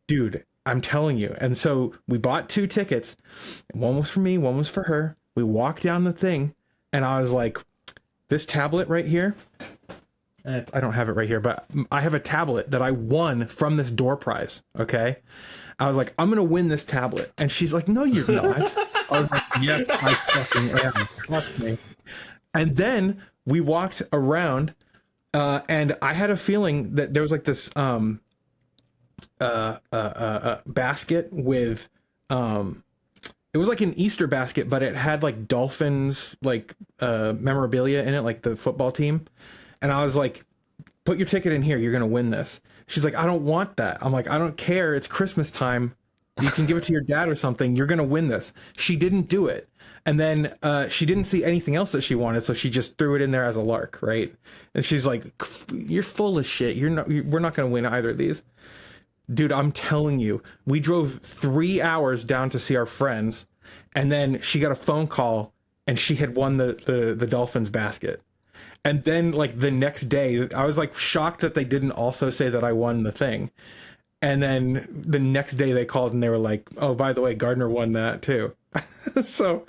A: Dude, I'm telling you. And so we bought 2 tickets. One was for me, one was for her. We walked down the thing and I was like, this tablet right here, I don't have it right here, but I have a tablet that I won from this door prize. Okay. I was like, I'm going to win this tablet. And she's like, no, you're not. I was like, yes, I fucking am. Trust me. And then we walked around, and I had a feeling that there was like this basket with, it was like an Easter basket, but it had like Dolphins, like memorabilia in it, like the football team. And I was like, put your ticket in here. You're going to win this. She's like, I don't want that. I'm like, I don't care. It's Christmas time. You can give it to your dad or something. You're going to win this. She didn't do it. And then she didn't see anything else that she wanted. So she just threw it in there as a lark. Right. And she's like, you're full of shit. We're not going to win either of these. Dude, I'm telling you, we drove 3 hours down to see our friends. And then she got a phone call and she had won the Dolphins basket. And then like the next day, I was like shocked that they didn't also say that I won the thing. And then the next day they called and they were like, oh, by the way, Gardner won that too. So,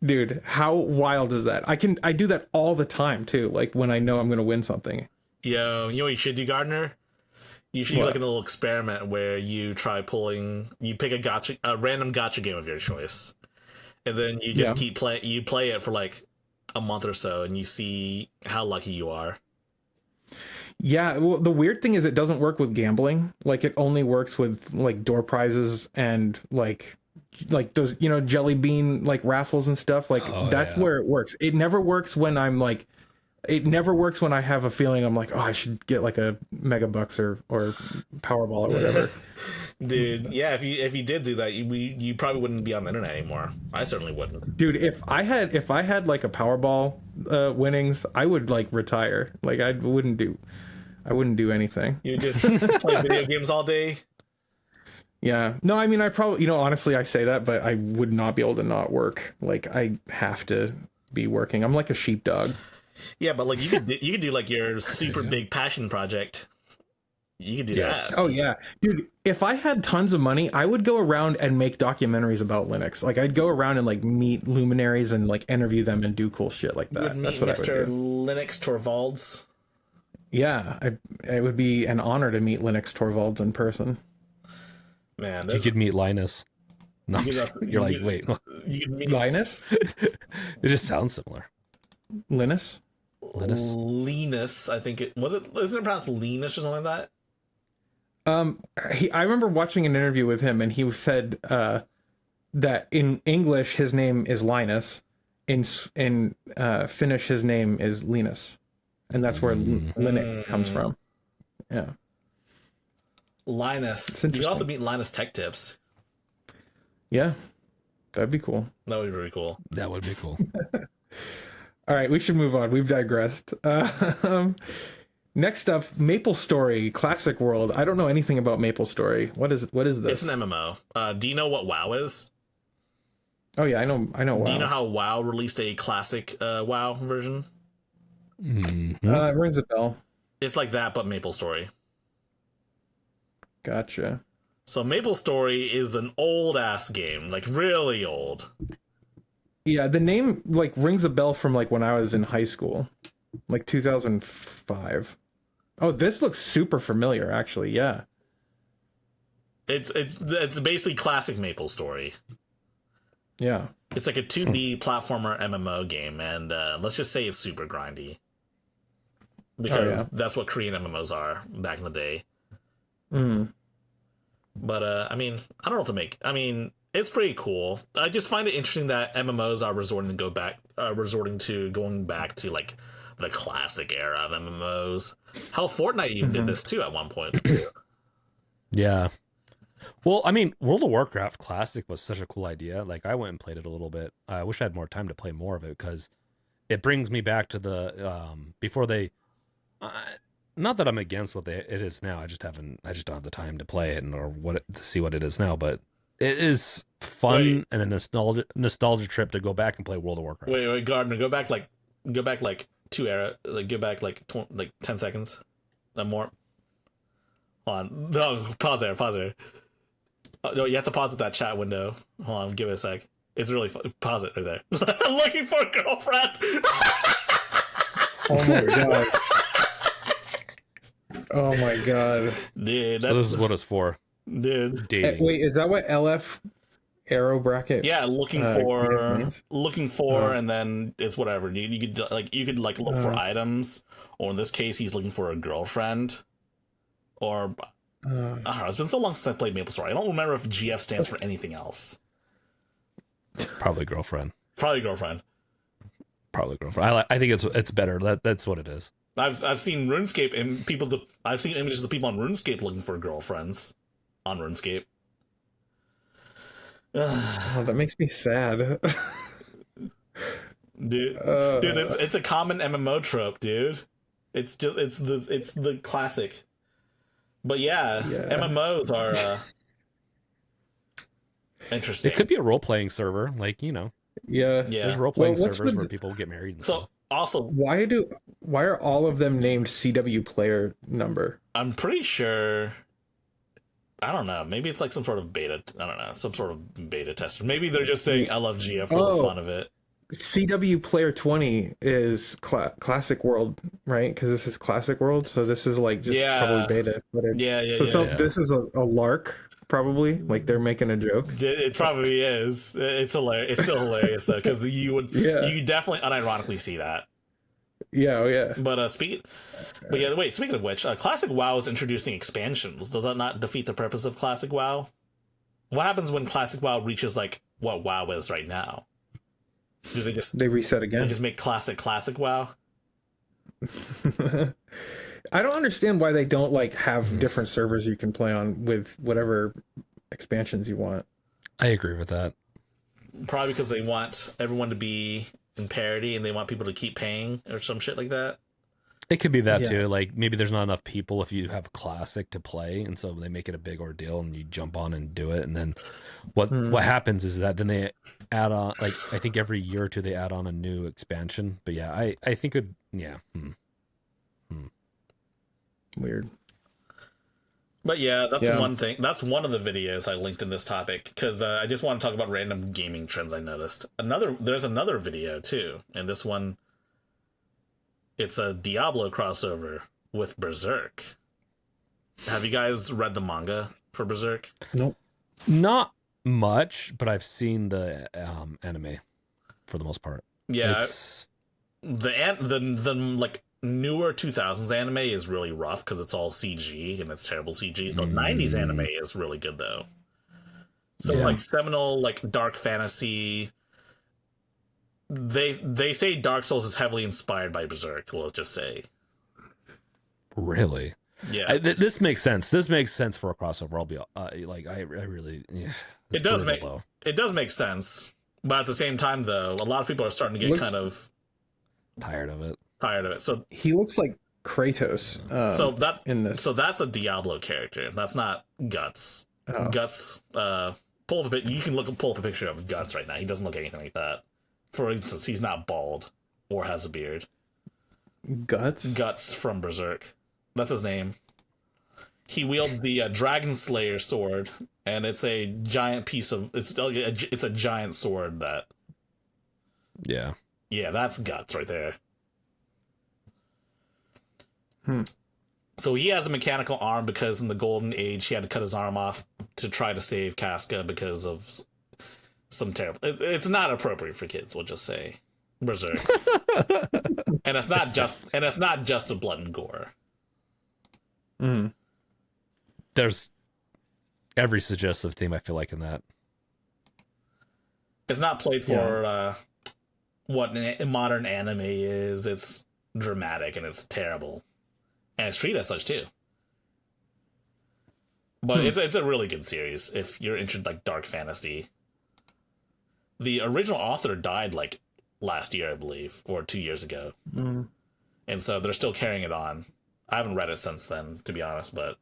A: dude, how wild is that? I do that all the time too. Like when I know I'm going to win something.
D: Yo, you know what you should do, Gardner? You should do like a little experiment where you you pick a random gacha game of your choice. And then you just you play it for like a month or so and you see how lucky you are.
A: Yeah, well, the weird thing is it doesn't work with gambling. Like it only works with like door prizes and like those, you know, jelly bean like raffles and stuff. Like that's where it works. It never works when it never works when I have a feeling I'm like, oh, I should get like a Mega Bucks or Powerball or whatever.
D: Dude, yeah, if you did do that, you probably wouldn't be on the internet anymore. I certainly wouldn't.
A: Dude, if I had like a Powerball winnings, I would like retire. Like I wouldn't do anything.
D: You just play video games all day.
A: Yeah. No, I mean, I probably, you know, honestly, I say that, but I would not be able to not work. Like I have to be working. I'm like a sheepdog.
D: Yeah, but like you could do like your super big passion project. You could do that.
A: Oh yeah, dude. If I had tons of money, I would go around and make documentaries about Linux. Like I'd go around and like meet luminaries and like interview them and do cool shit like that. That's what I would do.
D: Linux Torvalds.
A: Yeah, it would be an honor to meet Linux Torvalds in person.
D: Man,
B: you could meet Linus. No, you're like, wait,
D: you could meet
A: Linus?
B: It just sounds similar.
A: Linus?
D: Linus, I think isn't it pronounced Linus or something like
A: that? I remember watching an interview with him, and he said that in English his name is Linus, in Finnish his name is Linus, and that's where Linux comes from. Yeah,
D: Linus. You could also meet Linus Tech Tips.
A: Yeah, that'd be cool.
D: That would be really cool.
B: That would be cool.
A: All right, we should move on. We've digressed. Next up, MapleStory Classic World. I don't know anything about MapleStory. What is this?
D: It's an MMO. Do you know what WoW is?
A: Oh yeah, I know WoW.
D: Do you know how WoW released a classic WoW version?
B: Mm-hmm.
A: It rings a bell.
D: It's like that, but MapleStory.
A: Gotcha.
D: So MapleStory is an old ass game, like really old.
A: Yeah, the name like rings a bell from like when I was in high school, like 2005. Oh, this looks super familiar, actually. Yeah.
D: It's basically classic MapleStory.
A: Yeah.
D: It's like a 2D platformer MMO game, and let's just say it's super grindy. Because that's what Korean MMOs are back in the day.
A: Mm.
D: But I mean, I don't know what to make. I mean, it's pretty cool. I just find it interesting that MMOs are resorting to going back to like the classic era of MMOs. Hell, Fortnite even did this too at one point.
B: Yeah. Well, I mean, World of Warcraft Classic was such a cool idea. Like, I went and played it a little bit. I wish I had more time to play more of it because it brings me back to the before they. Not that I'm against what it is now. I just don't have the time to play it to see what it is now. But it is fun and a nostalgia trip to go back and play World of Warcraft.
D: Wait, Gardner, go back like 10 seconds, then more. Hold on, no, pause there. No, you have to pause at that chat window. Hold on, give it a sec. It's really fun. Pause it right there. I'm looking for a girlfriend.
A: Oh my god. Oh my god.
D: Dude,
B: so this is what it's for.
D: Dude.
B: Dating.
A: Wait, is that what LF arrow bracket?
D: Yeah, looking for, and then it's whatever. You could look for items, or in this case, he's looking for a girlfriend, or I don't know. It's been so long since I played MapleStory. I don't remember if GF stands for anything else.
B: Probably girlfriend.
D: Probably girlfriend.
B: I think it's better. That's what it is.
D: I've seen RuneScape and I've seen images of people on RuneScape looking for girlfriends on RuneScape.
A: Oh, that makes me sad.
D: Dude, it's a common MMO trope, dude. It's the classic. But yeah. MMOs are interesting.
B: It could be a role-playing server, like, you know.
A: Yeah.
B: There's role-playing servers where people get married and stuff.
D: Also,
A: why are all of them named CW player number?
D: I'm pretty sure. I don't know. Maybe it's like some sort of beta. I don't know. Some sort of beta tester. Maybe they're just saying LFGF for the fun of it.
A: CW player 20 is classic world, right? Because this is classic world, so this is like just probably beta footage. This is a lark. Probably, like they're making a joke.
D: It probably is. It's hilarious. It's still hilarious though, because you definitely unironically see that.
A: Yeah.
D: But speaking of which, Classic WoW is introducing expansions. Does that not defeat the purpose of Classic WoW? What happens when Classic WoW reaches like what WoW is right now? Do they
A: reset again?
D: They just make Classic WoW?
A: I don't understand why they don't like have different servers you can play on with whatever expansions you want.
B: I agree with that.
D: Probably because they want everyone to be in parity and they want people to keep paying or some shit like that.
B: It could be that too. Like maybe there's not enough people if you have Classic to play, and so they make it a big ordeal and you jump on and do it. And then what happens is that then they add on, like I think every year or two they add on a new expansion. But yeah, I think it
A: Weird.
D: But yeah, that's one thing. That's one of the videos I linked in this topic because I just want to talk about random gaming trends I noticed. There's another video too, and this one, it's a Diablo crossover with Berserk. Have you guys read the manga for Berserk?
A: Nope.
B: Not much, but I've seen the anime for the most part.
D: Yeah, the like newer 2000s anime is really rough because it's all CG and it's terrible CG. The 90s anime is really good though. So like seminal, like dark fantasy. They say Dark Souls is heavily inspired by Berserk. Let's just say.
B: Really?
D: Yeah.
B: This makes sense. This makes sense for a crossover. I'll be like I really.
D: It does make sense, but at the same time though, a lot of people are starting to get kind of
B: tired of it.
D: So
A: he looks like Kratos. So that's a Diablo character. That's not Guts. Guts. Pull up a picture of Guts right now. He doesn't look anything like that. For instance, he's not bald or has a beard. Guts from Berserk. That's his name. He wields the Dragon Slayer sword, and it's a giant piece of it's a giant sword that.
B: Yeah,
D: that's Guts right there. So he has a mechanical arm because in the Golden Age he had to cut his arm off to try to save Casca because of some terrible. It's not appropriate for kids. We'll just say Berserk, and it's not just the blood and gore.
A: Mm.
B: There's every suggestive theme, I feel like, in that.
D: It's not played for what modern anime is. It's dramatic and it's terrible, and it's treated as such too. But it's a really good series if you're interested in like dark fantasy. The original author died like last year, I believe, or 2 years ago, and so they're still carrying it on. I haven't read it since then, to be honest, but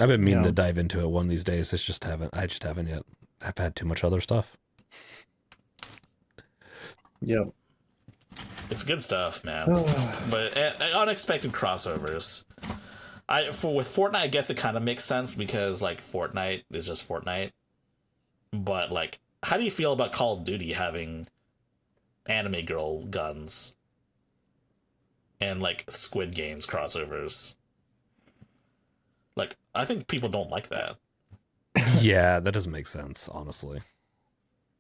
B: I've been meaning to dive into it one of these days. I just haven't yet. I've had too much other stuff.
A: Yep.
D: it's good stuff, man. But unexpected crossovers. With Fortnite, I guess it kind of makes sense because like Fortnite is just Fortnite. But like, how do you feel about Call of Duty having anime girl guns and like Squid Games crossovers? Like, I think people don't like that.
B: Yeah, that doesn't make sense, honestly.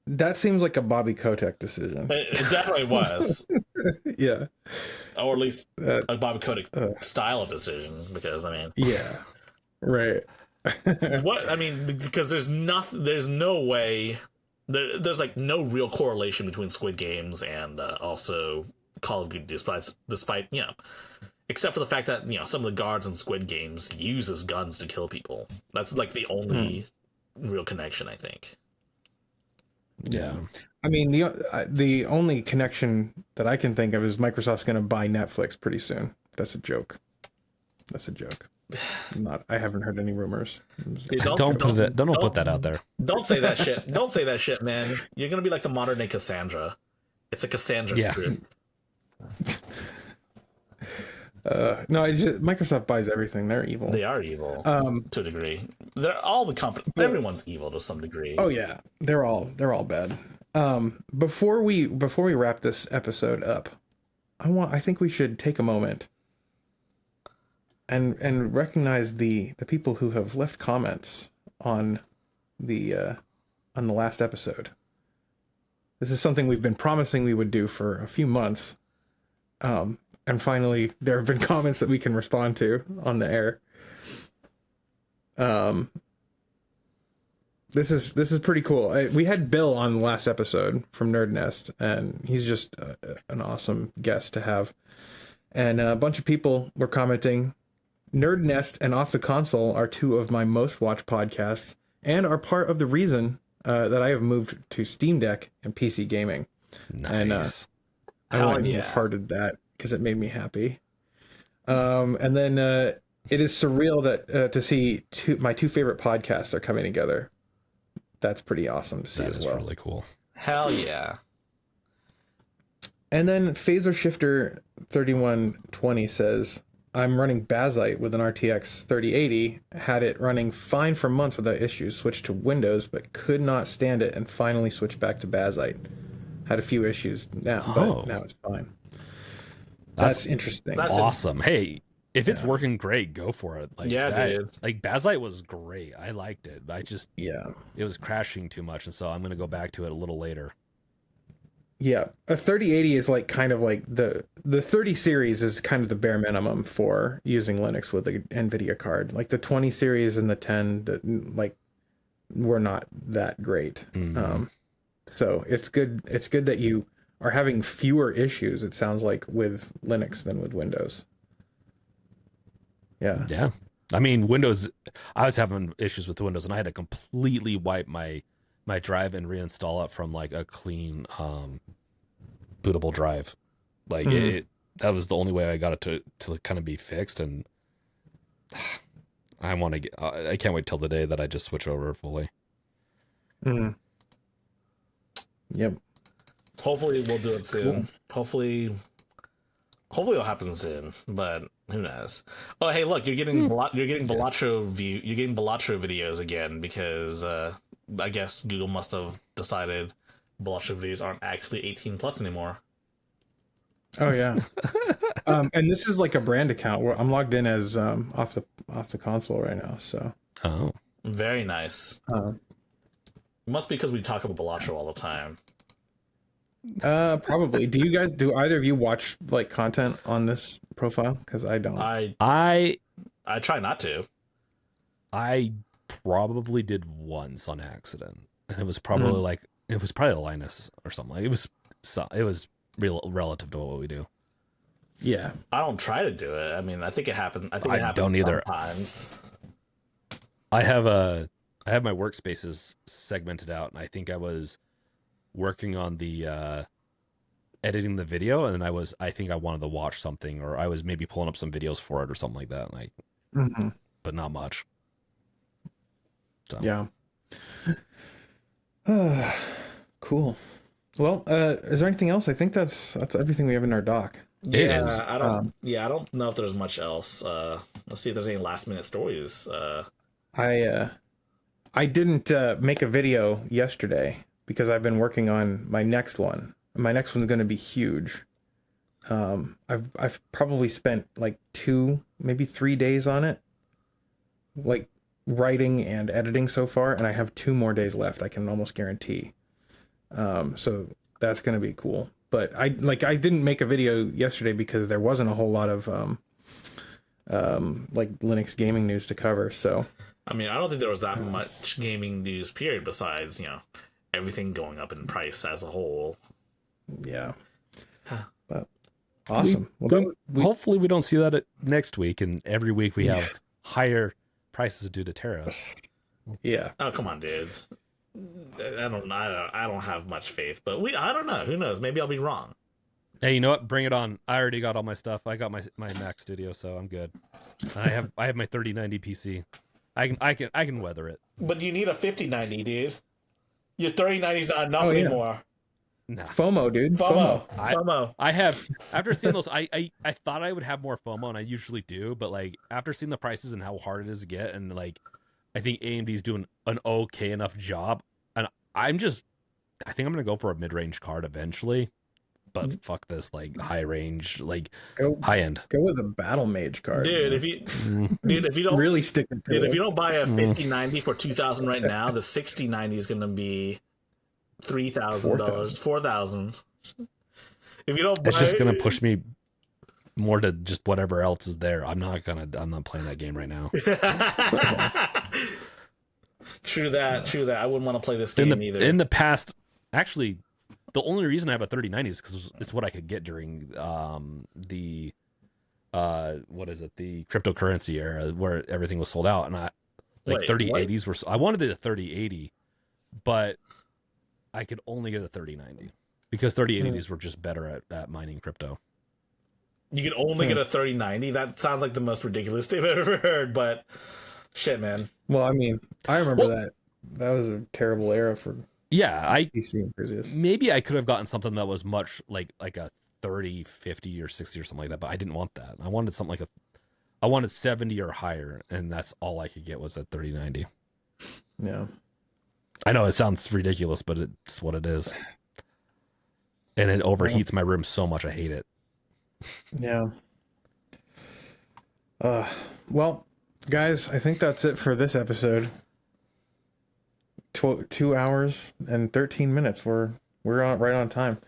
A: That seems like a Bobby Kotick decision.
D: It definitely was.
A: Yeah.
D: Or at least a Bobby Kotick style of decision, because I mean,
A: yeah, right.
D: because there's no way there's like no real correlation between Squid Games and also Call of Duty, despite except for the fact that some of the guards in Squid Games uses guns to kill people. That's like the only real connection, I think.
B: Yeah.
A: I mean, the only connection that I can think of is Microsoft's going to buy Netflix pretty soon. That's a joke. I haven't heard any rumors.
D: Dude,
B: Don't put that out there.
D: Don't say that shit. Don't say that shit, man. You're gonna be like the modern day Cassandra. It's a Cassandra group.
A: No, Microsoft buys everything. They're evil.
D: They are evil to a degree. Everyone's evil to some degree.
A: Oh yeah, they're all bad. Before we wrap this episode up, I think we should take a moment and recognize the people who have left comments on the last episode. This is something we've been promising we would do for a few months. And finally, there have been comments that we can respond to on the air. This is pretty cool. We had Bill on the last episode from Nerd Nest, and he's just an awesome guest to have. And a bunch of people were commenting, Nerd Nest and Off the Console are two of my most watched podcasts and are part of the reason that I have moved to Steam Deck and PC gaming.
B: Nice.
A: And I went and hearted that because it made me happy. And then it is surreal that to see my two favorite podcasts are coming together. That's pretty awesome to see as well.
B: That is really cool.
D: Hell yeah.
A: And then Phaser Shifter 3120 says, I'm running Bazite with an RTX 3080, had it running fine for months without issues, switched to Windows, but could not stand it and finally switched back to Bazite. Had a few issues now, but now it's fine. That's interesting.
B: That's awesome. Hey, if it's working great, go for it.
D: Dude.
B: Like Bazite was great. I liked it. It was crashing too much, and so I'm going to go back to it a little later.
A: Yeah, a 3080 is like kind of like the 30 series is kind of the bare minimum for using Linux with the Nvidia card. Like the 20 series and the 10 were not that great.
B: Mm-hmm.
A: So it's good that you are having fewer issues, it sounds like, with Linux than with Windows. Yeah.
B: Yeah. I mean, Windows, I was having issues with Windows, and I had to completely wipe my drive and reinstall it from like a clean bootable drive. Like that was the only way I got it to kind of be fixed, and I can't wait till the day that I just switch over fully.
A: Mm. Yep.
D: Hopefully we'll do it soon. Cool. Hopefully it'll happen soon, but who knows? Oh, hey, look, you're getting Balatro videos again because I guess Google must have decided Balatro videos aren't actually 18 plus anymore.
A: Oh yeah. And this is like a brand account where I'm logged in as off the console right now. So
B: Oh,
D: Very nice.
A: uh,
D: It must be because we talk about Balatro all the time.
A: probably. Do either of you watch like content on this profile? Because I don't.
D: I try not to.
B: I probably did once on accident, and it was probably like it was probably Linus or something. Like, it was real relative to what we do.
A: Yeah.
D: I don't try to do it. I mean, I think it happened. I think it
B: I
D: happened
B: don't either.
D: sometimes.
B: I have my workspaces segmented out, and I think I was working on the editing the video, and I think I wanted to watch something, or I was maybe pulling up some videos for it or something like that.
A: Mm-hmm.
B: But not much. So.
A: Yeah. Cool. Well, is there anything else? I think that's everything we have in our doc.
B: It is.
D: I don't. I don't know if there's much else. Let's see if there's any last minute stories.
A: I didn't make a video yesterday because I've been working on my next one. My next one's going to be huge. I've probably spent like 2, maybe 3 days on it, like writing and editing so far, and I have 2 more days left. I can almost guarantee. So that's going to be cool. But I didn't make a video yesterday because there wasn't a whole lot of like Linux gaming news to cover. So
D: I mean, I don't think there was that much gaming news period besides everything going up in price as a whole.
A: yeah.
D: Huh.
A: But awesome.
B: Hopefully we don't see that next week, and every week we have higher prices due to tariffs.
A: Yeah.
D: Oh, come on, dude. I don't have much faith, but I don't know. Who knows? Maybe I'll be wrong.
B: Hey, you know what? Bring it on. I already got all my stuff. I got my Mac Studio, so I'm good. And I have my 3090 PC. I can weather it.
D: But you need a 5090, dude. Your 3090 is not enough anymore.
B: Nah.
A: FOMO, dude.
D: FOMO.
B: I have, after seeing those, I thought I would have more FOMO, and I usually do, but like after seeing the prices and how hard it is to get, and like I think AMD's doing an okay enough job, and I think I'm gonna go for a mid-range card eventually, but fuck this like high range, like high end.
A: Go with a Battle Mage card,
D: dude. If you don't
A: really stick it to it.
D: if you don't buy a 5090 for $2,000 right now, the 6090 is gonna be $3,000, $4,000. If you don't buy,
B: it's just gonna push me more to just whatever else is there. I'm not playing that game right now.
D: True that. I wouldn't want to play this game either.
B: In the past, actually, the only reason I have a 3090 is because it's what I could get during the the cryptocurrency era where everything was sold out, and 3080s were. I wanted a 3080, but I could only get a 3090 because 3080s were just better at mining crypto.
D: You can only get a 3090? That sounds like the most ridiculous thing I've ever heard, but shit, man.
A: Well, I mean, I remember that. That was a terrible era for PC enthusiasts.
B: Maybe I could have gotten something that was much like a 30, 50, or 60 or something like that, but I didn't want that. I wanted something I wanted 70 or higher, and that's all I could get was a 3090.
A: Yeah.
B: I know it sounds ridiculous, but it's what it is. And it overheats my room so much, I hate it.
A: Yeah. Well, guys, I think that's it for this episode. 2 hours and 13 minutes. We're right on time.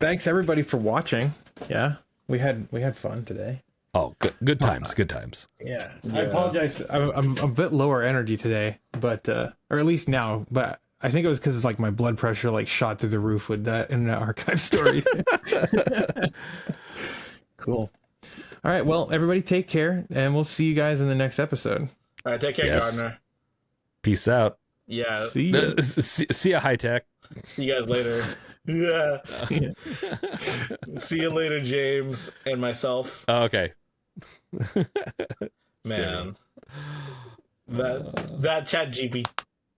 A: Thanks everybody for watching. Yeah, we had fun today.
B: Oh, good times, good times.
A: Yeah. I apologize. I'm a bit lower energy today, but or at least now. But I think it was because like my blood pressure like shot through the roof with that Internet Archive story. Cool. All right. Well, everybody take care, and we'll see you guys in the next episode.
D: All right, take care, Gardner.
B: Peace out.
D: Yeah.
B: See ya, high tech.
D: See you guys later. Yeah. See you later, James and myself.
B: Oh, okay.
D: Man. That ChatGPT